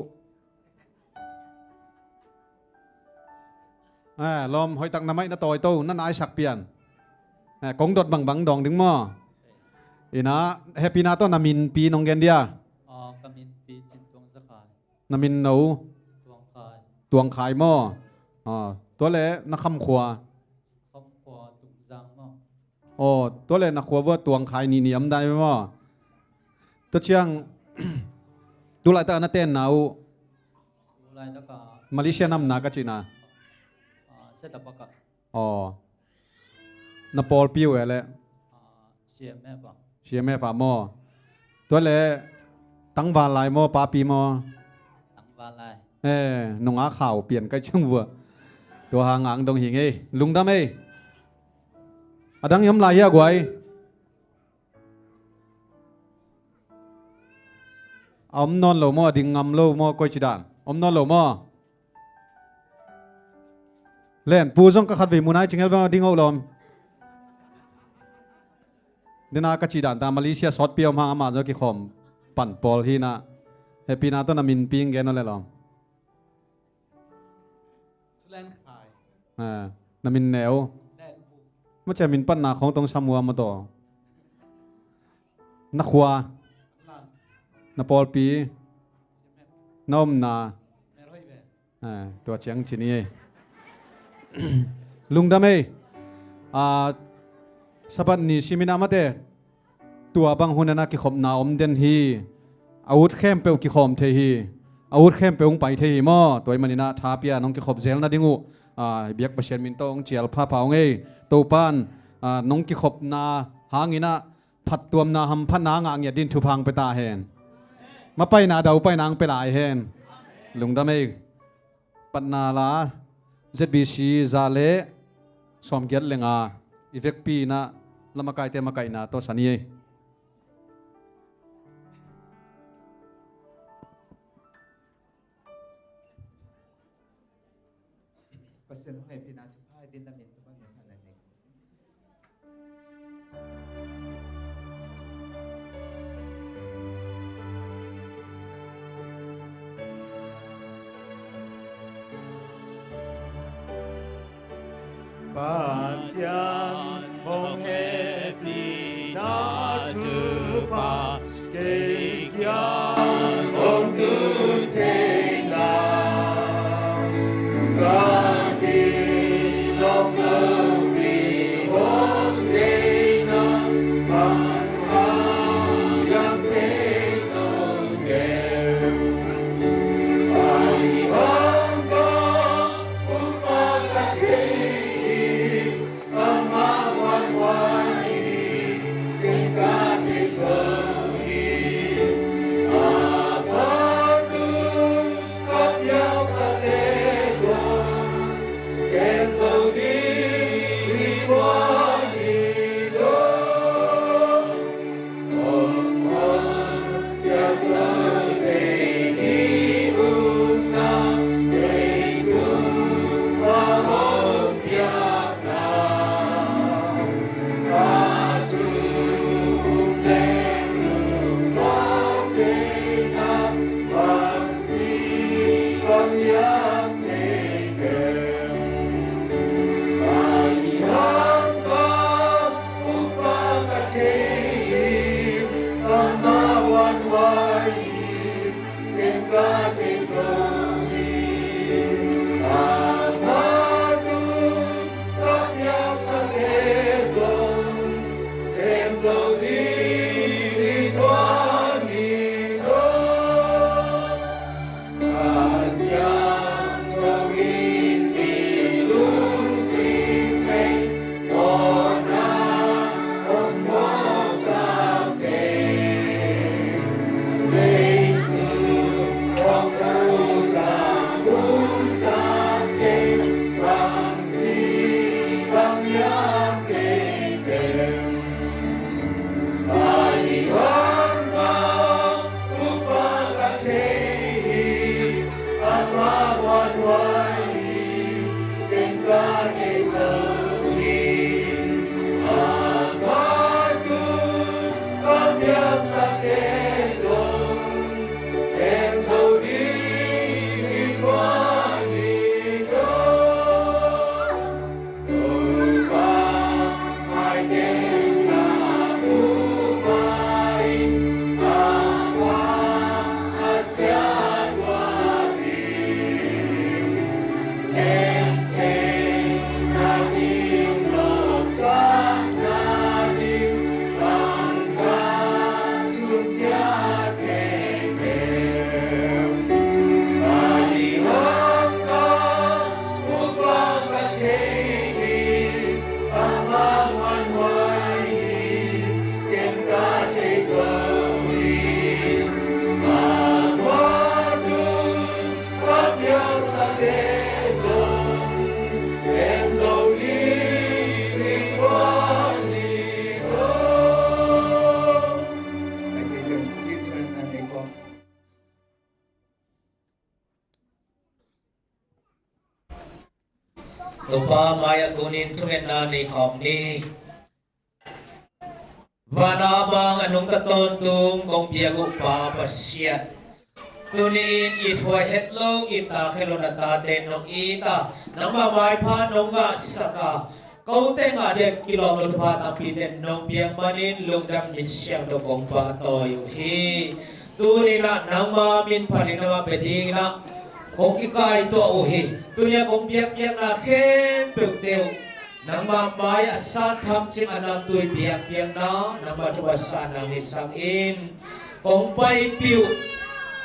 lom hoi tak namai na toy to na nai sak pian kong dot bang bang dong ding mo ina happy na to namin pi nong gen dia kamin pi chin tuang sa khai namin no tuang khai mo ตัวเล่นักคำขวา ครอบครัวตุงจังมั้ง โอ้ตัวเล่นักขวาว่าตวงขายนี่อำได้ไหมมั้งตัวเชียง ดูหลายตาหน้าเต้นหนาว อะไรแล้วก็ มาเลเซียนำหนากัจีนา เสตปะกะ อ๋อนาปอลปิวอะไร เชียแม่ปะ เชียแม่ฝาหม้อตัวเล่ตั้งวานลายหม้อปลาปีหม้อ ตั้งวาลาย นงอาข่าวเปลี่ยนใกล้ช่างวัวตัวหางอ่างดงหิงลุงดำอดังยำลายเฮียกวยอมนอนโลหม้อดิ่งงำโลหม้อก้อยจีดานอมนอนโลหม้อเล่นปูซงก็ขัดไปมุนัยจึงเห็นว่าดิ่งเอาลมเดินากจีดานตามมาเลเซียสอดเปียวมาอามาจากกี่คอมปั่นปอลที่น่ะเฮปีนาต้นนามินปิงแกนั่นแหละลมนามินแนวไม่ใช่มินปั้นนาของตรงชามัวมาต่อนักขวานาปอลปีน้อมนาตัวเชียงชินี ลุงดำสัปนี้ชิมินามาเตตัวบางหุ่นนักกิขมนาอมเดนฮีอาวุธเข้มเปลกิขมเทฮีอาวุธเข้มเปลงไปเทฮีมอตัวมันนี่นะท้าเปียน้องกิขมเซลนาดิงูเบียกประเชนมินตองเจียลผ้าเผาไงตัวปานน้องกิขบนาหางินะผัดตัวนาหำพันนางางเงียดินทุพังไปตาเฮนมาไปนาเดาไปนางไปหลายเฮนลุงดำปันนาลา ZBC ซาเลสอมเกียรเลงอีเฟกปีนะละมาไกเตมาไกนาตัวสันยี่ก็เส้นให้พี่นาทุกภายดินละมินทุกภายในขณะนี้ปาจานมองเฮปีนาทุปาเกียรองดูเทนา Ama Tupa maya tunin tungen na ni komni. Vana bang anong katontung kong biyago papasyat. Tunin itwa hetlong ita kelo na tate nong ita. Nang mamay pa nong nga saka. Kau tengah dia kilometer patang piden nong biang manin lungdang misyang do kong patoyo hi. Tunila nang mamin parin na mabeding na. Kung ika ito uhi. Tunya kong biyak-biyak na kem pagtew. Nang mamaya sa tamching anang tuy biyak-biyak na. Nang matuwasan ng isang in. Kung paipiw.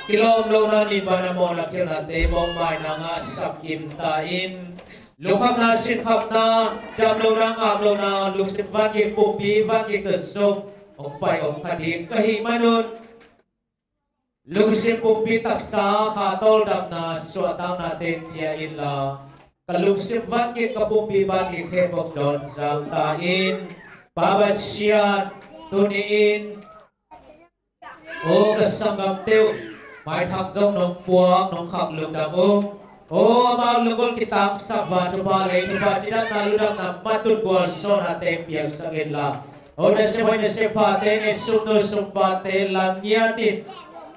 Kilom lo na ni ba na mo na kinate mong may nangasakim tain. Lukang na sinhap na, dam lo na ngam lo na, lusip vagi pupi vagi kesok. Kung pay kung kadik kahimanon. Lusip pupi taksa katol dam na suatang natin yain la. Kalusip vagi kapupi vagi kebok don sang tain. Pabasyat, tuniin. O kasanggap tew. Mai thak dong nong puang nong khak luk dam o ma lugol kitang sabwa tu ba le tu ba tidak na ludang na matut bol so na te piang sagin la o na se boy na se pa te ne sum no sum pa te lam niatin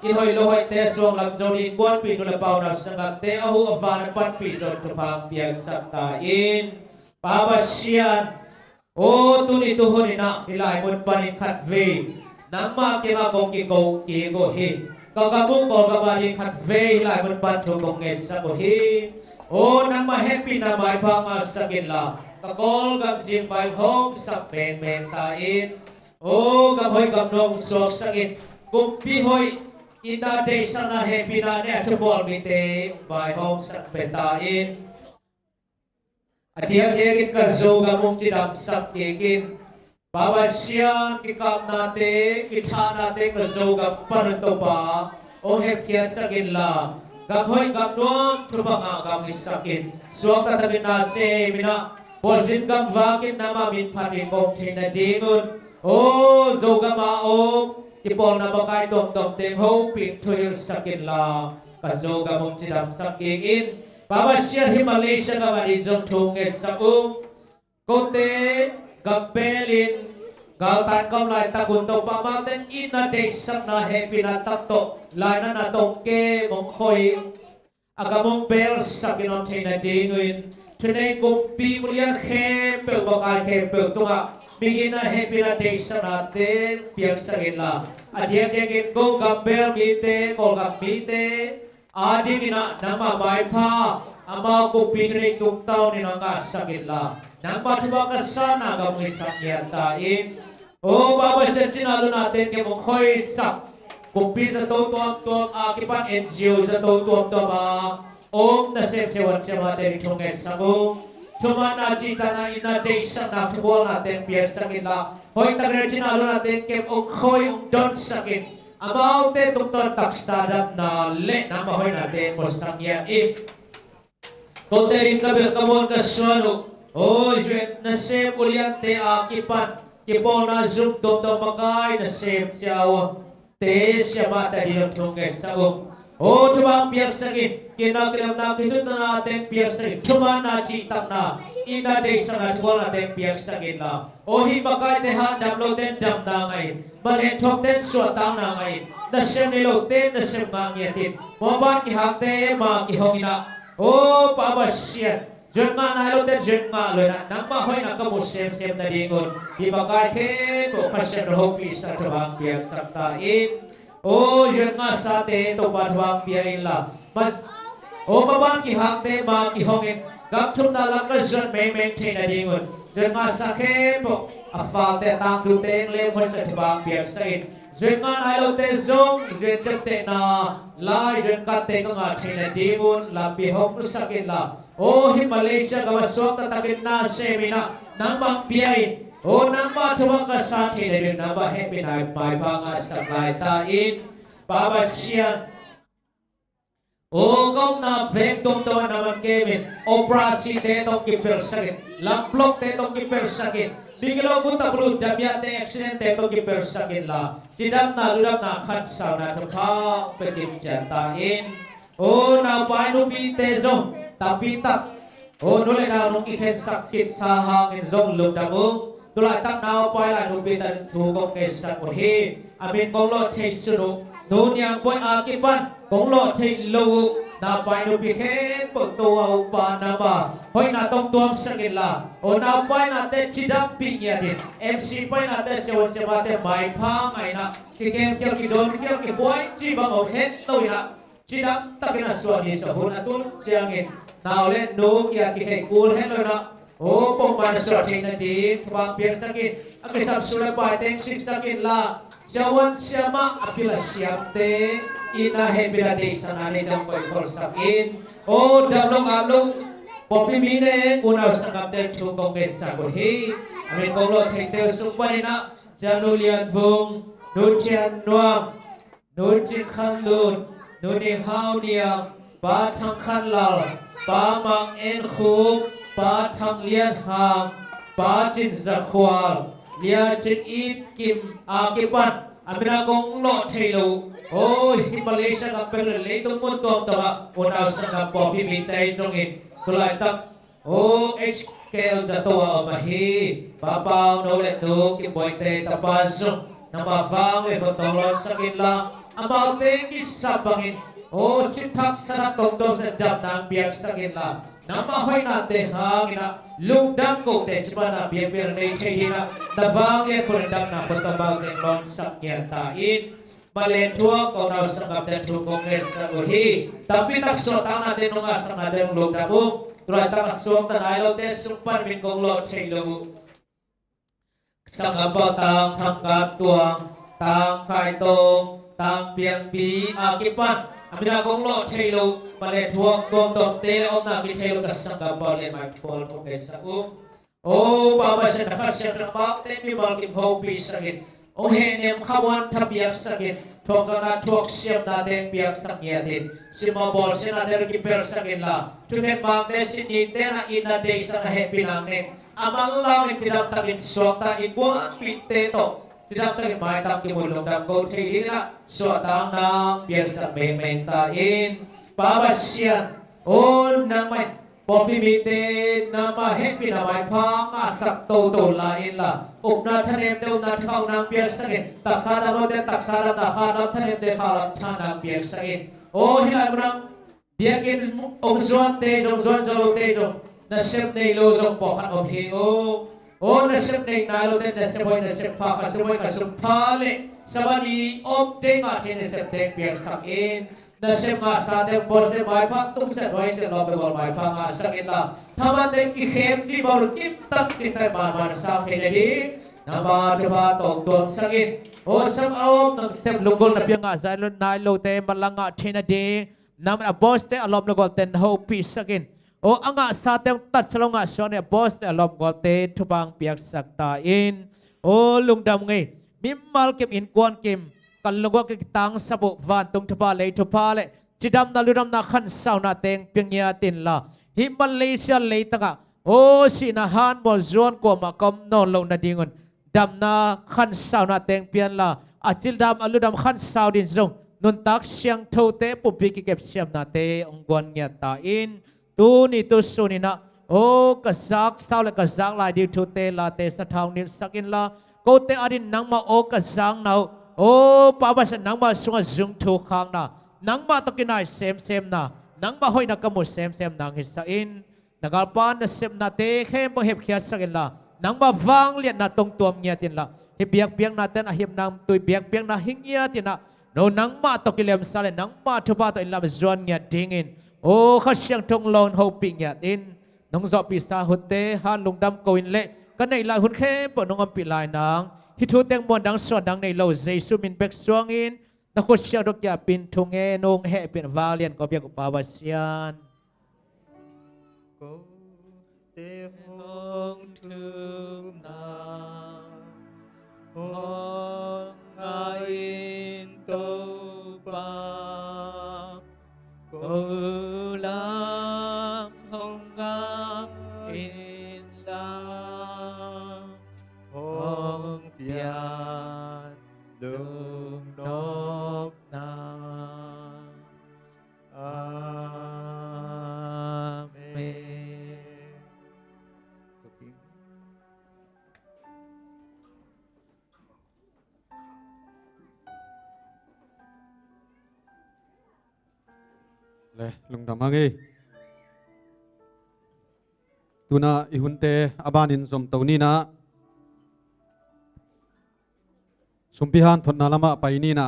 in hoi lo hoi te suang lam zoni buat pi nu la pau na sangat te ahu avan pat pi zon tu pa piang sakta in pabasyan o tu ni tu honi na hilai mun panin khat ve nang ma ke ma kong ki go hi Kagabung ko kabali kat vei lai mun pan tu kong ngesa ko hi o nang ma happy na mai pa nga sakin la kakol gam sim pai home sak meng meng ta in o gam hoi gam nong so sakin kumpi hoi ina day sana happy na ne to bol mi te pai home sak pe ta in atiak atiak ka zo gam mong tidam sak kekin Babasyan kikap nate, kitha nate kazo gap paranto pa, o hep kia sakin la. Gaghoy gagnon, trubang agam isakin. Suwag tatagin nase, mina, porsin gam vakin nama min patin kong tina dingun. O zoga maom, tipol na bakay tom teng ho, ping tuyul sakin la. Kazo gamong tidam sakin. Babasyan Himalaysia kamarizong tunget sa kote, Gapelin galtan kom lai ta kunto pamaten ina desak na happy na takto lai na tongke mong hoi agamong bel sa kinom tina dinguin tunay kumpi mulian hepe bakal hepe tunga bigin na happy na desak natin piyag sa ila adiak ko gabel mite ko gabite adi mina namamay pa amaw kumpi tunay tuktaw ni nangasakit la nang matubang ka sana gamoy sakyatain. O babasan sinalo natin kaya mong hoy sak. Kumpi sa tutuang-tuang akipan NGO sa tutuang-tuang ba. Om na sep-sewan siya natin itong esamo. Tumana jita na inadation na tubual natin piyes sakin la. Hoy tagare sinalo natin kaya mong hoy don sakin. Amaw te tukton taksadam na le na mahoy natin po sakyain. Kung terin kabil kamon kaswano. O juet na sep uliante akipan kipol na zoom toto makay na sep siyaw te siya mata dinong tungay sa o tumang piyak sakin kinakilap na kitut na natin piyak sakin tuman na chitak na inaday sa natuwal natin piyak sakin na o himakay te handam lo ten dam na ngayon malentok ten suatang na ngayon na siyang niloten na siyang ngangyatin mabat kihakte makihong ina o pabasyan Jun nga nalo ten jun nga lo na nang mahoy na kamusem-sem na dingon ibagay ke to pasyan hopi sa tabang biyak saktain o jun nga sa te to padwang biyain la mas o babang kihakte makihongin gagtum na lang na jun may maintain na dingon jun nga sa ke po afal te tang luteng lemon sa tabang biyak sain jun nga nalo te zong jun jete na la jun ka te ka nga tina dingon la bihong sakin la O Himalaysia kawaswak tatagin na semina nang mangbiyain o nang matuwang kasati na rin na happy na may pangas sa kaitain babasyan o kong na ventong tawa naman kemin o prasi tetong kipersakit lamplok tetong kipersakit biglaw mo tablo damya te accident tetong kipersakit la sidam na lulang na katsaw na tukang pekim jatain o na paano bitezo tapitap ô nô lại nào nông kỳ khen sắc kít sa hàng in dòng lục đam tu lại tắc nào quay lại nụ bị tận thu công nghệ sắc một hi amin công lộ thấy sunu nô nhang quay akipan công lộ thấy lâu na quay nụ bị khen bộ tu au pa na ba hoi na tông tuam sakin la ô na quay na te chidam pi nhẹ thì MC quay na te sewa sewa te mai pha ngày na kỳ kem kêu kỳ đồn kêu kỳ quay chỉ bằng một hết tôi na chidam takin na suan hi sa hun atun chiangin nào lên nô kia kỳ hệ cool hết rồi na ô bông ban sửa thành là gì thằng biết sakin cái sắp sửa bài tiếng ship sakin là jawan siapa apila siapte ina hebira de sanani dam koi kor sakin ô đam long alung popi mine unau sangam te thu kong ke sa ko hi amin kong lo theng te suk panina janulian vung nun chian nuam nun chin khan lun nun ni hao niang ba thang khan lal ba mang en khu ba thang lian hang ba chin zakwal lia chin it kim akipan amira kong lo theilu ôi Malaysia gặp bên lấy tung muốn tuồng tàu ồn ào sang gặp bỏ phim mỹ tây sông in tôi lại tập ô HKL za tua ở mà hi ba bao nô lệ nô kim bồi tê tập ba sông nằm bà vang về một tàu lon sang in la amao tê ki sab bangin ô chip thắc sa tông tông sa đam nang biak sang in la nằm bà hoài na tê hang ina lục đam cổ tê chip na biak biak này chơi ina tập vang vềคนđam na một tàu bao tê lon sang kia ta in Balen tua kau nak sangat dan tu kongres sabuhi, tapi tak suatu naten nunga sangat dan log dabu, tuai tak suatu tanai lo te sumpan min kong lo cailu, sangat batang tangkat tuang, tang kai tong, tang piang pi akipan, amina kong lo cailu, balen tua kong dom te om nak cailu ke sangat balen mai pol kongres sabu, oh bapa saya nak saya nampak te mi balkim hobi sakit. Oh henem kawan tabiak sakit, thokana thok siam na deng biak saknya din, sima bol sina der kiper sakit la, tuken bang de sini tena ina de sana happy nangne, amal lang tidak takin suata ibuat pite to, tidak takin mai tak kimulong dam go teina, suata na biasa mementain, babasian, oh namai. Popi mite nama happy nama pang asak to lain la. Ukna thanem de ukna thau nang pier sakin. Taksara mo de taksara ta khana thanem de khala thana pier sakin. Oh hilai brang biakin omzuan te omzuan jalo te jom. Nasib nei lo jom pohan om hi o. Oh nasib nei na lo de nasib boy nasib pa kasib boy kasib pa le. Sabani om te nga te nasib te pier sakin. Nasib nga sa de bos de mai phak tung se noi se lo be bol mai phak nga sakin la thaman de ki khem chi bor kim tak chi tai man sa phele di nama thaba tong tuang sakin o sam om nang sem lungol na piang nga za lo nai lo te malanga thina de nam a bos te alom lo gol ten ho pi sakin o anga sa te tat salonga so ne bos te alom gol te thubang piak sakta in o lungdam ngai mimmal kem in kwan kem kan lugo ke tang sabu van tung thapa le chidam na luram na khan sau na teng pingya tin la hi Malaysia le taka o si na han bol zon ko ma kom no lo na dingon dam na khan sau na teng pian la achil dam aludam khan sau din zong nun tak siang tho te pu pi ki kep siam na te ongwan nya ta in tu ni tu su ni na o kazak sau le kazak la di thu te la te sa thau nin sakin la ko te adin nang ma o kazang nau oh papa sa nang ba sunga zung thu khang na nang ba to kinai sem na nang ba hoi na kamu sem nang hisain nagalpan na sem na te khem bo hep khia sakin la nang ba wang lian na tong tuam nya tin la hi biak piang na ten a him nam tui biak piang na hingya tin na no nang ma to kilem sale nang ma thupa to in lam zon nya dingin oh kha siang thong lon ho pi nya tin nong zo pi sa hutte han lungdam ko in le kan nei la hun khem bo nong am pi lai nang hi thu teng mon dang so dang nei lo jesu min bek suang in na ko sia dok ya pin thung e nong he pin valian ko bia ko pawasian ko te hong thum na hong ngain to pa ko lam hong nga in la hong pian lung nok na amen le lung dam angi tuna ihunte abanin som tawni na sumpihan thon na lama paini na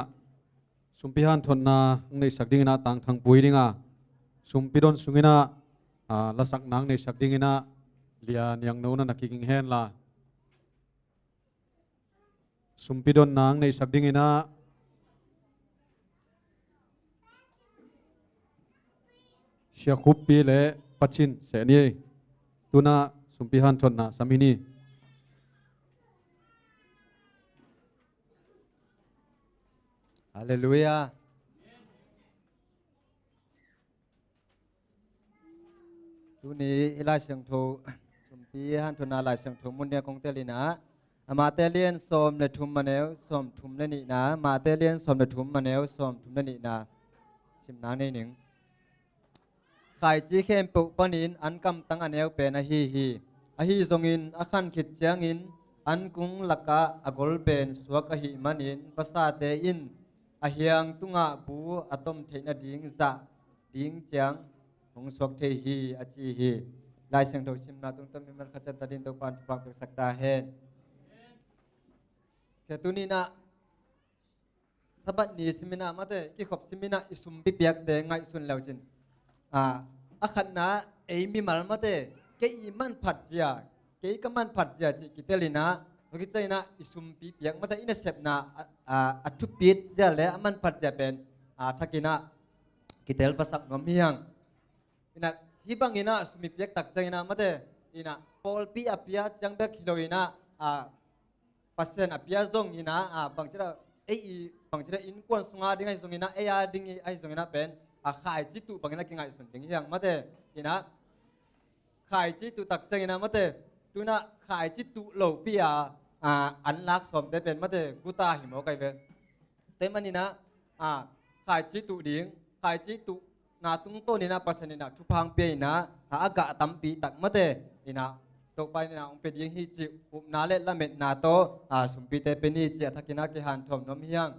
sumpihan thon na nei sakding na tang thang pui dinga sumpidon sungina lasak nang nei sakding ina lia niang no na nakiking hen la sumpidon nang nei sakding ina sia khupi le pachin se ni tuna sumpihan thon na samini Hallelujah. Tu ni ilai siang thu sumpi han thuna lai siang thu mun ne kong telina ama telien som le thum maneu som thum le ni na ma telien som le thum maneu som thum le ni na sim na nei ning khai chi khem pu panin an kam tang aneu pe na hi zongin akhan khit chiangin an kung laka agol ben suak a hi manin pasa te in a hiang tunga bu atom theina ding za ding chiang hong suak the hi a chi hi lai siang tho sim na tung tam mi mar khachan ta din to pan pak pe sakta hen ke tuni na sabat ni simina mate ki khop simina isum pi piak te ngai sun lau chin akhan na ei mi mal mate ke i man phat ja ke ka man phat ja chi kitelina ki chaina isum pi piak mate ina sep na athu pit ja le aman phat ja ben thakina kitel pasak nom hiang ina hibangina sumi piak tak chaina mate ina pol pi apia chang bek hiloina pasen apia zong ina bangchira ei bangchira in kwan sunga dingai zongina eya dingi ai zongina ben khai chi tu bangina ki ngai sun ding hiang mate ina khai chi tu tak chaina mate tuna khai chi tu lo pia an lak som te ben mate guta hi mo kai ve te manina khai chi tu ding khai chi tu na tung to ni na pasanina thu phang pe ina aga tampi tak mate ina to pai na ong pe ding hi chi up na le la met na to sumpi te pe ni chi thakina ki han thom nom hiang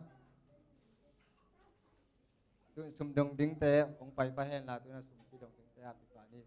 tu sum dong ding te ong pai pa hen la tu na sumpi dong ding te a pi pa ni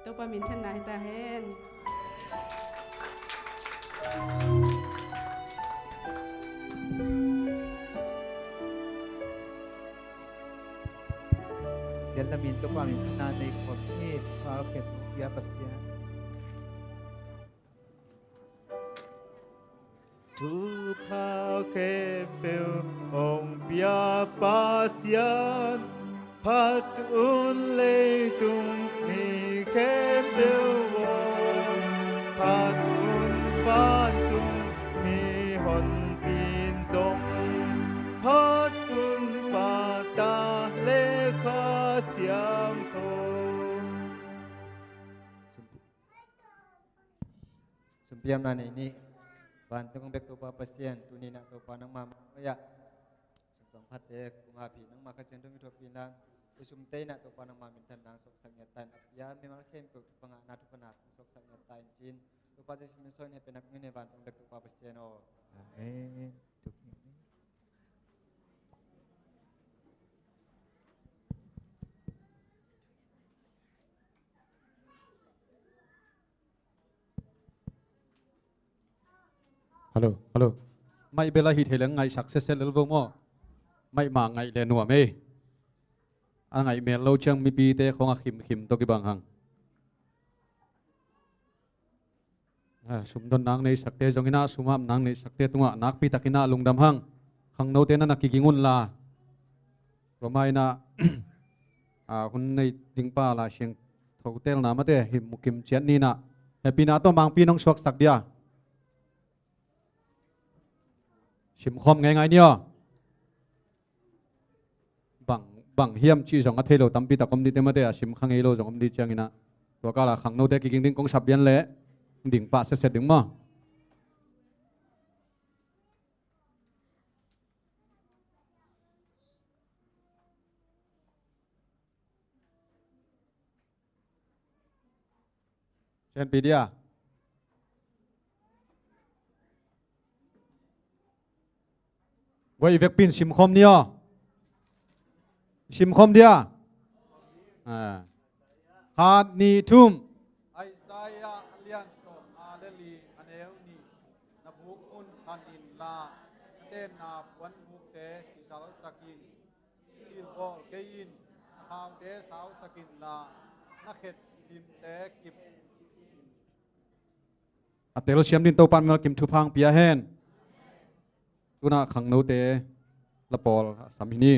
ตัวปามินท่านนายตาเฮน Yan namin to kami nanay ko ni Pakit ya pasya. Tu Pakit ong bia pasyan pat un le tung mi kebwa pat un patung mi hon pin song pat un pata le kha siam tho sumpiam na ni bantung bek to pa pasien tuni na to pa nang mama ya sumpang pate kung api nang makasen dong to pinang isumtay na to pa nang mamin tan nang sok sangyatan ya memang khem ko panga na to pana sok sangyatan jin to pa je simson he penak ngene bantung bek to pa pasien o amen Hello. Mai bela hit helang ngai success level mo. Mai ma ngai le nuam e. Angai mel lo chang mi pi te khong a khim to ki bang hang. Sum don nang nei sakte jongina sumam nang nei sakte tunga nak pi takina lungdam hang. Khang no te na nakigingun la. Ko mai na hun nei dingpa la siang hotel na mate him mukim chen ni na. Happy na to mang pi nong swak sak dia. Sim khom ngay niyo bang hiam chi jong a thelo tampi ta kom di temate a sim khang elo jong di changina to kala khang no te ki ding kong sabyan le ding pa se ding mo chen pi dia vậy việc pin sim khom nia sim khom dia hat ni thum Isaiah alian to adeli aneu ni na buk un khan in la ten na puan buk te kisal sakin sil bol kein khang te sau sakin la na khet bim te kip atel siam din to pan mel kim thu phang pia hen tuna khang no te la pol samini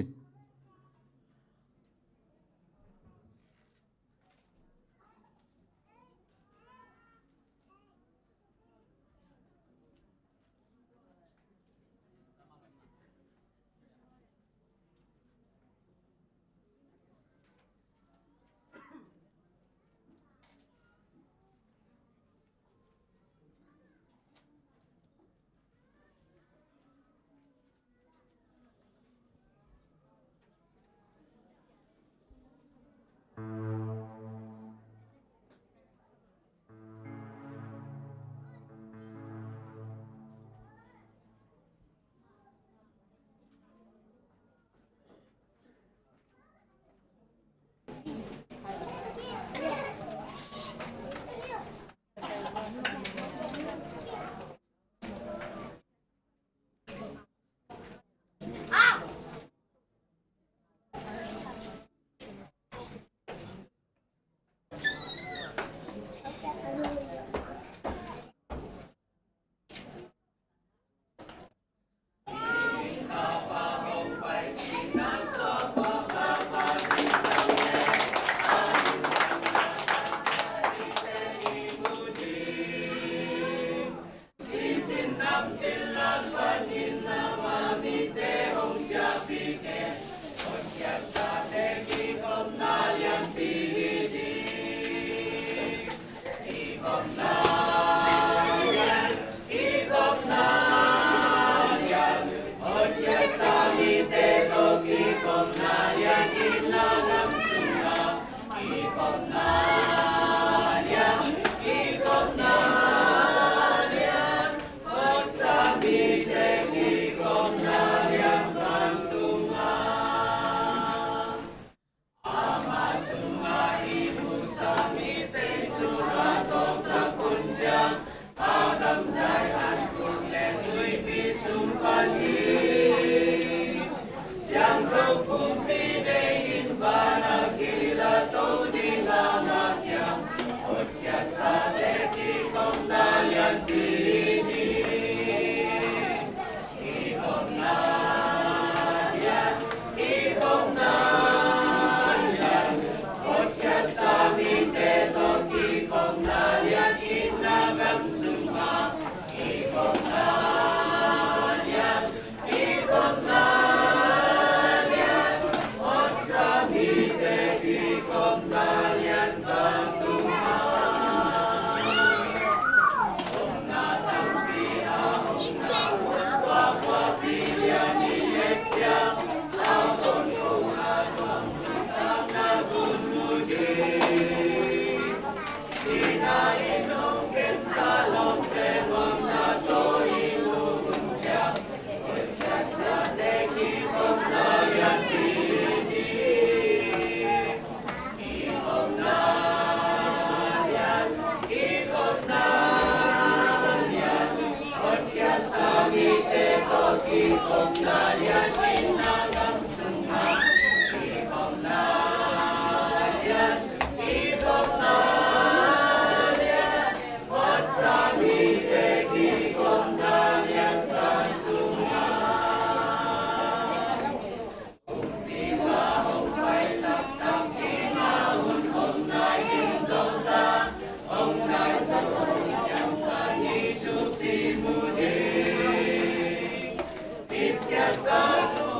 Gospel.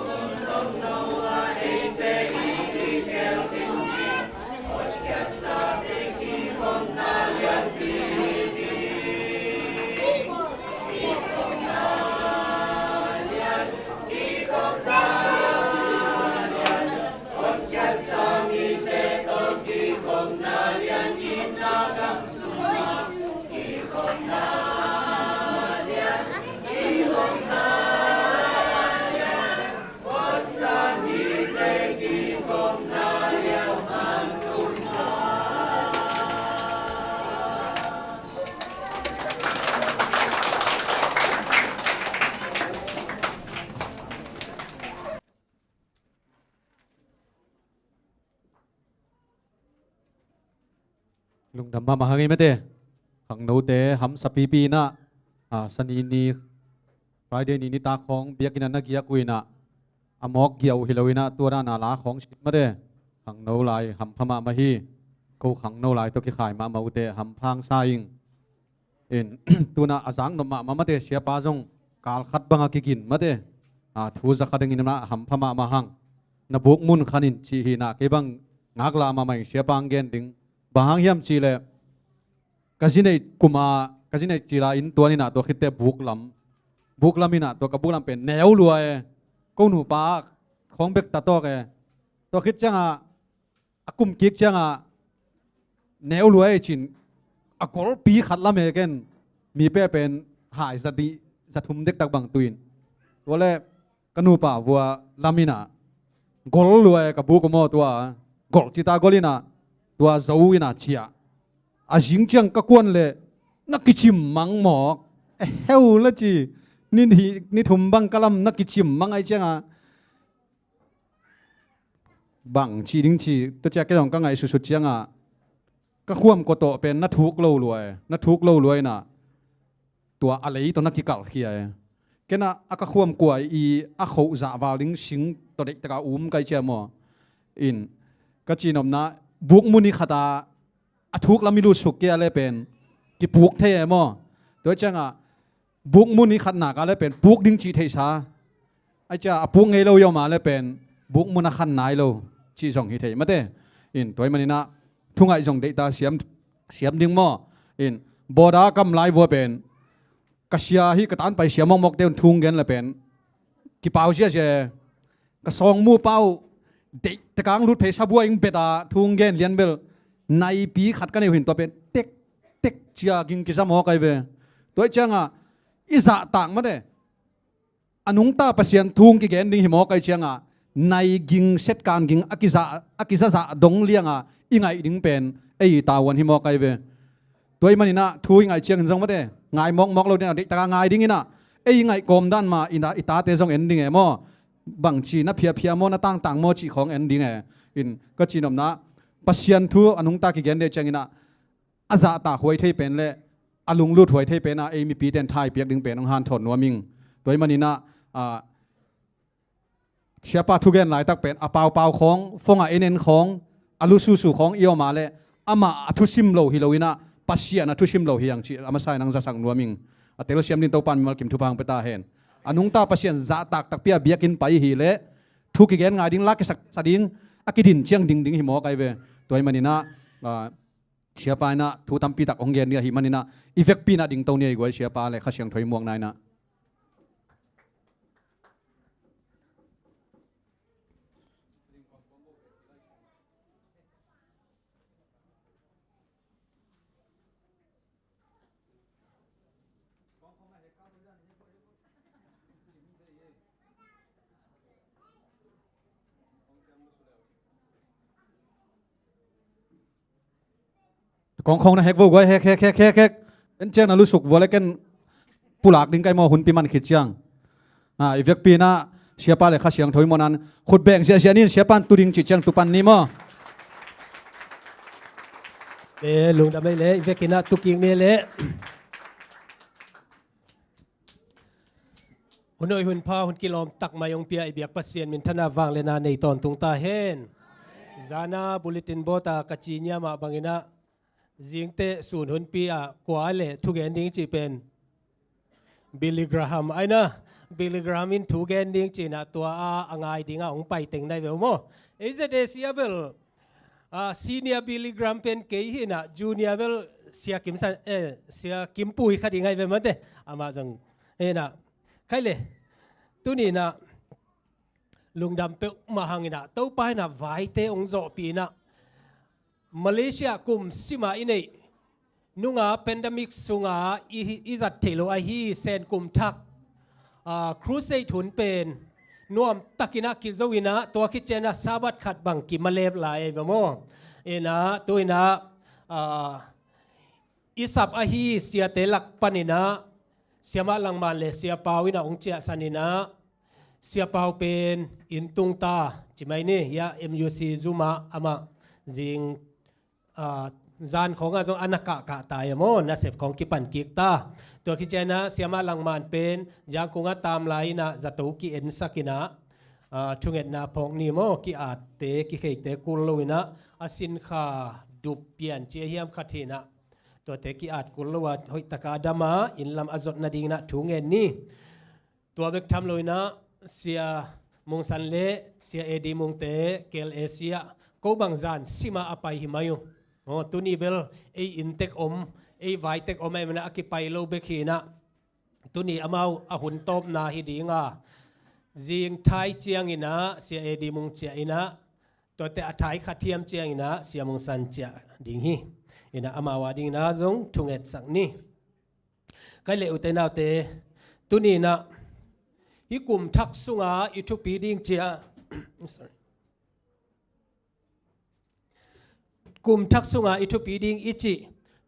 ลุงดำมาหาไงไม่เต้ขังโนเต้หำสปีปีนะสนีนีไฟเดนีนิตาของเบียกินันนักเกียกุยนะอมอกเกี่ยวฮิโลวินะตัวน่านาลาของชิมาเต้ขังโนลายหำพม่ามาฮีกูขังโนลายตัวขี้ขายมาอุเต้หำพางซายิงตัวน่าอาสังนมาเต้เชียป้าจงกาลขัดบังกิกินมาเต้ทูจะขัดงินนะหำพม่ามาหังนบุกมุนขันินชีฮีนะเก็บังงักลามาไม่เชียปังเกนดิงบางยามชีเลกสิเนกุมากสิเนจีลาอินตัวนี้นะตัวคิดแต่บุกลำมินะตัวกับบุกลำเป็นแนวรวยก็หนูปากของเบกตาโตแกตัวคิดจังกุมกิกจังแนวรวยจินกอลปีขัดละเมเกนมีเป้เป็นหายสติสะทุมเด็กตักบังตุยนตัวเล่กนูป่าวัวลามินะกอลรวยกับบุกมอตัวกอลจิตากอลินะตัวเจ้าวินาเชียจิงจังก็กวนเลยนักกิจิมมังหมอกเฮลละจีนี่ถุมบังกะลำนักกิจิมมังไอจังบังชีดิ้งชีตัวเจ้าแกต้องก็ไงสุดๆจังก็ข่วมกโตเป็นนัทุกเล่ารวยนะตัวอะไรตัวนักกิกัลเขียแกน่ะก็ข่วมกลัวเขาจะวาลิงสิงตัวเด็กตะกาไกเจมอก็จีนอมนะบุกมุนิขตาทุกแล้วไม่รู้สุกเกี่ยอะไรเป็นกี่บุกเทมอตัวจังบุกมุนิขนาดอะไรเป็นบุกดิ้งจีเทชาไอจ้าบุกไงเรายอมมาเลยเป็นบุกมุนขันไหนเราจีส่งฮิเทมาเต้ตัวมันนี่นะทุ่งไอส่งเดต้าเสียมดิ้งมอบอดากำไลวัวเป็นกษยาฮิกตันไปเสียมมอกเดินทุ่งเงินเลยเป็นกี่เป้าเสียเจกระซองมูเป้าเด็กตะกางรุดเพชรบัวอิงเปตาทุ่งเงินเลียนเบลในปีขัดกันในหินตัวเป็นเต็กเชียกิงกิจสมอไกเวตัวจังอิจาต่างมาเดอนุงตาเปลี่ยนทุ่งกิเกนดิ้งหิมอไกเชียงในกิงเซตการกิงอากิซาดงเลียงอิงไงดิ้งเป็นตาวันหิมอไกเวตัวมันนี่นะทุ่งไงเชียงจังมาเดไงมอกเราเนี่ยเด็กตะกางไงดิ้งนี่นะไงกอมด้านมาอิตาเตจงเอ็นดิ้งมอบางชีนะเพียมอนะต่างมอจีของเอ็นดิ้งก็จีนอมนะปัศยันทูอนุงตากิเกนเดจังอินะอาซาตาหวยเทเป็นเละอลุงลูดหวยเทเป็นมีปีเตนไทยเปียกดึงเป็นองฮันถอนนัวมิงตัวมันนี่นะเชียป้าทุกเกนหลายตักเป็นเปาของฟงเอ็นของอลุสูของเอียวมาเละมาทุชิมโลฮิโลวินะปัศยันทุชิมโลฮิยังชีอามาใส่นังจะสั่งนัวมิงเตลเชียมดินตัวปันมัลกิมทุพังเปตาเห็นอนุงตาปัศยันจะตักเปียเบียกินไปฮิเละทุกกิเกนงาดิ้งลักสักดิ้งอากิดินเชียงดิ้งหิมอไกเวตัวมันนี่นะเชียปายนะทูตัมปีตักองเกนเนี่ยหิมันนี่นะอีเฟกปีนะดิ่งตัวเนี่ยอีกว่าเชียปาเลยข้าเชียงถอยม่วงนายนะของนะเฮกวัวเฮกเป็นเจ้านะรู้สึกวัวเล็กกันผู้หลักดิ้งไก่มอหุ่นปีมันขิดเชียงอีเวกปีนะเชียปาเลยข้าเชียงถอยมอนั้นขุดแบ่งเชียนี่เชียปันตุดิ้งจิตเชียงตุปันนี่มอลุงดำไม่เละอีเวกินะตุกิงเนี่ยเละหุ่นอ้อยหุ่นผ้าหุ่นกิโลมตักมายงเปียไอเบียกปัสเซียนมินธนาวางเลนาในตอนตุงตาเฮนจานาบุลิตินโบตากจีเนียมาบังอินะจิงเตสูนหุ่นปีกว่าเละทุกแกนดิ้งจีเป็นบิลลี่กราฮัมไอ้นะบิลลี่กราฮัมอินทุกแกนดิ้งจีนะตัวอ่างไอดิ้งองไปเต็งได้เวลโมเซเดเซียเบลซีเนียบิลลี่กราฮัมเป็นเกย์นะจูเนียเบลเสียกิมสันเสียกิมปุยขัดยังไงเวลมันเตอามาจังนะใครเลยตัวนี้นะลุงดำเปมาหังนะเต้าไปนะไว้เตองโจปีนะมาเลเซียกุมสิมาอินเนนุงาแพนดมิกสุงาอิจัดเทโลไอฮีเซนกุมทักครูเซทุนเป็นนวมตักินักกิจวินะตัวคิดเจนะซาบัดขัดบังกิมาเลบลายแบบโมนะตัวนะอิสับไอฮีเสียเตลักปานินะเสียมาลังมันเลเสียปาวินะองเจียสันินะเสียปาวเป็นอินตุงตาจิไม่นี่ยา MUC ซูมาอามาจิง จานของอาจงอนักกะตายโมนะเสพของกิปันกิกตาตัวคิดเจนะเสียมาลังมันเป็นยังคงตามไหลนะจะตูกิเอ็นสักินะช่วงเอ็นนาพงนิโมกิอาจเตกิเคเตกุลลุยนะอาสินขาดุบเปลี่ยนเจียเฮียมขัดทีนะตัวเตกิอาจกุลว่าหอยตะกาดามาอินลำอจดนาดีนะถุงเอ็นนี่ตัวเบกทำลุยนะเสียมุงสันเลเสียเอดีมุงเตเกลเอเชียกูบังจานสิมาอภัยหิมายุโอ้ตุนีเบลไออินเทคอมไอไวเทคอมไอมันอากิไปโลเบคีนะตุนีอามาอาหุนตบนาฮิดีงาจิงไทยเจียงอินะเสียเอดีมุงเจียอินะตัวแต่ไทยขัดเทียมเจียงอินะเสียมุงสันเจียดิ่งฮีอินะอามาวาดิ่งนะจงทุงเอ็ดสักนี้ก็เลยอุตนาเตตุนีนะฮิกุมทักสุงาอิทุปีดิ่งเจียกลุ่มทักษุงาอิทุปีดิงอิจิ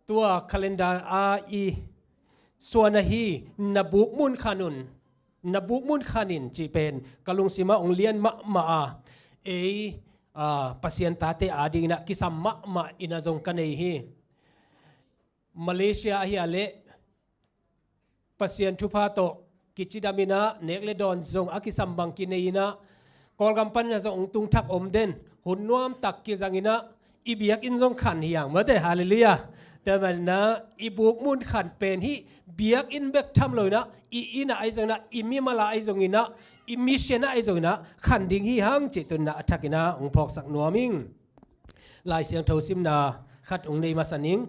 ตัวคาเลนดาร์อาอีส่วนฮีนบุกมุนขานุนนบุกมุนขานินจีเป็นกลุงสิมาองเลียนมะมาเอปัสยันตาเตอาดิงนะกิสัมมะมาอินาจงกันเอฮีมาเลเซียฮีอาเลปัสยันทุพาโตกิจิดามินะเนกเลดอนจงอากิสัมบังกินเอนะกอลกัมปันนะจงตุงทักอมเดนหุ่นนวมตักกิจังอินะอีเบียกอินทรงขันอย่างเมื่อแต่ฮาเลลูยาแต่มันนะอีบุกมุนขันเป็นที่เบียกอินเบกทำเลยนะอีน่ะไอจงนะอีมีมาลาไอจงอินะอีมิเชนะไอจงนะขันดิ่งที่หังจิตุนนะอัฐกินะองพอกสักนัวมิงลายเสียงเท่าซิมนาขัดองในมาสันิง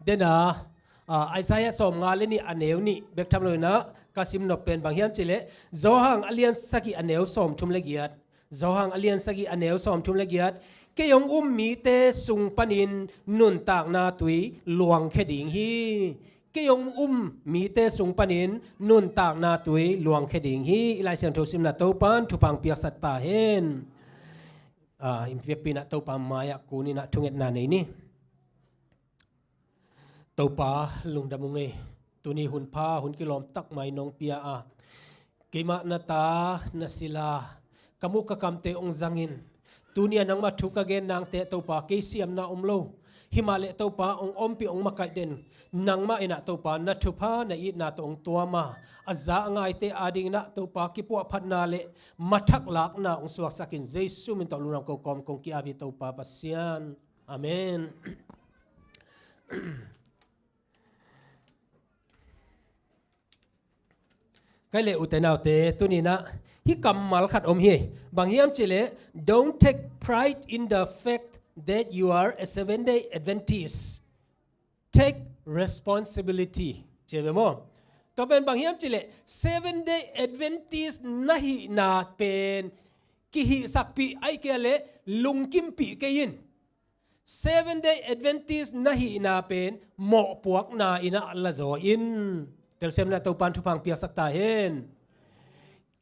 เดนะไอซายะสมงาเลนี่อันเนวนี่เบกทำเลยนะกาซิมนบเป็นบางเฮียมจิเลโจหังอเลียนสกิอันเนวสมทุมละเกียดZohang alian sagi aneu som tum lagiat ke yong mi te sung panin nun tak na tui luang kheding hi ke yong mi te sung panin nun tak na tui luang kheding hi ilai siang tho sim na to pan thu pang piak sat pa hen im piak pina to pa maya ku ni na thunget na nei ni to pa lung damunge tuni hun pha hun kilom tak mai nong pia a kima na ta na sila kamu kakamte ong zangin tunia nang mathuka gen nang te topa kesiam na omlo himale topa ong ompi ong makai den nang ma ina topa na thupa na i na tong tuama aza ngai te ading na topa kipu phat na le mathak lak na ong suak sakin jesu min tolunam ko kom kong ki abi topa pasian amen kai le utenau te tunina hi kammal khat om hi bang hiam chile don't take pride in the fact that you are a 7-day Adventist take responsibility chebe mo to ben bang hiam chile 7-day Adventist nahi na pen ki hi sakpi ai ke le lungkim pi ke yin 7-day Adventist nahi na pen mo puak na ina la zo in tel sem na to pan thu pang piak sak ta hen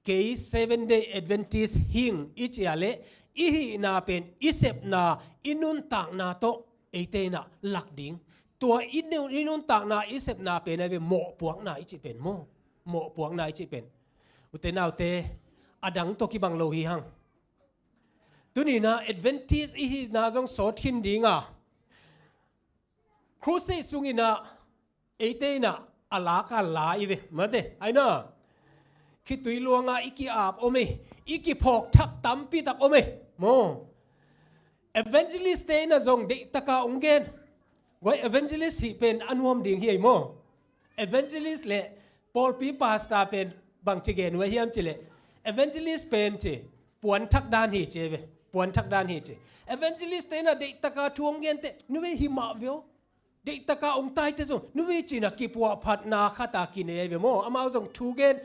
ke 7-day Adventist hing ichiale ihi na pen isep na inun tak na to ete na lakding tua inun tak na isep na pen ave mo puak na ichi pen mo puak na ichi pen utenaw te adang to ki bang lo hi hang tuni na Adventist ihi na jong sot khin dinga crusade sungina ete na alaka la ive mate ai naคิดตุยลวงอีกีอาบโอเมอีกีพอกทักตั้มปีตักโอเมโม evangelist เตนะจงเดตะกาองเกนไว้ evangelist ที่เป็นอันวมดิ่งเฮียโม evangelist เละปอลปีปาสตาเป็นบางเจเกนไว้เฮียมจิเละ evangelist เป็นเจปวนทักดานฮีเจเวปวนทักดานฮีเจ evangelist เตนะเดตะกาทวงเกนเตนุเวหิมะเวลเดตะกาองตายเตจงนุเวจีนะกีปัวพัดนาคาตากินเอเวโมอามาจงทูเกน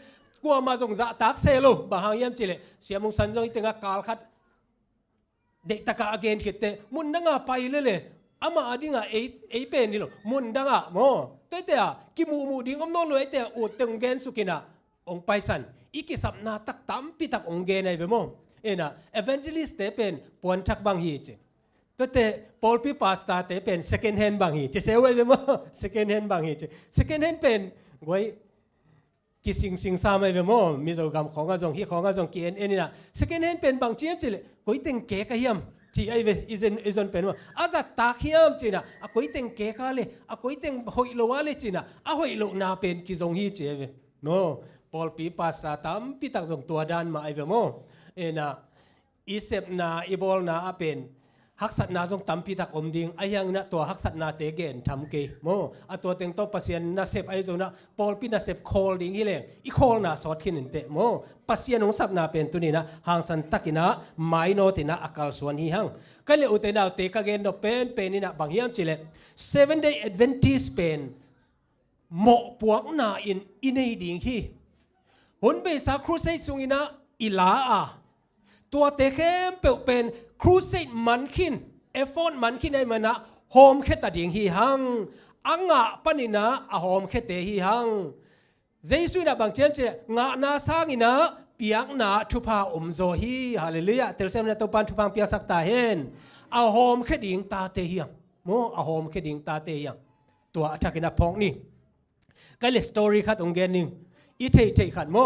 กว่ามาจงจะตักเซโลบางอย่างยิ่งจิเลเสียมุงสันจงตึงกาลขัดเด็กตะกาเกนคิดเตมุนดังไปเลยอามาดิ้งเอเป็นนี่หรอมุนดังโมตัวเตะกิมูดิ้งอมโนเลยเตะอุดตึงเกนสุกินะองไปสันอีกิสับนาตักตั้มปีตักองเกนไอเวโมเอ็นะ evangelist เตเป็นปวนทักบางฮีจิตัวเตะปอลปีปาสตาเตเป็น second hand บางฮีจิเซลไอเวโม second hand บางฮีจิ second hand เป็นไว้กิสิงซาไม่เป็นโมมีโจกรรมของอาจงฮีของอาจงเกียนเอ็นนี่นะสกินเห็นเป็นบางเจี๊ยบจิเลยกุยเต็งเก๋กะเฮียม จีไอเวอีจนเป็นว่าอาจจะตากเฮียมจีน่ะอะกุยเต็งเกกาเลยอะกุยเต็งหอยโลวาเลยจีน่ะอะหอยโลนาเป็นกิจงฮีเจเวโนปอลปีปัสตาตามปีตักจงตัวดานมาไอเวโมเอนะอีเซปนาอีบอลนาอะเป็นฮักษณาจงตั้มปีตักอมดิงไอยังนะตัวฮักษณาเตเกนทำเกโมอะตัวเต็งโตปัสยันนาเซปไอโซนะปอลปีนาเซปโคลดิงฮิเลงอีโคลนาสอดขินเตโมปัสยันงสับนาเป็นตัวนี้นะหางสันตักินะไมโนตินะอักลส่วนฮีหังก็เลยอุตนาเตกเกนโดเป็นนี่นะบางยามจิเล 7 day Adventist เป็นโมปวกนาอินเอดิงฮีหุ่นเบสาครูเซซุงอินะอิลาอาตัวเตเข้มเป็นครูเซมันขินเอฟอนมันขินไอมันนะโฮมแค่ตัดยิงฮีหังอังะปนินะอะโฮมแค่เตฮีหังเจสุนะบางเจมเจงะนาสร้างอินะเปียกนาทุพาโซฮีฮาเลลูยาเตลเซมนะตัวปันทุพังเปียสักตาเห็นอะโฮมแค่ดิงตาเตฮีหังโมอะโฮมแค่ดิงตาเตฮีหังตัวอัฐกินะพองนี่ก็เลยสตอรี่ขัดองเกนนึงอีเทขัดโม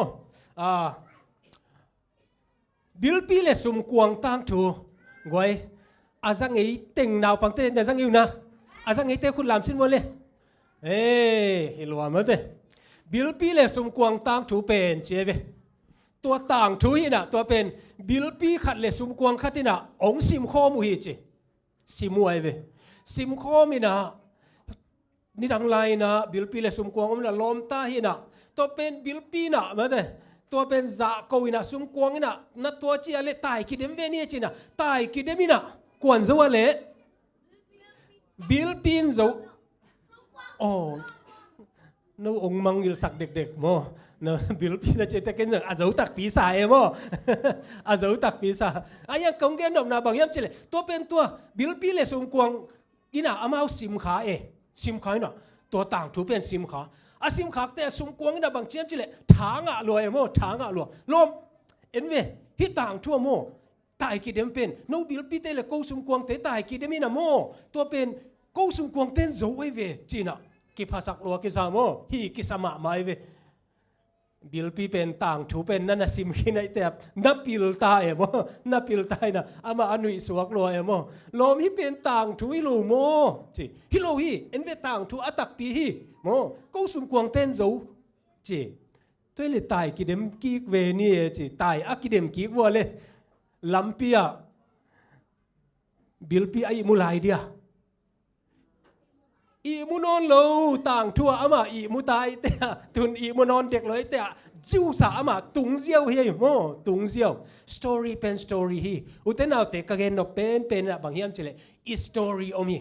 บิลปีเลสุมกวงตั้งถูกวยอาจังไอเต็งนาวปังเต้นอาจังอยู่นะอาจังไอเต้คุณลามสินวันเลยฮิลวามันเต้บิลปีเลสุมกวงตั้งถูเป็นเจเวตัวต่างถูหินะตัวเป็นบิลปีขัดเลสุมกวงขัดที่นะองซิมข้อมุฮิจิซิมวยเวซิมข้อมินะนี่ดังไรนะบิลปีเลสุมกวงมันนะลมตาหินะตัวเป็นบิลปีนะมันเต้ตัวเป็นจ่าโกวินะซุมกวงนะนัดตัวจีอะไรตายคิดเดมเวนี่จีนะตายคิดเดมินะกวนจัวเละบิลปินจัวโอ้นู้องมังยิลสักเด็กๆโมนู้บิลปินจะเจตกันจังอาจัวตักปีศาจโมอาจัวตักปีศาจอายังคงเกนดมนาบางยามเจเลตัวเป็นตัวบิลปินเลยซุมกวงกินะอามาเอาซิมขาซิมขาเนาะตัวต่างถูเป็นซิมขาอาซิมขากแต่สมกวงนะบางเชียมจิเลทางอ่ะรวยโมทางอ่ะรวยลมเอ็นเวฮิต่างทั่วโมตายกิเดมเป็นโนบิลปีเตเลกูสมกวงเตตายกิเดมินะโมตัวเป็นกูสมกวงเต้นโจไอเวจีน่ะกิภาษาลัวกิสามโมฮีกิสมาไม่เวบิลปีเป็นต่างถูเป็นนั่นนะซิมกินไอแต่นับปิลตายโมนับปิลตายนะอามาอนุอิสวกรวยโมลมฮิเป็นต่างถูฮิลูโมจีฮิโลฮีเอ็นเวต่างถูอัตักปีฮีโมกูสมกวงเต้นโจจีตัวเลยตายกิเดมกีกเวนี่จีตายอักกิเดมกีกวัวเลยลัมปียบิลปีไอมุลายเดียอีมุนอนโลต่างทั่วอามาอีมุตายแต่ตุนอีมุนอนเด็กเลยแต่จิวสาอามาตุงเซียวเฮียโมตุงเซียวสตอรี่เป็นสตอรี่ฮีอุตนาเตกเกนโนเป็นอะบางอย่างเจเลอีสตอรี่อมี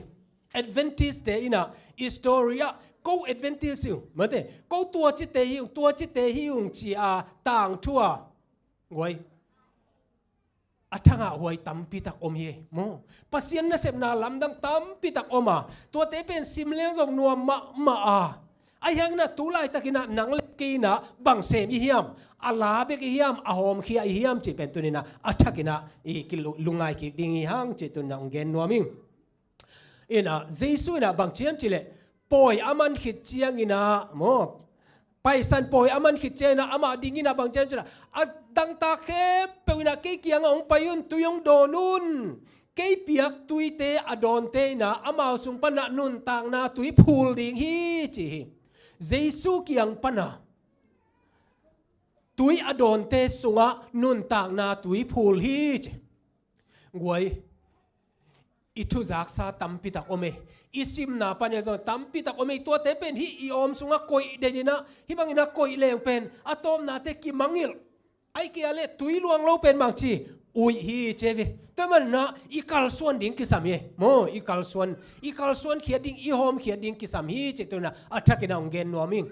Adventist เตอินะอีสตอรี่อะกู Adventist อยู่เหมือนเตกูตัวจิตเตหิวตัวจิตเตหิวจีอาต่างทั่วงวยอัฐงะหวยตั้มปีตักอมเฮโมปัสยันนะเสพนาลำดังตั้มปีตักอมาตัวเตเป็นซิมเลงจงนัวมาไอ้ยังนะตุลายตะกินะนังเล็กกินะบังเซมอิฮิยมอาลาเบกอิฮิยมอาโฮมขีอิฮิยมจีเป็นตัวนี้นะอัฐกินะอีกิลุงไงกิดิงอิฮังจีตัวนังเกนนัวมิงอินะเจสุนะบางเชียมจิเลปอยอามันขิดเจียงอินะโมไปสันปอยอามันขิดเจนะอามาดิงินะบางเชียมจินะดังตาเข้มเปวินะเกย์เกียงองไปยุนตุยงโดนุนเกย์เปียกตุยเตอดอนเตนะอามาสุงปนะนุนต่างนาตุยพูลดิงฮีจีเจสุเกียงปนะตุยอดอนเตสุงะนุนต่างนาตุยพูลฮีจีงวยอิทุจักษาตั้มปิตักอเมอิซิมนาปัญญาจนตั้มปิตักอเมตัวเตเป็นฮิอิอมสุงะโกยเดนินะฮิบังอินะโกยเลงเป็นอะตอมนาเตกิมังอิลไอเกียเลตุยลวงเราเป็นบางทีอุยฮีเจวิแต่มันนะอีกัลส่วนดิ่งกิสามีโมอีกัลส่วนเขียดดิ่งอีโฮมเขียดดิ่งกิสามีเจตุนะอัฐกินะองเกนนัวมิง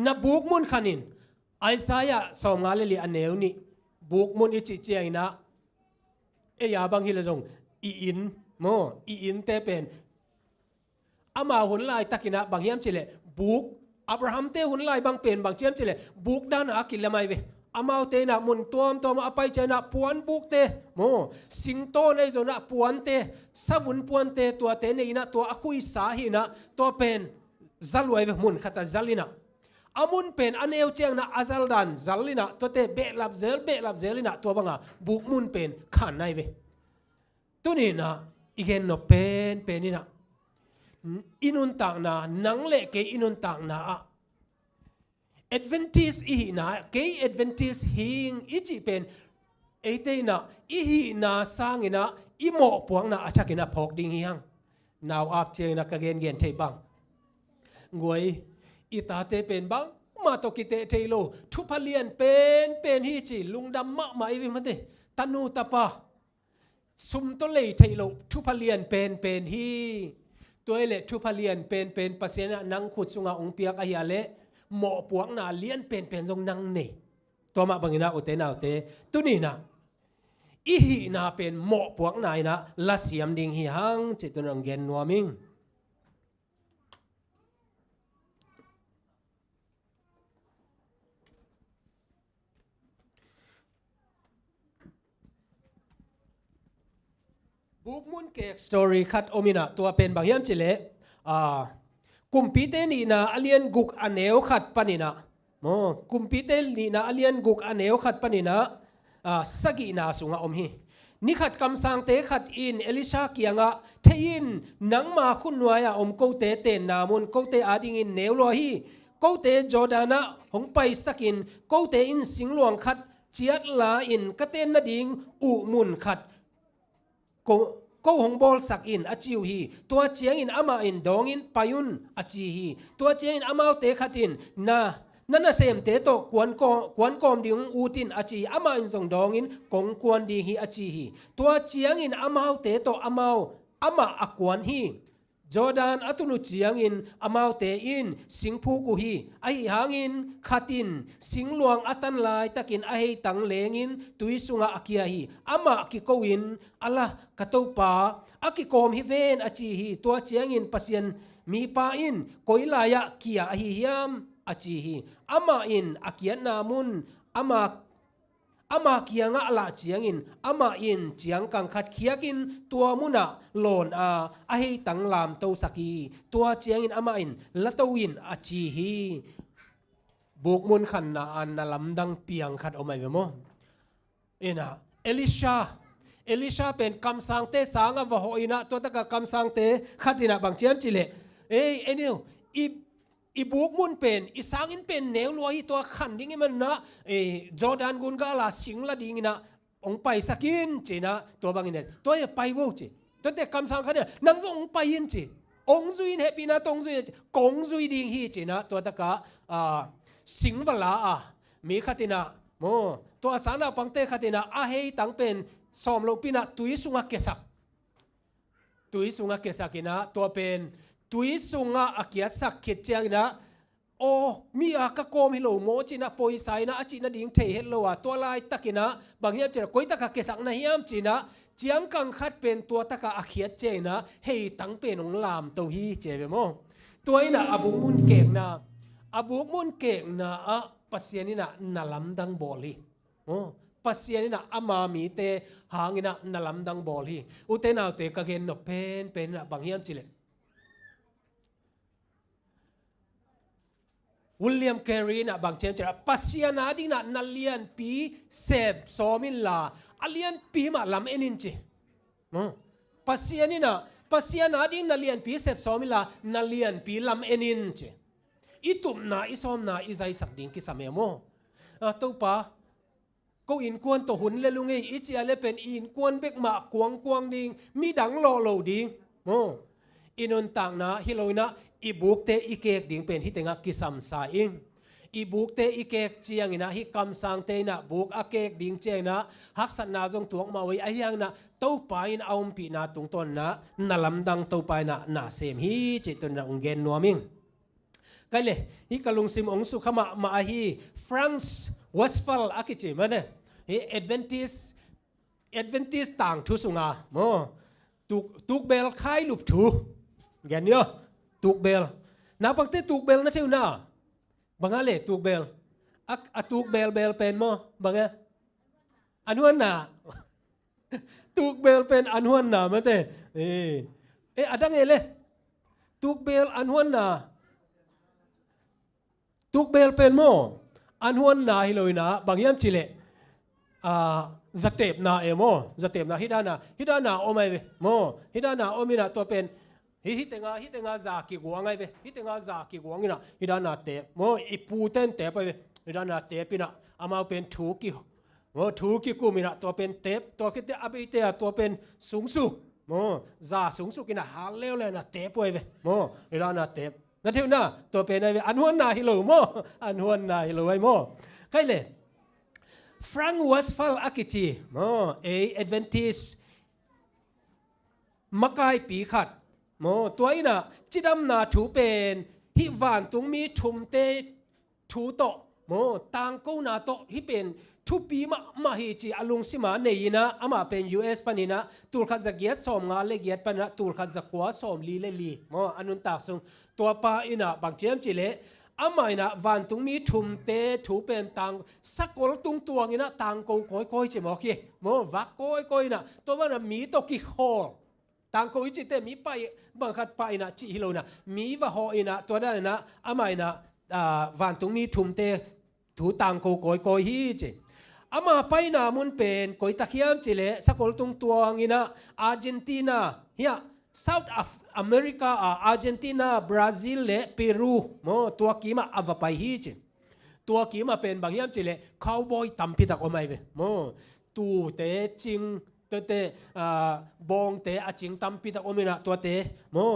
นับบุกมุนขันินไอซายะสองงาเลลีอันเนวนี่บุกมุนอิจิเจียนะเอียบางฮิเลจงอีอินโมอีอินเตเป็นอามาหุ่นลายตะกินะบางเยี่ยมเจเลบุกอับราฮัมเตหุ่นลายบางเป็นบางเจียมเจเลบุกด้านอากิลละไม่เวอามาเตนะมุนตัวมาไปเจนะปวนบุกเตโมสิงโตในโซนะปวนเตสวุนปวนเตตัวเตในนะตัวอคุยสาหินะตัวเป็นจัลวยเวมุนขัดจัลลินะอามุนเป็นอันเอวเจียงนะอาจัลดันจัลลินะตัวเตเบลับเซลินะตัวบังอาบุกมุนเป็นขันในเว ตัวนี้นะอีกเห็นnoเป็นนี่นะอินุนต่างนะนังเละเกอินุนต่างนะAdventist อีนะเกย์ Adventist หิงอีจีเป็นเอเตนะอีหีนะสร้างอินะอีหมอปวงนะอาชักินะพกดิ่งเฮียงนาวอาบเจนะกะเกนเกนเทบังงวยอีตาเตเป็นบังมาตกิเตเทโลทุพเลียนเป็นฮีจีลุงดำมะมาอีวิมันเตตันูตะปะซุมตเลยเทโลทุพเลียนเป็นฮีตัวเอเลทุพเลียนเป็นปัสเซนะนังขุดสุงาองเปียกอายาเลหมอปวงนาเลียนเป็นทรงนังนี่ตัวมาบังอินาอุเตนาอุเตตุนี่นะอีหีนาเป็นหมอปวงนายนะละเสียมดิงหีหังจิตุนังเกนนัวมิงบุกมุนเกกสตอรี่คัดโอมินะตัวเป็นบางยามจิเลกุมปีเตนี่นะอเลียนกุกอเนวขัดปนินะกุมปีเตนี่นะอเลียนกุกอเนวขัดปนินะสกินาสุงะอมฮีนี่ขัดคำสั่งเตขัดอินเอลิชาเกียงะเทยินนังมาคุณนวายอมโกเตเตนามุนโกเตอาดิงินเนวลอฮีโกเตจอดานะหงไปสกินโกเตอินสิงหลวงขัดเจียดลาอินกะเตนนาดิงอุมุนขัดก็หงบอลสักอินอจิวฮีตัวเจียงอินอามาอินดองอินปายุนอจิฮีตัวเจียงอินอามาเตขัดอินนั่นน่ะเสมเตโตกวนกอมดิงอูตินอจิอามาอินส่งดองอินกงกวนดีฮีอจิฮีตัวเจียงอินอามาเตโตอามาอากวนฮีจอร์แดนอัตุนุเจียงอินอามาเตอินสิงพูกุฮีไอหางอินขัดอินสิงหลวงอัตันลายตะกินไอตังเลงอินตุยสุงะอากิยาฮีอามากิโกวินอัลละกะตูปาอากิโกมฮิเวนอจิฮีตัวเจียงอินปัสยันมีปาอินโกยลายะกิยาฮียามอจิฮีอามาอินอากิยนามุนอามาเคียงอะละเจียงอินอามาอินเจียงกังขัดเคียกินตัวมุนะโลนอาให้ตังลามเตาสกีตัวเจียงอินอามาอินละเตวินอาจีฮีบุกมุนขันนาอันนาลำดังเปียงขัดเอาไม่เวโมเอ็นะเอลิชาเป็นคำสั่งเตสางอวโหอินะตัวตะกะคำสั่งเตขัดอินะบางเจียมจิเลเอนิวอีบุกมุนเป็นอีสางอินเป็นแนวลอยตัวขันดิ้งมันนะจอร์แดนกุนก็ละสิงละดิ้งนะองไปสักินจีนะตัวบางอินตัวไปวูจีตัวแต่คำสั่งขันเนี่ยนั่งองไปยินจีองซุยเฮปีนะตองซุยกงซุยดิ้งฮีจีนะตัวตะกะสิงเวลามีขัดนะโมตัวสานาปังเตขัดนะอาเฮตังเป็นสอมโลปีนะตุยสุงะเกสักนะตัวเป็นตุยสุงะอากิยสักเขตเจียงนะโอมีอากาโกมฮิโลโมจินะปอยไซนะอาจินะดิ่งเทเฮโลวะตัวลายตะกินะบางยามจีนะก้อยตะกะเกสักนะยามจีนะเจียงกังคัดเป็นตัวตะกะอากิยเจนะเฮตังเป็นองลามตัวฮีเจเบโมตัวนี้นะอบุมุนเก่งนะปัสเซียนี่นะนาลำดังบอลีปัสเซียนี่นะอามามีเตหางนี่นะนาลำดังบอลีอุเตนาเตกะเกนนเป็นนะบางยามจีเลวิลเลียมแครีนะบางเชนจะปัสยานาดินะนัลเลียนปีเซบโซมิลลาอัลเลียนปีมาลำเอ็นินจีปัสยานาดินัลเลียนปีเซบโซมิลลานัลเลียนปีลำเอ็นินจีอิตุมนาอิซอมนาอิใจสักดิ่งกิสามเอโมตัวป้าก็อินควนตัวหุ่นเลลุงเออิจิอาเลเป็นอินควนเบกมากวงดิ่งมีดังโลดิ่งอินุนต่างนะฮิโลนะอีบุกเตอีเกกดิ่งเป็นฮิตงะกิสัมสาอิงอีบุกเตอีเกกเจียงนะฮิคำสังเตนะบุกอาเกกดิ่งเจียงนะฮักษณาจงตัวมาไว้อายังนะเต้าไปนะเอาปีนาตรงต้นนะนาลำดังเต้าไปนะเสมฮีจิตนะองเกนนัวมิงกันเลยฮิกลุงซิมองสุขมาฮีฟรังส์เวสฟัลอากิจิมันเนี่ยเอดเวนติสต่างทุสุงาตุกเบลคายลุบถูเงี้ยเนี่ยตุกเบลนับตั้งแต่ตุกเบลนะเท่าน่ะบางอะไรตุกเบลตุกเบลเป็นมั้งบางอันวันน่ะตุกเบลเป็นอันวันน่ะมันแต่อะไรเงี้ยเลยตุกเบลอันวันน่ะตุกเบลเป็นมั้งอันวันน่ะฮิโลนะบางยามชิเล zatep na emo zatep na hidana o mai ve mo hidana o mina to pen hitenga za ki guang ai ve hitenga za ki guang ina hidana te mo iputen te pa ve hidana te pina ama pen thu ki mo thu ki ku mina to pen te to ki te abi te to pen sung su mo za sung su kina haleo le na te poi ve mo hidana te na thiu na to pen ai ve anhuan na hi lo mo anhuan na hi lo ai mo kai le Frank Westphal Akichi mo a Adventist makai pi khat mo toy na chidam na thu pen hi van tung mi thum te thu to mo tang ko na to hi pen thu pi ma hi chi alung sima nei na ama pen US panina tur kha zagiat som nga le giat pana tur kha zakwa som li le li mo anun tak sung to pa ina bang chem chi le amai na van tung mi thum te thu pen tang sakol tung tuang ina tang ko koi koi che mo ki mo va koi koi na to ba na mi to ki khol tang ko ichi te mi pai bang khat pai na chi hilo na mi va ho ina to da na amai na van tung mi thum te thu tang ko koi koi hi che ama pai na mun pen koi takhiam chi le sakol tung tuang ina Argentina hia South America Argentina Brazil le Peru mo tua kima avapai hi che tua kima pen bangyam chi le cowboy tampi tak omai ve mo tu te ching te bong te aching tampi tak omina tua te mo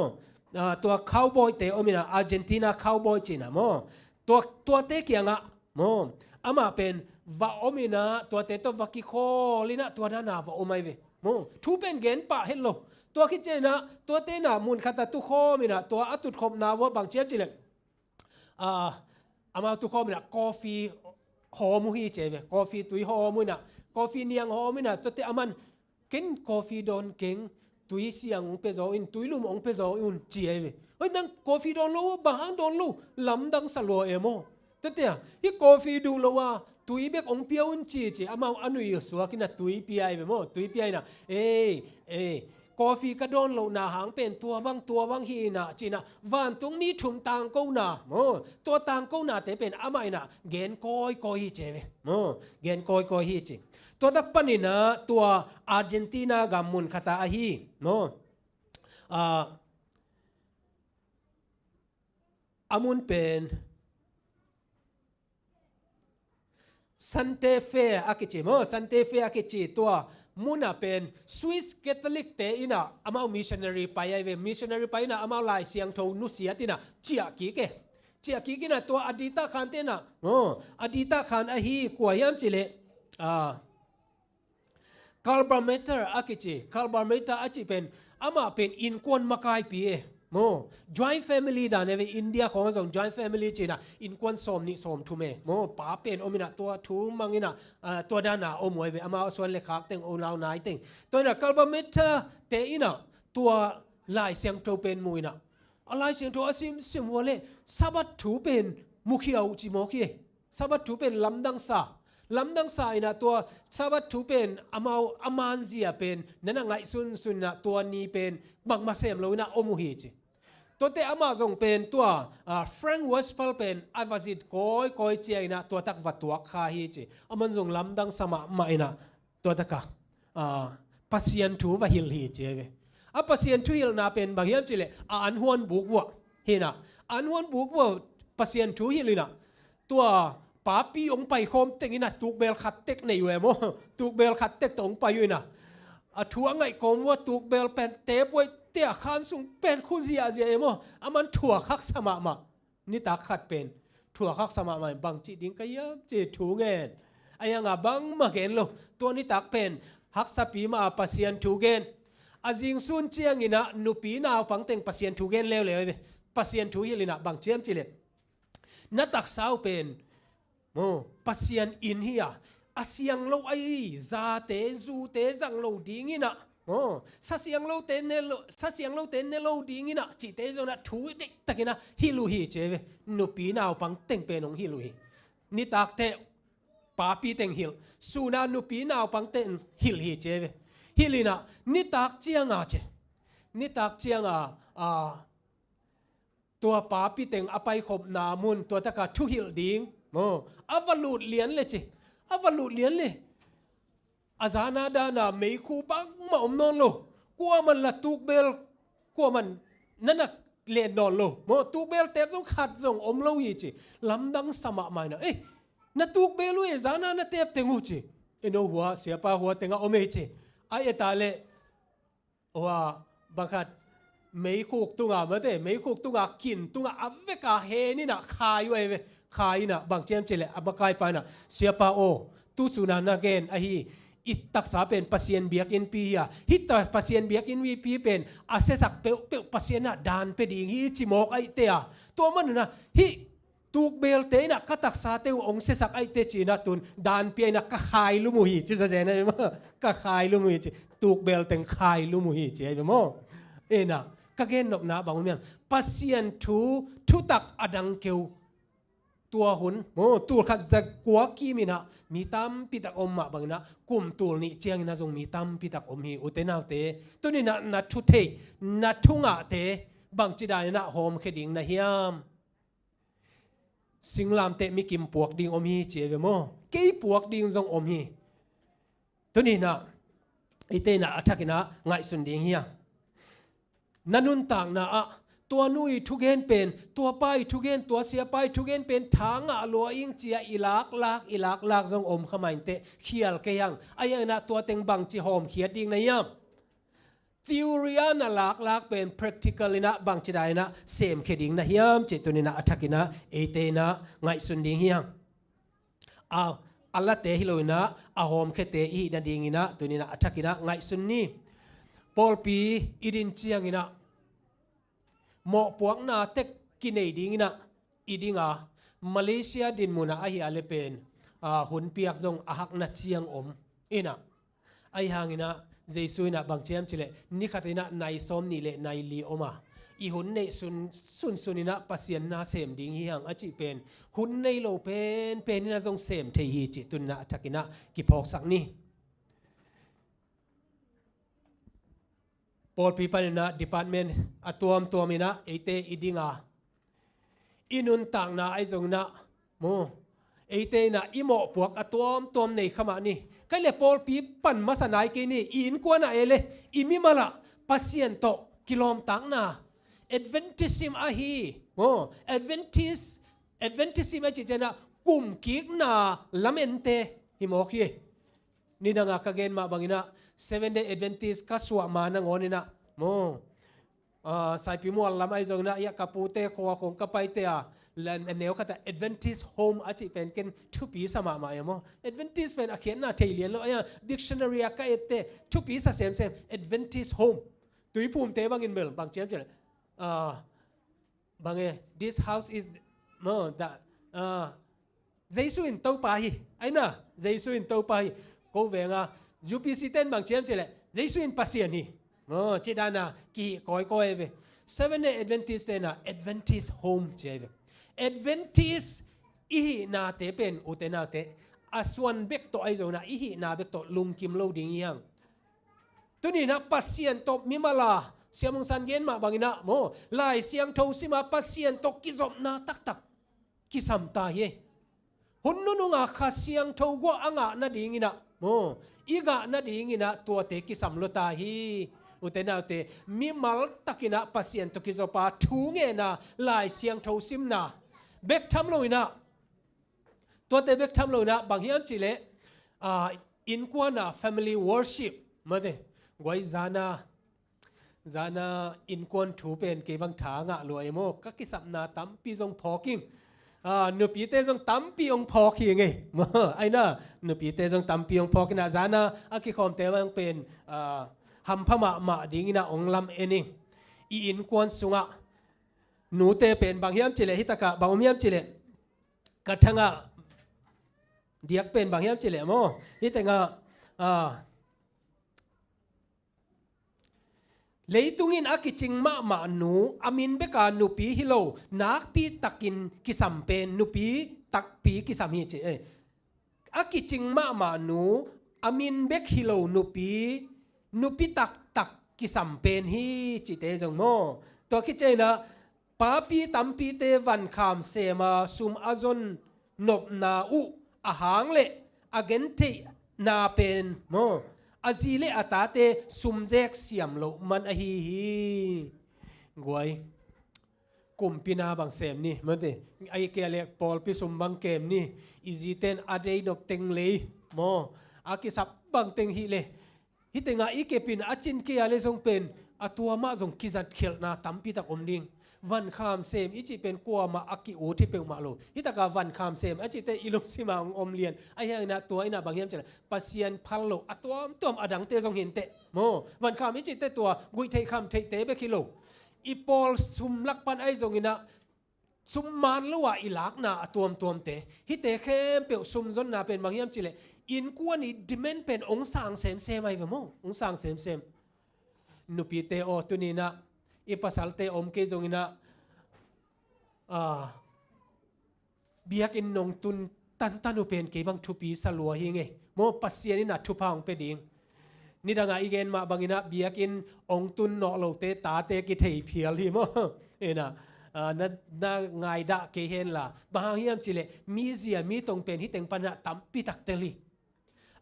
tua cowboy te omina Argentina cowboy china mo tua te kianga mo ama pen va omina tua te to vaki kholina tua na va omai ve mo thu pen gen pa helloตัวคิดเจนะตัวเตนะมุนขัดตุข้อมินะตัวอัตุขมนาว่าบางเชียจิเลอามาตุข้อมินะกาแฟหอมุฮีเจเวกาแฟตุยหอมุนะกาแฟเนียงหอมินะตัวเตอามันกินกาแฟดอนเก่งตุยเสียงองเปโซอินตุยลุมองเปโซอินเจเวเฮ้ยนั่งกาแฟดอนโลบางดอนโลลำดังสลัวเอโมตัวเตะที่กาแฟดูโลว่าตุยเบกองเปียวอินจีเจอามาอนุยสวากินะตุยปีไอเวโมตุยปีไอนะกาแฟกระโดนโลนาหางเป็นตัวบางฮีนะจีนะวันตรงนี้ชุมตางกูนาโมตัวตางกูนาแต่เป็นอะไรนะเกณฑ์คอยเจเวโมเกณฑ์คอยฮีจริงตัวดักปนินะตัวอาร์เจนตินากำมุนคาตาฮีโมอามุนเป็นซันเตเฟอากิจิโมซันเตเฟอากิจิตัวมุนาเป็นสวิสแคทอลิกเตอินะอามามิชชันนารีไปไอเวมิชชันนารีไปนะอามาลายเสียงโทนุเสียตินะเจียกีนะตัวอดีตขันเตนะอดีตขันอหีกวยามจิเลคาร์บอเมเตอร์อากิจิคาร์บอเมเตอร์อากิเป็นอามาเป็นอินควนมาไกปีโม joint family ดานเอเวอินเดียของเรา joint family จีนะอินควนสมนี่สมทุเมโมป้าเป็นอมินะตัวทูมังอินะตัวด้านหน้าอมวยเวอามาส่วนเล็กขากเต็งโอลาวนายเต็งตัวน่ะคาร์บอเมเตอร์เตอินะตัวลายเสียงโทเป็นมวยนะลายเสียงโทอาซิมวัวเล่ซาบัดทูเป็นมุขีเอาจิโมกีซาบัดทูเป็นลำดังซานะตัวซาบัดทูเป็นอามันเซียเป็นนั่นไงซุนนะตัวนี้เป็นบังมาเซมโลนะอมุฮีจิตัวเตอามาส่งเป็นตัวแฟรงค์เวสต์ฟัลเป็นอาวาซิดคอยเจียนะตัวตักวัดตัวคาฮีจิอามันส่งลำดังสมาไม่นะตัวตักปัสยันทูวะฮิลฮีจิเวปัสยันทูฮิลนะเป็นบางอย่างจิเลอันฮวนบุกวะเฮนะอันฮวนบุกวะปัสยันทูฮิลนะตัวป้าปีองไปคมเต็งนะตุกเบลขัดเต็กในอยู่โมตุกเบลขัดเต็กตรงไปอยู่นะทัวไงคมว่าตุกเบลเป็นเตปไว้เตะขันสูงเป็นคู่เสียโมมันถั่วคักสมามานี่ตาขัดเป็นถั่วคักสมามาบางจีดิ้งก็ยังจีถูเงินไอ้ยังบังมาเกนโลตัวนี้ตักเป็นฮักสปีมาปัสยันถูเงินอาจิงซุนเจียงอินะนุปีนาวฟังเต็งปัสยันถูเงินเลยปัสยันถูฮิลินะบางเจียมจิเลนัตักสาวเป็นโมปัสยันอินเฮียอาเซียงโลไอซาเตจูเตจังโลดีงินะโอ้ซาเซียงโลเตเนโลดีงินะจิเตจนะทูเด็กตะกินะฮิลูฮีเจเวนุปีนาวปังเต็งเป็นองฮิลูฮีนิตักเตปาปีเต็งฮิลสูนานุปีนาวปังเต็งฮิลฮีเจเวฮิลินะนิตักเจียงอาเจนิตักเจียงตัวปาปีเต็งอภัยขบนามุนตัวตะกะทุฮิลดิงโอ้อวลูดเลียนเลยจิอวลูดเลียนเลย อาจารย์นาดานาไม่คู่บังมาอมนอนโลกลัวมันละตุกเบลกลัวมันนั่นน่ะเลียนนอนโลมอตุกเบลเต็มส่งขัดส่งอมโลยีจีลำดังสมัครมานะน่ะตุกเบลลุยจานาน่ะเต็มเต็งหูจีโนหัวเสียป้าหัวเต็งอมเอจีไอ้ตาเล่ว่าบังคับไม่คุกตุงอ่ะมาเต้ไม่คุกตุงอ่ะกินตุงอ่ะอับเวกาเฮนี่น่ะขายไว้เว้ขายน่ะบางเจมเจเลยอับกายไปน่ะเสียป้าโอตุสุนันนาเกนไอ้อิตักษาเป็นปัสเซียนเบียกอินปีอ่ะฮิตตาปัสเซียนเบียกอินวีพีเป็นอาเซสักเปลปัสเซียนน่ะดานเปดีฮิจิโมกไอเตะตัวมันน่ะฮิตุกเบลเตน่ะก็ตักษาเตวองเซสักไอเตจีน่ะตุนดานเปียน่ะก็ขายลุมุฮีจิจะเจนไอ้มั้งก็ขายลุมุฮีจิตุกเบลเต็งขายลุมุฮีจิไอ้มั้งน่ะก็เกณฑ์นกนะบางคนปัสเซียนทุตักอดังเกวตัวหุ่นตัวขัดจะกัวกีมินะมีตั้มปิตักอมมาบางนะกุมตัวนี้เจียงนะจงมีตั้มปิตักอมฮีอุเตนาเตตัวนี้นะทุเทนะทุงะเตบางจีได้นะโฮมเคดิงนะเฮียมสิงลามเตมีกิมปวกดิงอมฮีเจียเวโมกี่ปวกดิงจงอมฮีตัวนี้นะไอเตนะอัฐกินะไงสุนดิงเฮียนันุนต่างนะตัวนุยทุกเห็นเป็นตัวไปทุกเห็นตัวเสียไปทุกเห็นเป็นทางลัวอิงเจียอิลักลากจงอมขมายเตะเขียลเกียงไอ้ยังนะตัวเต็งบังจีหอมเขียดดิ่งในยาม theory นะลากเป็น practical นะบังจีได้นะเสมเขียดิ่งนะยามเจตุนีนะอัฐกินะเอเตนะไงสุนดิ่งเฮียงอัลละเตฮิโลนะหอมเขเตอีนะดิ่งนะตัวนี้นะอัฐกินะไงสุนนี่ปอลปีอิดินเจียงนะหมอพวกนาเต็กกินไอดิ้งนะอีดิ้งมาเลเซียดินมุนะไอเฮียเลเป็นหุ่นเปียกจงหักนัดเชียงอมนะไอหางนะเจสุยนะบางเชียมเฉลนี่ขัดนะในซ้อมนี่เลในลีอมาอีหุ่นในสุนนะปัสเซียนนาเสมดิ้งเฮียงอจิเป็นหุ่นในโลเป็นนี่นะจงเสมเทียจิตุนนะทักินะกิพอกสักนี่พอปีปันนะดีพาร์ตเมนต์ตัวมีนะเอเตอีดิงอินุนต่างนะไอจงนะโมเอเตนะอิโมพวกตัวในขมานี่ก็เลยพอปีปันมาสนายกินี่อินกว่านะเอเลอิมิมาละพัสเซียนโตกิโลมต่างนะเอดเวนติซิมอาฮีโมเอดเวนติซิมอาจิเจนะกุมกิกนะลาเมนเตฮิโมคีนี่นังกะเกนมาบังอินะ7 day Adventist ก็สวมานังอนี่นะโมใส่พิมพ์ลำไอจงนะยากับปูเตขวาของกับไปเตะและเนวก็แต่ Adventist Home อาจจะเป็นกันทุกปีสมามาอย่างโม Adventist เป็นอาเขียนหน้าเทียนแล้วอย่าง Dictionary ก็เอเตทุกปีสเซมAdventist Home ตุยภูมิเตบางอินเบลบางเจ้าเจ้าบางthis house is โมthat เจสุอินเต้าไปไอ้น่ะเจสุอินเต้าไปก็เวงUPC เต้นบางเชียมเจเลยเจสุอินปัสเซียนี่จิดานะกี่ก้อยเว7 day Adventist เต้นะ Adventist Home เจเว Adventist อีนาเตเป็นอุเตนาเตส่วนเบกโตไอโซนะอีนาเบกโตลุงกิมโลดิ้งยังตัวนี้นะปัสเซียนโตมิมาลาเสียมงสันเย็นมาบางนะโมลายเสียงโทสิมาปัสเซียนโตกิจบนาตักกิสัมตาเยหุ่นนุ่งอาคาเสียงโทกัวอ่างนาดิ้งนะโมอีกานาดิ้งนะตัวเตกิสัมโลตาฮีอุตนาเตมีมัลตักินะปัสเซียนตกิจบาทูเงนะลายเสียงโทซิมนะเบกทำเลยนะตัวเตเบกทำเลยนะบางอย่างจิเลอินกว่านะ family worship มาเดไว้จานาอินกวนถูเป็นเก็บังถางะรวยโมก็กิสัมนาตั้มปีจงพอกิ้งนุปีเตจงตั้มปีองพอกิ้งไงไอ้น่ะนุปีเตจงตั้มปีองพอกิ้งนะจานาอากิคอมเตวังเป็นฮัมพมาดิ้งนะองลำเอนิงอินกวนสุงะหนูเตเป็นบางอย่างจิเลฮิตากะบางอย่างจิเลกระทั่งเดียกเป็นบางอย่างจิเลโมฮิตางเลยตุงินอากิจิงมาหนูอามินเบกาหนูปีฮิโลนักปีตักินกิสัมเป็นหนูปีตักปีกิสัมฮิเจอากิจิงมาหนูอามินเบกฮิโลหนูปีตักกิสัมเป็นฮิจิเตจงโมตัวคิดเจนะปาปีตัมปีเตวันคามเซมาซุมอาซอนนบนาอุอาหางเลอาเกนเท นาเป็นโมอาซีเลอาตาเตซุมเจกเสียมโลมันอฮีกวยกุมพินาบางเสมนี่มันเตไอเกเลปอลพิสุมบางเกมนี่อีจีเตนอเดย์ดอกเต็งเลยโมอากิสับบางเต็งฮิเลฮิเตงาอีเกปินอาจินเกียเลทรงเป็นอตัวมาทรงกิจัดเขลนาตัมปีตักอมดิงวันคามเซมอีจีเป็นกัวมาอากิโอที่เป็นมาโลฮิตากาวันคามเซมอาจิเตอิลุสิมาอมเลียนไอเฮนะตัวไอนะบางเฮียมจะปัสยันพัลโลอตัวอดังเตทรงเห็นเตโมวันคามอีจีเตตัวกุยเทคำเทเตเบคิโลอีปอลซุมลักปันไอทรงอินะซุมมันละว่าอีลักนาตัวเตฮิเตเข้มเปียวซุมจนนาเป็นบางเฮียมจิเลอินกัวนี่ดิเมนเป็นองศาเซมไอเวโมองศาเซมนุปีเตโอตุนีนะอีปัสสัลเตอมเกจงอินะเบียกอินนงตุนตันอุเป็นเกบังทุปีสลัวหิงเงโมปัสเซียนี่นะทุพางเป็นดิงนี่ดังอีเกนมาบางอินะเบียกอินองตุนนอโลเตตาเตกิเทยเพียลหิโมเอ็นะน่าง่ายดะเกเฮนล่ะบางเฮียมจิเลมีเสียมีตรงเป็นที่เต็งปัญหาตั้มปิตักเตลี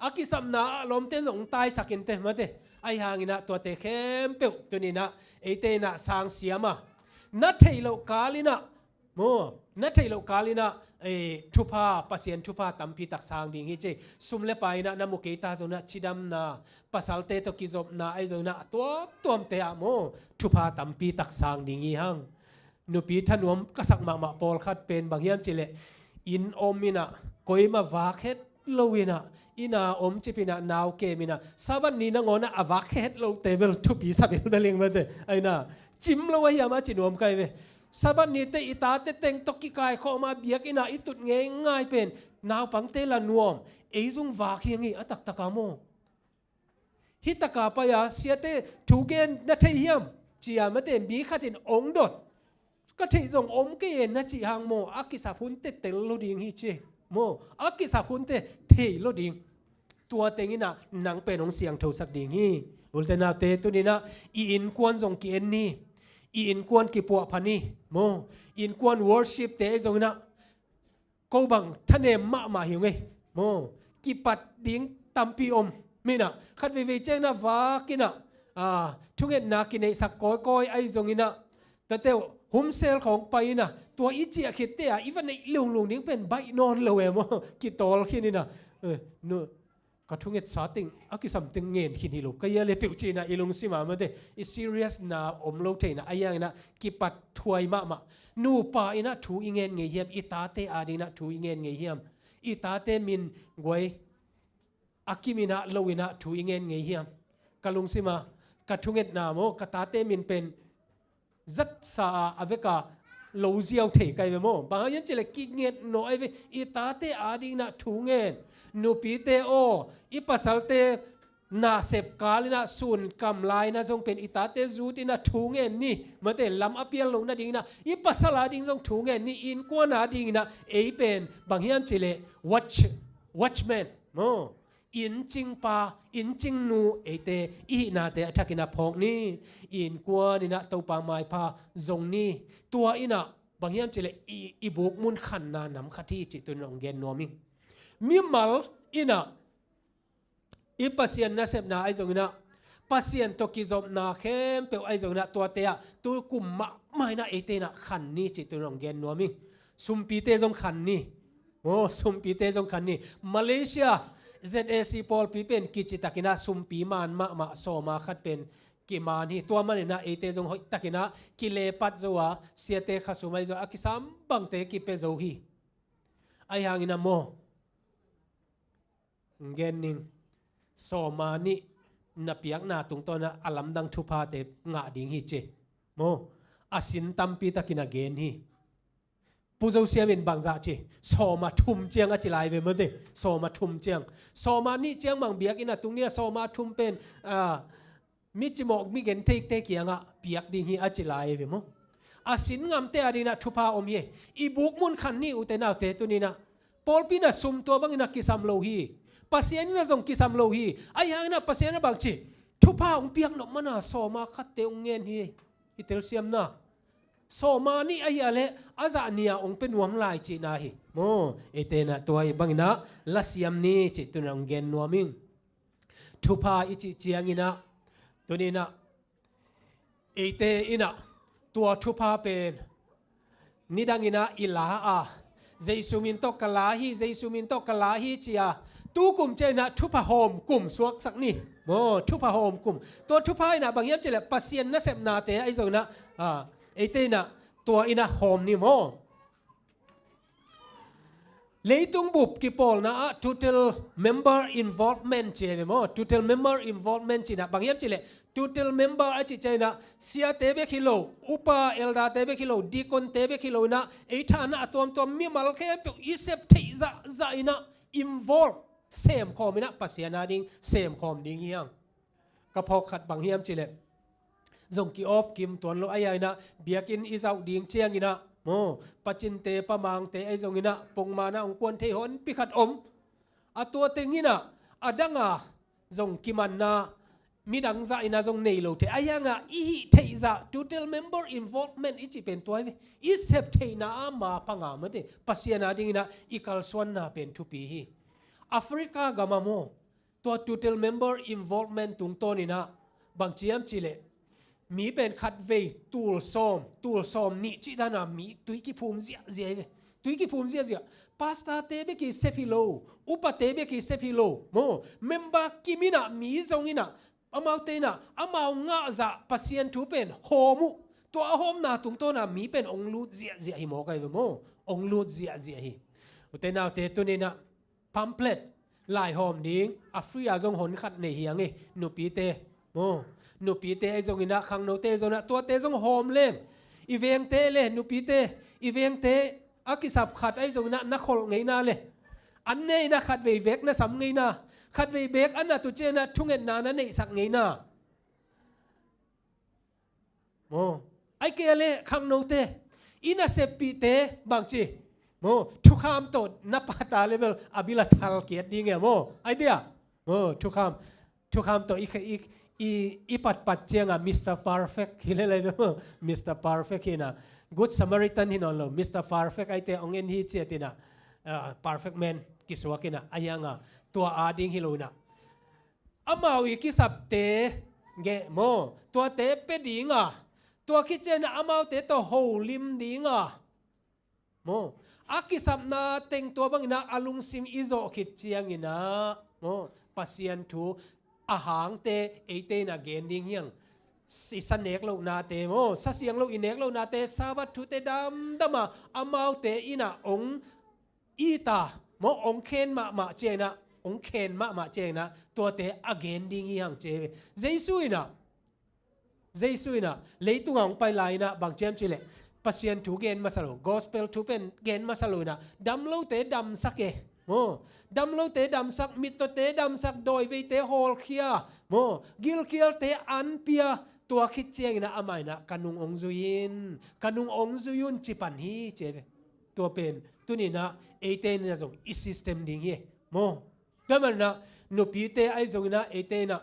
อากิสัมนาลมเตสงตายสักินเตมาเตไอหางอินะตัวเตเข้มเปียวตัวนี้นะไอเตนะสางเสียมานัทเทโลกาลินะโมนัทเทโลกาลินะทุพาปัสยันทุพาตัมพีตักสางดิ่งฮิเจสุมเลไปนะนามุเกตาโซนะชิดัมนาปัสสัลเตตกิจบนาไอโซนะตัวเตอะโมทุพาตัมพีตักสางดิ่งฮิฮังนุปีธนวมกษักมาปอลคัดเป็นบางเยี่ยมจิเลอินอมินะกอยมาวาเคตโลวินะอินาอมจิปินะนาวเกมินะซาบันนี้นะงอนะอวาเคตโลเตเวลทุปีสับเอลเดลิงมาเตไอนะจิมโลวะยามาจินวมไกเวซาบันนี้เตอิตาเตเต็งตกิกายเข้ามาเบียกอินะอิตุดง่ายเป็นนาวปังเตละนวมเอซุงวาเคงีอัตักตะกาโมฮิตะกาปยาเสียเตทูเกนนัทเทียมจียามเตมีขัดินองดดก็ที่ส่งอมเกนนะจีฮังโมอากิสาพุนเตเตลโลดิงฮิเจโมอากิสาพุนเตเทโลดิงตัวเต็งนะนังเป็นองเสียงโทสักดิงฮีอุลเตนาเตตุนี่นะอินกวนส่งเกนนี่อินกวนกิปัวพันนี่โมอินกวนวอร์ชิปเตส่งนะกูบังทะเนมมาหิวไงโมกิปัดดิงตัมปีอมมินะขัดวิเวเจนะวากินะทุกเงินนากินในสักก้อยไอส่งนะแต่เตวโฮมเซลของไปนะตัวอิจิอาคิเตะอีวันในลุงนี่เป็นใบนอนเลยเว้ยมั้งกิตอลขี้นี่นะนู่นก็ทุกเงินสาติงอากิสัมติงเงินขี้นี่ลูกก็ยังเลยปิวจีนะอีลุงสิมาเมื่อเดอีซีเรียสนะอมโลเทนะไอ้ยังนะกิปัดถวยมานู่ป่าอินะถูอิเงินเงียบอีตาเตอาดีนะถูอิเงินเงียบอีตาเตมินกวยอากิมินะโลวินะถูอิเงินเงียบกะลุงสิมาก็ทุกเงินนาโมกตาเตมินเป็นจัดสาอเวกาโลเซียวเทไกเวโมบางอย่างจะเล็กกิเงินโนไอเวอีตาเตอาดีนะถูเงินนูปีเตโออีปัสสัลเตนาเสพกาลินะสุนกำไลนะจงเป็นอิตาเตจูตินะถูเงินนี่เมื่อเตลำอเปียลงนะดิ่งนะอีปัสสัลดิ่งจงถูเงินนี่อินกวนนะดิ่งนะเอเป็นบางอย่างจะเล็กwatchman โมอินจิงปาอินจิงนูเอเตอีนาเตทักินาพองนี่อินกวนนี่นะตัวปาไม้พาจงนี่ตัวอินะบางอย่างจะเล็กอีบุกมุนขันนานำขัดที่จิตตัวน้องเกนนอมิมีมัลอินะอีปัสยันนะเสพนาไอจงนะปัสยันตกิจบนาเข้มเปลไอจงนะตัวเตะตัวกุมมาไม่นะเอเตนะขันนี่จิตตัวน้องเกนนอมิสุมปีเตจงขันนี่โอ้สุมปีเตจงขันนี่มาเลเซียZAC พอลปีเป็นกิจตักินะสุมปีมันมาโซมาคัดเป็นกิมานี่ตัวมันนะเอเตจงตักินะกิเลปัดโซวาเสียเตขสุไมโซอากิสามบังเตกิเปโซฮีไอหางอินะโมเกนนิงโซมานี่นับยักนาตุงตนะอลัมดังทุพาเตงะดิ่งฮีเจโมอาสินตัมปีตักินะเกนฮีผู้เจ้าเสียเป็นบางจากจีโซมาทุ่มเจียงอาจิไลเวเมื่อเดโซมาทุ่มเจียงโซมานี่เจียงบางเบียกอินะตรงนี้โซมาทุ่มเป็นมิจิโมกมิเกนเทกเกียงอ่ะเบียกดิ่งฮีอาจิไลเวมั้งอาสินงามเตอาดีนะทุพาอมเยอีบุกมุนขันนี่อุเตนาเตตุนีนะปอลปีนะซุมตัวบางอินะกิซัมโลฮีปัสยันนี่ต้องกิซัมโลฮีไอ้ยังนะปัสยันนะบางจีทุพาองเปียกนกมันนะโซมาคัดเตองเงินฮีอิเตลเซียมนะโซมานี่ไอ้อะไรอาจารย์เนี่ยองเป็นหวมลายจีนาฮี โมเอเตนะตัวบังนะละเสียมนี้จิตุนังเกนนัวมิงทุพาอิจิเจียงินะตัวนี้นะเอเตอินะตัวทุพาเป็นนิดังอินะอิลาอาเจสุมินโตกลาฮีเจสุมินโตกลาฮีเจียตู้กลุ่มเจนะทุพาโฮมกลุ่มสวกสักนี่โมทุพาโฮมกลุ่มตัวทุพาอินะบางอย่างเจละปัสเซียนนะเสพนาเตไอโซนะเอเตนะตัวอินะโฮมนี่โมleitung bup ki pol na total member involvement che mo total member involvement chi na bangyam chi le total member a chi chai na sia tebe kilo upa elda tebe kilo dikon tebe kilo na eitha na atom tom mi mal khe isep thei za ina involve same khom ina pasiana ding same khom ding yang ka phok khat bangyam chi le zong ki off kim ton lo ayai na biakin izau ding chiang inaโมปัจจินเตปะมังเตไอจงอินะปงมานะองควนเทหนปิขัดอมอตัวเตงินะอดังอาจงกิมันนามีดังใจนะจงเนโลเทอายังอ่ะอีเทจะ total member involvement อีจีเป็นตัวเวอีเซปเทนะมาพังอามันเตปัสยานาดิงนะอีคัลสวนนาเป็นทุปีฮีแอฟริกากามาโมตัว total member involvement ตุงโตนี่นะบางเจียมจิเลมีเป็นขัดเวตูลซอมนี่จิดานามีตุยกิภูมิเสียตุยกิภูมิเสียพาสตาเตเบกิเซฟิโลอุปเตเบกิเซฟิโลโมเมมบากิมินะมีจงอินะอามาเตนะอามาองะจะพัสยันทูเป็นโฮมุตัวโฮมนาตุงโตนะมีเป็นองลูดเสียหิโมกันโมองลูดเสียหิอุเตนาเตตัวนี้นะพัมเพลตลายโฮมดิ้งแอฟริกาจงหนขัดในเฮียงนุปีเตโมนุปีเตไอจงอินะขังโนเตจงนะตัวเตจงโฮมเล่งอีเวงเตเลนุปีเตอีเวงเตอากิสับขัดไอจงนะนักขลไงนาเลยอันนี้นะขัดเวเวกนะสำไงนาขัดเวเวกอันน่ะตุเจนะทุ่งเงินนานั่นเองสักไงนาโมไอเกเลขังโนเตอินาเซปีเตบางจีโมทุกคำตดนับปาตาเลเวลอบิลทัลเกียรดีไงโมไอเดียโมทุกคำตดอีปัดเจียงมิสเตอร์เพอร์เฟกต์ฮิเลเลยมิสเตอร์เพอร์เฟกต์ฮินะกูดซัมมาริตันฮินอนโลมิสเตอร์เพอร์เฟกต์ไอเตองเงินฮิเจียตินะเพอร์เฟกต์แมนกิสวากินะอายังตัวอาดิงฮิโลนะอามาวิกิสับเตเกโมตัวเตเปดิงตัวคิดเจนะอามาเตตัวโฮลิมดิงโมอากิสับนาเต็งตัวบังนะอาลุงซิมอิโซคิดเจียงอินะโมปัสยันทูอาหางเตเอเตนะเกนดิ้งยังสิสันเนกโลนาเตโมสัสยังโลอินเนกโลนาเตซาบัตทุเตดัมดมาอามาเตอินะองอีตาโมองเคนมาเจนะองเคนมาเจนะตัวเตอเกนดิ้งยังเจเจสุยนะเลยตุงองไปไลนะบางเจมจิเลปัสยันทูเกนมาสโลกอสเปลทูเป็นเกนมาสโลนะดัมโลเตดัมสักเกโมดัมโลเตดัมสักมิตเตดัมสักโดยเวเตโฮลเคียโมกิลเคียเตอันเปียตัวคิดเจงนะอามายนะกันุงองซุยุนจิปันฮีเจตัวเป็นตัวนี้นะเอเตนะจงอีซิสเต็มดิ้งเฮโมดัมนะนุปีเตไอจงนะเอเตนะ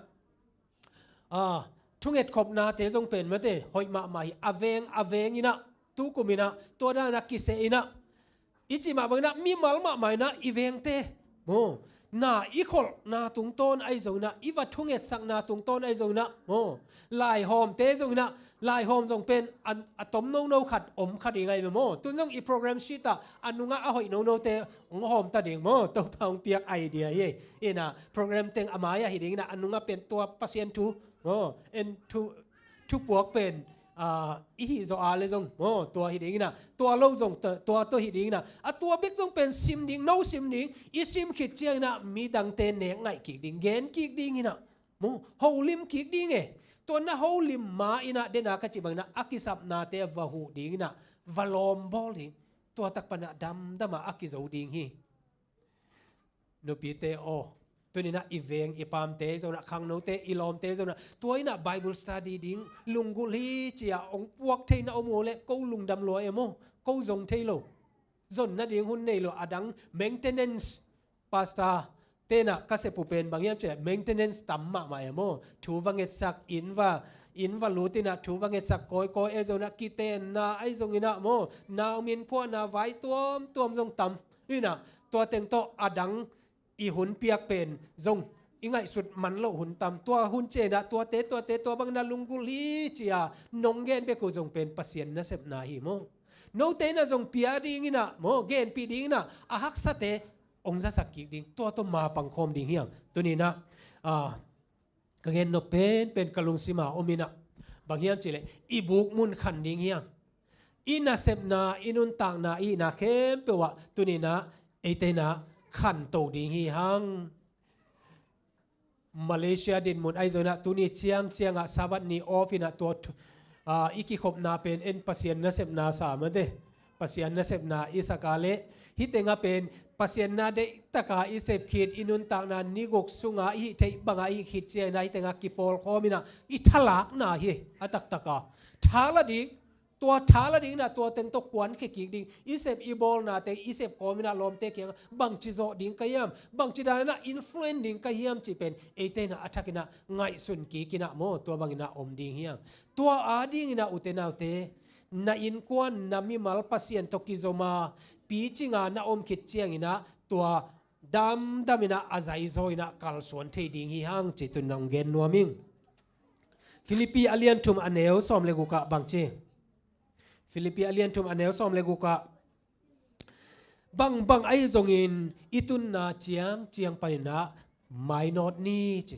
ทุ่งเอ็ดขบนาเตจงเป็นมาเตหอยมาไม่อเวงอินะตุกุมินะตัวด้านักกิเซอินะอิจิมาบังนะมีมัลมาไม่นะอีเวงเตโมนาอีขลนาตุงต้นไอจงนะอีวัดทุ่งเอ็ดสักนาตุงต้นไอจงนะโมลายหอมเตจงนะลายหอมจงเป็นอัตมโนขัดขัดยังไงโมตุนจงอีโปรแกรมชีตาอันนุงะหอยโนเตหอมตัดเองโมตัวพังเปียกไอเดียเนะโปรแกรมเต็งอามายาหิดิงนะอันนุงะเป็นตัวพัสยันทูโอ้เอ็นทุปวกเป็นอีฮิโซอาเลจงโอ้ตัวหิดิงนะตัวโลจงตัวหิดิงนะตัวเบกจงเป็นซิมดิงโนซิมดิงอีซิมขิดเจียงนะมีดังเตนเนงไงกิกดิงเกนกิกดิงนะโมโฮลิมกิกดิงตัวน่ะโฮลิมมาอินะเดนักจิบังนะอากิสับนาเตวะหูดิงนะวาลอมบอลิงตัวตักปนะดำมาอากิโซดิงฮีนุปีเตโอตัวนี้นะอีเวงอีปามเตจนะขังโนเตอีลอมเตจนะตัวนี้นะ Bible study ดิ้งลุงกุลีเจียองพวกเทนะอโมเลกูลุงดำลอยโมกูจงเทโลจนนะดิ้งหุ่นเนโลอดัง maintenance pasta เตนะก็เสปุเป็นบางอย่างเจ maintenance ตั้มมาโมถูวังเอสักอินว่ารู้ตินะถูวังเอสักก้อยเอจนะกิเตนนะไอจงอินะโมนามินพวกนาไว้ตัวจงตั้ม นี่นะตัวเต็งโตอดังอีหุ่นเปียกเป็นจงอีไงสุดมันโลหุ่นตำตัวหุ่นเจนะตัวเตตัวบางนาลุงกุลีเจียนงเกนเปกูจงเป็นปัสยันนะเสพนาหิโมโนเตนะจงเปียดิ้งนะโมเกนปีดิ้งนะอาฮักสเตองค์สักกิดิ้งตัวมาปังคมดิ้งเฮียงตัวนี้นะกเงินโนเป็นกะลุงสิมาอมินะบางอย่างจิเลอีบุกมุนขันดิ้งเฮียงอินาเซปนาอินุนต่างนาอีนาเข้มเปวะตัวนี้นะเอเตนะขันโตดิ้งเฮียงมาเลเซียดินมุนไอโซนะตัวนี้เชียงอ่ะสาบัดนี้ออฟินะตัวอีกิขบนาเป็นเอ็นปัสยันนะเซปนาสามเดปัสยันนะเซปนาอิสกาเลฮิตเองะเป็นปัสยันนาเดตะกาอิเซฟขีดอินุนต่างนานิกกสุงาอิเทบังอาอิขีดเจนาฮิตเองะกิปอลโคมินะอิทลากนาฮิอัตักตะกาท้าละดิตัวท้าละดิ้งนะตัวเต็งตกกวนขี้กิกดิ้งอิเซฟอีบอลนะเตอิเซฟคอมินะลมเตกียงบางจิโซดิ้งกายามบางจิดานะอินฟลูเอนดิ้งกายามจิเป็นเอเตนะอัฐกินะไงสุนกีกินะโมตัวบางนะอมดิ้งเฮียงตัวอาดิ้งนะอุเตนาอุเตนะอินกวนนะมิมัลปัสยันตกิโซมาปีจิงานะอมคิดเจียงอินะตัวดำนะอาศัยโซอินะกัลส่วนเทดิ้งเฮียงจิตุนังเกนนัวมิงฟิลิปปีอาเลียนทุมอันเนลสอมเลกุกะบางเจฟิลิปปีอาเลียนทุมอันเนลสอมเลกุกะบางไอจงอินอิตุนนาเจียงปานินะไม่นอดนี่จี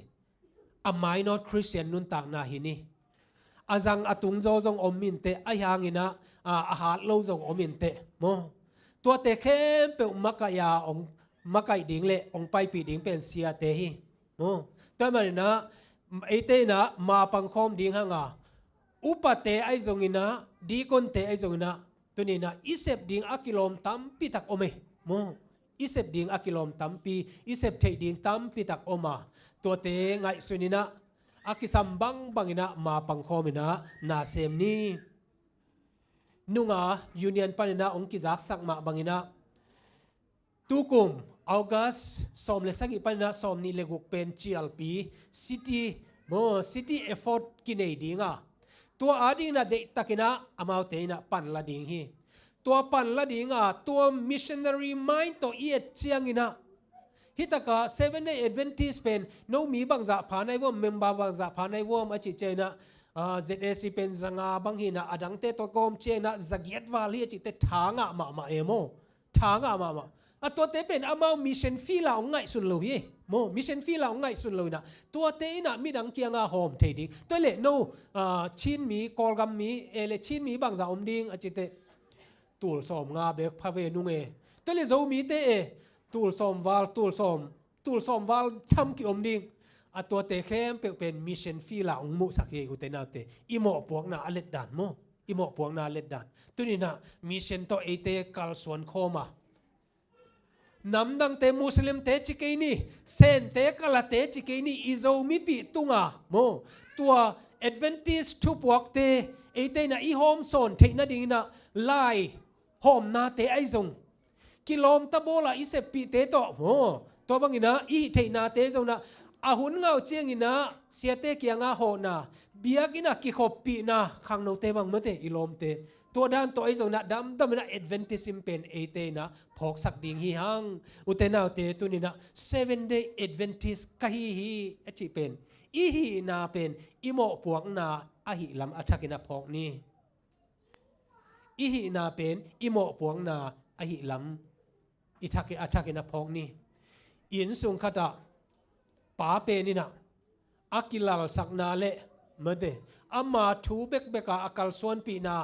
ไม่นอดคริสเตียนนุนต่างนาหินีอาจังอตุงโจจงอมินเตไอหางินะอาหารโลจงอมินเตโมตัวเตเข้มเปมักกายาองมักกายดิ่งเละองไปปีดิ่งเป็นเสียเตหิโมแต่มันนะไอเตนะมาปังคอมดิ่งหางาอุปเตไอจงอินะดีคนเตไอจงอินะตัวนี้นะอิเซบดิ่งอักิลอมตัมปิตักอเมโมอิเซบดิ่งอักิลอมตัมปีอิเซบเทดิ่งตัมปิตักอมาตัวเตไงสุนินะอากิสัมบังอินะมาปังคอมินะนาเซมนี้นุ่งยูเนียนปานินะองกิจักสักมาบังอินะตุกุมออกัสสอมเลสักอีปานินะสอมนี่เลกุกเป็น GLP City Effort กินเอดิ่งตัวอาดินะเด็กตะกินะอามาเตนะปันละดิ่งฮีตัวปันละดิ่งตัว missionary mind ตัวเอียดเชียงอินะฮิตกะ 7-day Adventist เป็นโนมีบางจะผ่านในวงเมมเบอร์บางจะผ่านในวงอาจิเจนะZSC เป็นสังาบางหินะอดังเตตัวกอมเจนะจะเกียดวาลีจิเตทางมาเอโมทางมาตัวเตเป็นอามามิชชั่นฟีลาองไงสุดเลยโมมิชชั่นฟีลาองไงสุดเลยนะตัวเตนะมีดังเกียงโฮมเทดิ้งตัวเล่โนชินมีกอลกัมมีชินมีบางจะอมดิ้งอาจิเตตูลสอมงาเบกพาเวนุงตัวเล่โจมีเตตูลสอมวาลทำกิอมดิ้งตัวเตเข้มเป็นมิชชั่นฟีลาองมุสักเยอุเตนาเตอิโมพวกน่าอเล็ดดันโมอิโมพวกน่าอเล็ดดันตัวนี้นะมิชชั่นตัวเอเตกัลส่วนโคมาน้ำดังเตมุสลิมเตจิเกนี่เซนเตกะลาเตจิเกนี่อิโซมิปีตุงาโมตัวเอดเวนติสทุบวกเตเอเตนะอีโฮมโซนเทนะดีนะไลโฮมนาเตไอซงกิโลมตะโบลาอิเซปีเตโตโมตัวบางอินะอีเทนาเตซงนะอาหุนเงาเจียงอินะเสียเตกียงอาโหนะเบียกินะกิขบปีนะขังโนเตบังเมเตอิโลมเตตัวด้านตัวไอ้ส่วนนั้นดำมันเอดเวนติซิมเป็นเอเตนะพอกสักดิ่งฮีฮังอุเตนาเตตัวนี้นะ 7-day Adventist กะฮีอจิเป็นอีฮีนาเป็นอิโมปวงนาอะหิลำอัฐกินะพอกนี้อีฮีนาเป็นอิโมปวงนาอะหิลำอิทักอัฐกินะพอกนี้อินสุงคตะป้าเป็นนี่นะอากิลาลสักนาเลเมื่อเดอามาทูเบกกาอากัลส่วนปีนา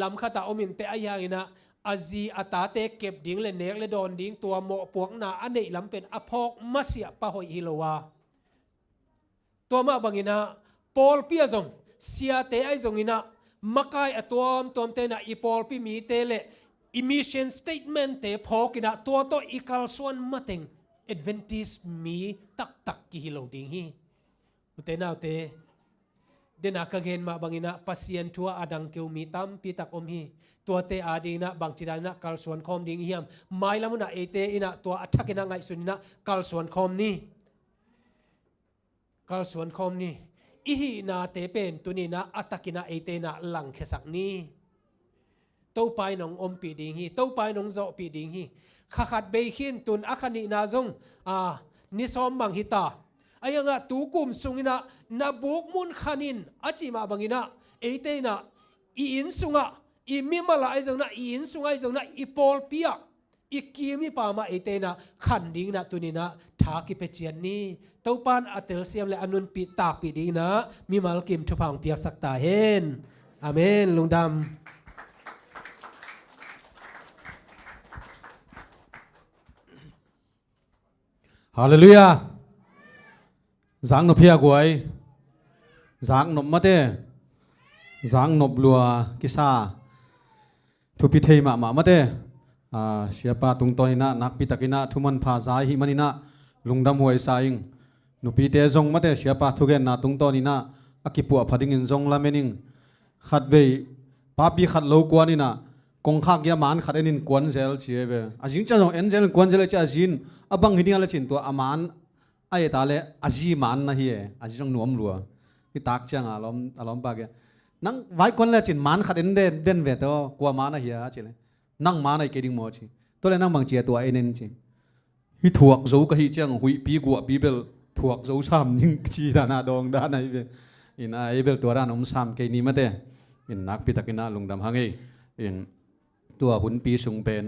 ลำขตาอมินเตอายางินะอาจีอาตาเตเก็บดิ่งเลเนกเลดอนดิ่งตัวโมปวงนาอันนี้ลำเป็นอภอกมัสยาปะหอยฮิโลวาตัวมาบังินะปอลเปียจงเสียเตไอจงงินะมักไอตัวเตนะอีปอลปีมีเตเลอิมิชชั่นสเตทเมนต์เตพอกินะตัวโตอีกัลส่วนมาเต็งเอดเวนติสมีตักกิฮิโลดิ่งฮีอุเตนาเตเดนักเกณฑ์มาบางอินะพัศยันทัวอดังเกี่ยวมีตั้มปีตักอมฮีตัวเตอาดีนะบางจิดานะกัลส่วนคอมดิ่งเฮียมไม่ละมุนะเอเตอินะตัวอัฐกินะไงสุนินะกัลส่วนคอมนี้กัลส่วนคอมนี้อีฮีนาเตเป็นตัวนี้นะอัฐกินะเอเตนะหลังแค่สักนี้ตู้ไปน้องอมปีดิ่งฮีตู้ไปน้องโจปีดิ่งฮี ขัดเบคินตุนอัคนีนาจงนิสอมบังฮิตาไอ้ยังอ่ะตูกุมสุงินะนาบุกมุนขันินอาจิมาบังอินะเอเตนะอินสุงะอิมิมาลาไอจงนะอินสุงไอจงนะอิปอลเปียอีกีมีปามาเอเตนะขันดิ้งนะตุนินะทากิเปเจียนนี้เต้าปานอัตเตลเซียมและอนุนปีตากปีดิ้งนะมีมาลกิมทุพังเปียกสักตาเห็นอาเมนลุงดำฮาเลลูยาจางนบเพียกวยจางนบมาเตจางนบลัวกิซาทุพิเทยมาเตเชียปาตุงตอนินะนักปิตากินะทุมันพาใจหิมันินะลุงดำหวยสายิงนุปีเตจงมาเตเชียปาทุเกนนาตุงตอนินะอากิปัวพัดิงินจงลาเมนิงขัดเวปาปีขัดโลกวานินะกงขักยามานขัดเอ็นินกวนเซลเชียเวอาจิงจะจงเอ็นเซลกวนเซลจะอาจินบังหิดิ้งอะไรชินตัวอามานไอ้ตาเลอาจีมันนะเฮียอาจีจงหนวมรัวที่ตักจังอารมณ์ปากนั่งไว้คนละชินมันขัดเอ็นเด่นเวทตัวกลัวมันนะเฮียชินนั่งมันไอ้เกดิ้งหมดชิตัวเลยนั่งบังเจียตัวไอ้เน้นชิฮิถ่วงโจก็ฮิจังหุยปีกัวปีเบลถ่วงโจซ้ำยิ่งชีด้านดองด้านไหนเวอินไอ้เบลตัวด้านซ้ำเกนี้มาเตอินนักพิทักษ์น่าลงดำหังอินตัวหุ่นปีสูงเป็น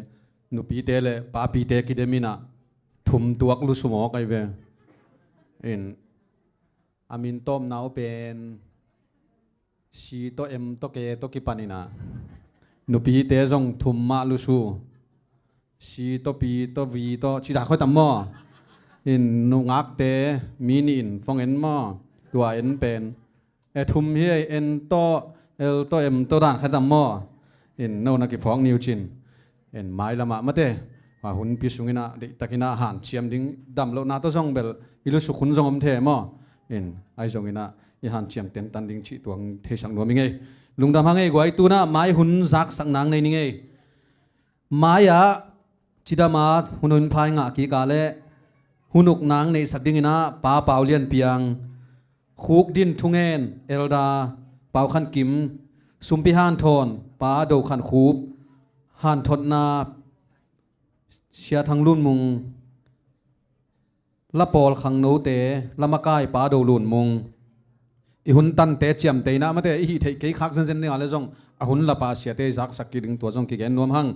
นุปีเตเลป้าปีเตกิเดมินะทุ่มตัวลุสมอกไอเวอินอามินต้มน้าวเป็นชีโตเอ็มโตเกโตกิปานินะนุปีเตจงทุ่มมาลุสูชีโตปีโตวีโตชีดาค่อยตำมออินนุงักเตมีนินฟงเอ็นมอตัวเอ็นเป็นทุ่มเฮเอ็นโตเอลโตเอ็มโตด่านค่อยตำมออินโนนักฟ้องนิวจินอินไม้ละมาเตว่าหุ่นพิสุงินะเด็กตะกินะหันเชียมดิ้งดำโลนาตัวจงเบลอิลุสุขุนจงอมเทมออินไอจงอินะอีหันเชียมเต็นตันดิ้งชีตัวเทสังนัวมิงเอลุงดำหังเอไว้ตัวน่ะไม้หุ่นซักสังนางในนิงเอไม้อะจิดามาหุ่นพายงะกีกาเลหุ่นุกนางในสักดิ้งอินะป้าเปาเลียนเปียงคุกดินทุงเงินเอลดาเปาขันกิมสุมพิฮานทอนป้าโดขันคูบหันทดนาเชียทางลุ่นมุงละปอลขังโนเตละมะกายป้าโดลุ่นมุงอีหุ่นตันเตเจียมเตนะมาเตอีเทกิคักเซนเซนเนี่ยอะไรจงอาหุ่นละปาเสียเตจักสักกิดึงตัวจงกิแกนนวมหัง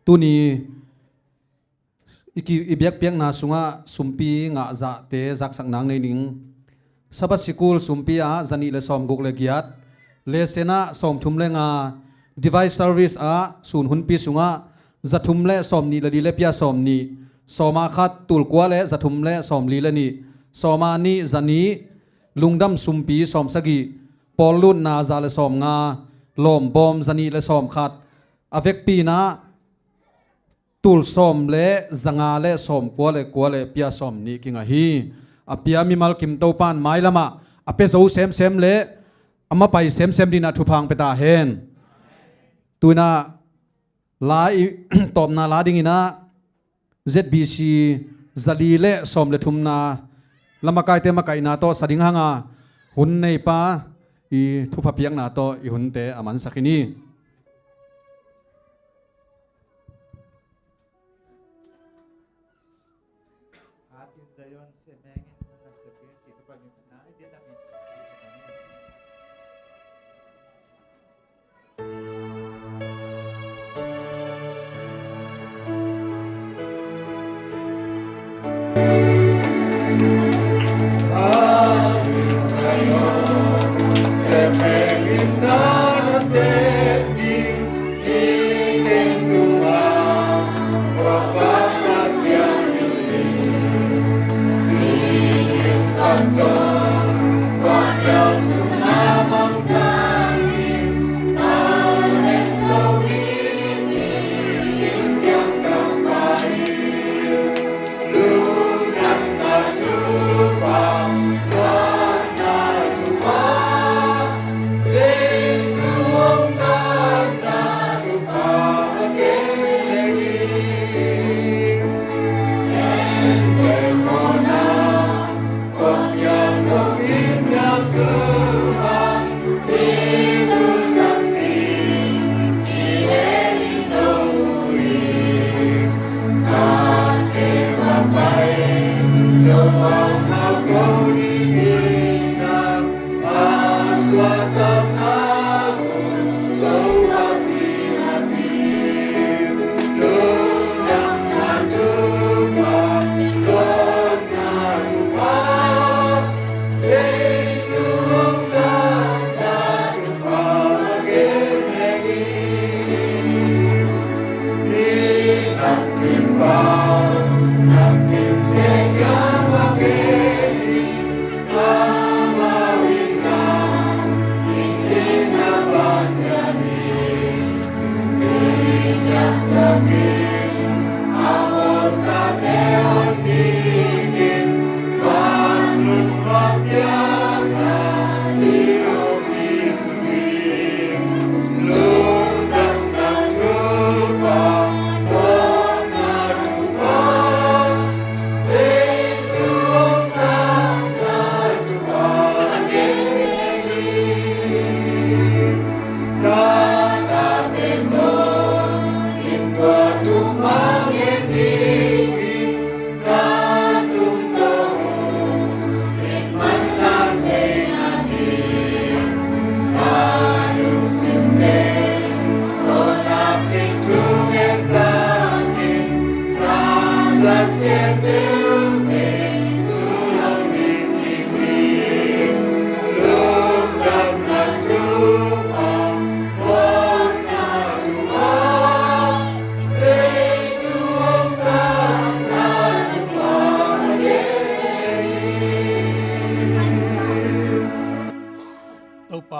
ตัวนี้อีเบียกเปียกนาสุงะสุมปีงะจะเตจักสักนางในนิงสับสิกุลสุมปีอาจันีเลสอมกุกเลกิยัดเลเซนะสอมทุมเลงา device service อาศูนย์หุ่นปีสุงะจัตุมเลสอมนีละดีเลปียสอมนีสอมาขัดตุลกัวเลจัตุมเลสอมลีละนีสอมานีจันีลุงดำสุมปีสอมสกีปอลลุนนาซาเลสอมงาลมบอมจันีเลสอมขัดอเวกปีนาตุลสอมเลจังาเลสอมกัวเลปียสอมนีกิงะฮีอปียมีมัลกิมโตปานไม้ละมาอเปโซเซมเลอามาไปเซมดีนาทุพังเปตาเฮนตัวน่าลายตอบนาลาดิงินะ ZBC จัลีเลสอมเลทุมนาละมากายเตมากายนาโตสดิงหังาหุ่นในป่าอีทุพเพียงนาโตอีหุ่นเตอามันสักินี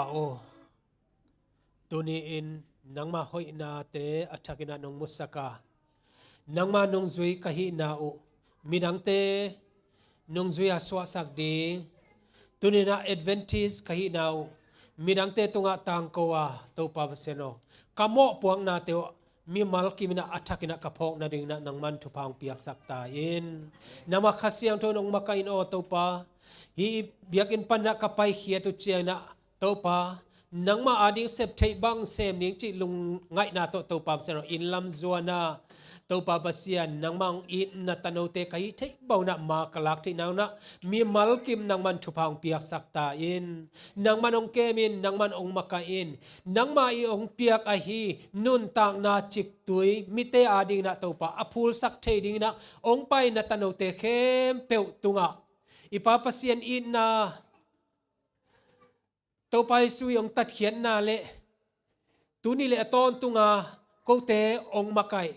pao tuniin nang ma hoi na te athakina nong musaka nang ma nong zui kahi na u midang te nong zui aswa sakdi tunina advantage kahi na u midang te tunga tangkowa to pa baseno kamo puang na te mi mal kimina athakina kapok na ding na nang man thupang piak sakta in nama khasiang to nong makain o to pa hi biakin panna kapai khia tu chiana to pa nang ma ading sep thei bang sem ning chi lung ngai na to pa baseno in lam zuana to pa basian nang mang in na tanote kai thei bauna ma kalak ti naw na mi mal kim nang man thupang piak sakta in nang man ong kemin nang man ong makain nang ma i ong piak a hi nun tang na chik tui mi te ading na to pa apul sak thei ding na ong pai na tanote khem peu tunga ipapasian in na to pai sui ong tat khian na le tuni le ton tunga ko te ong makai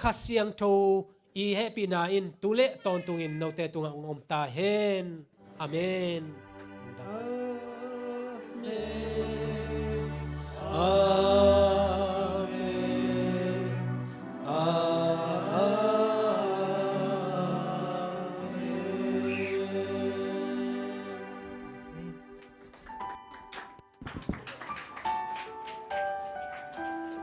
khasiang tho i happy na in tule ton tungin no te tunga ong om ta hen amen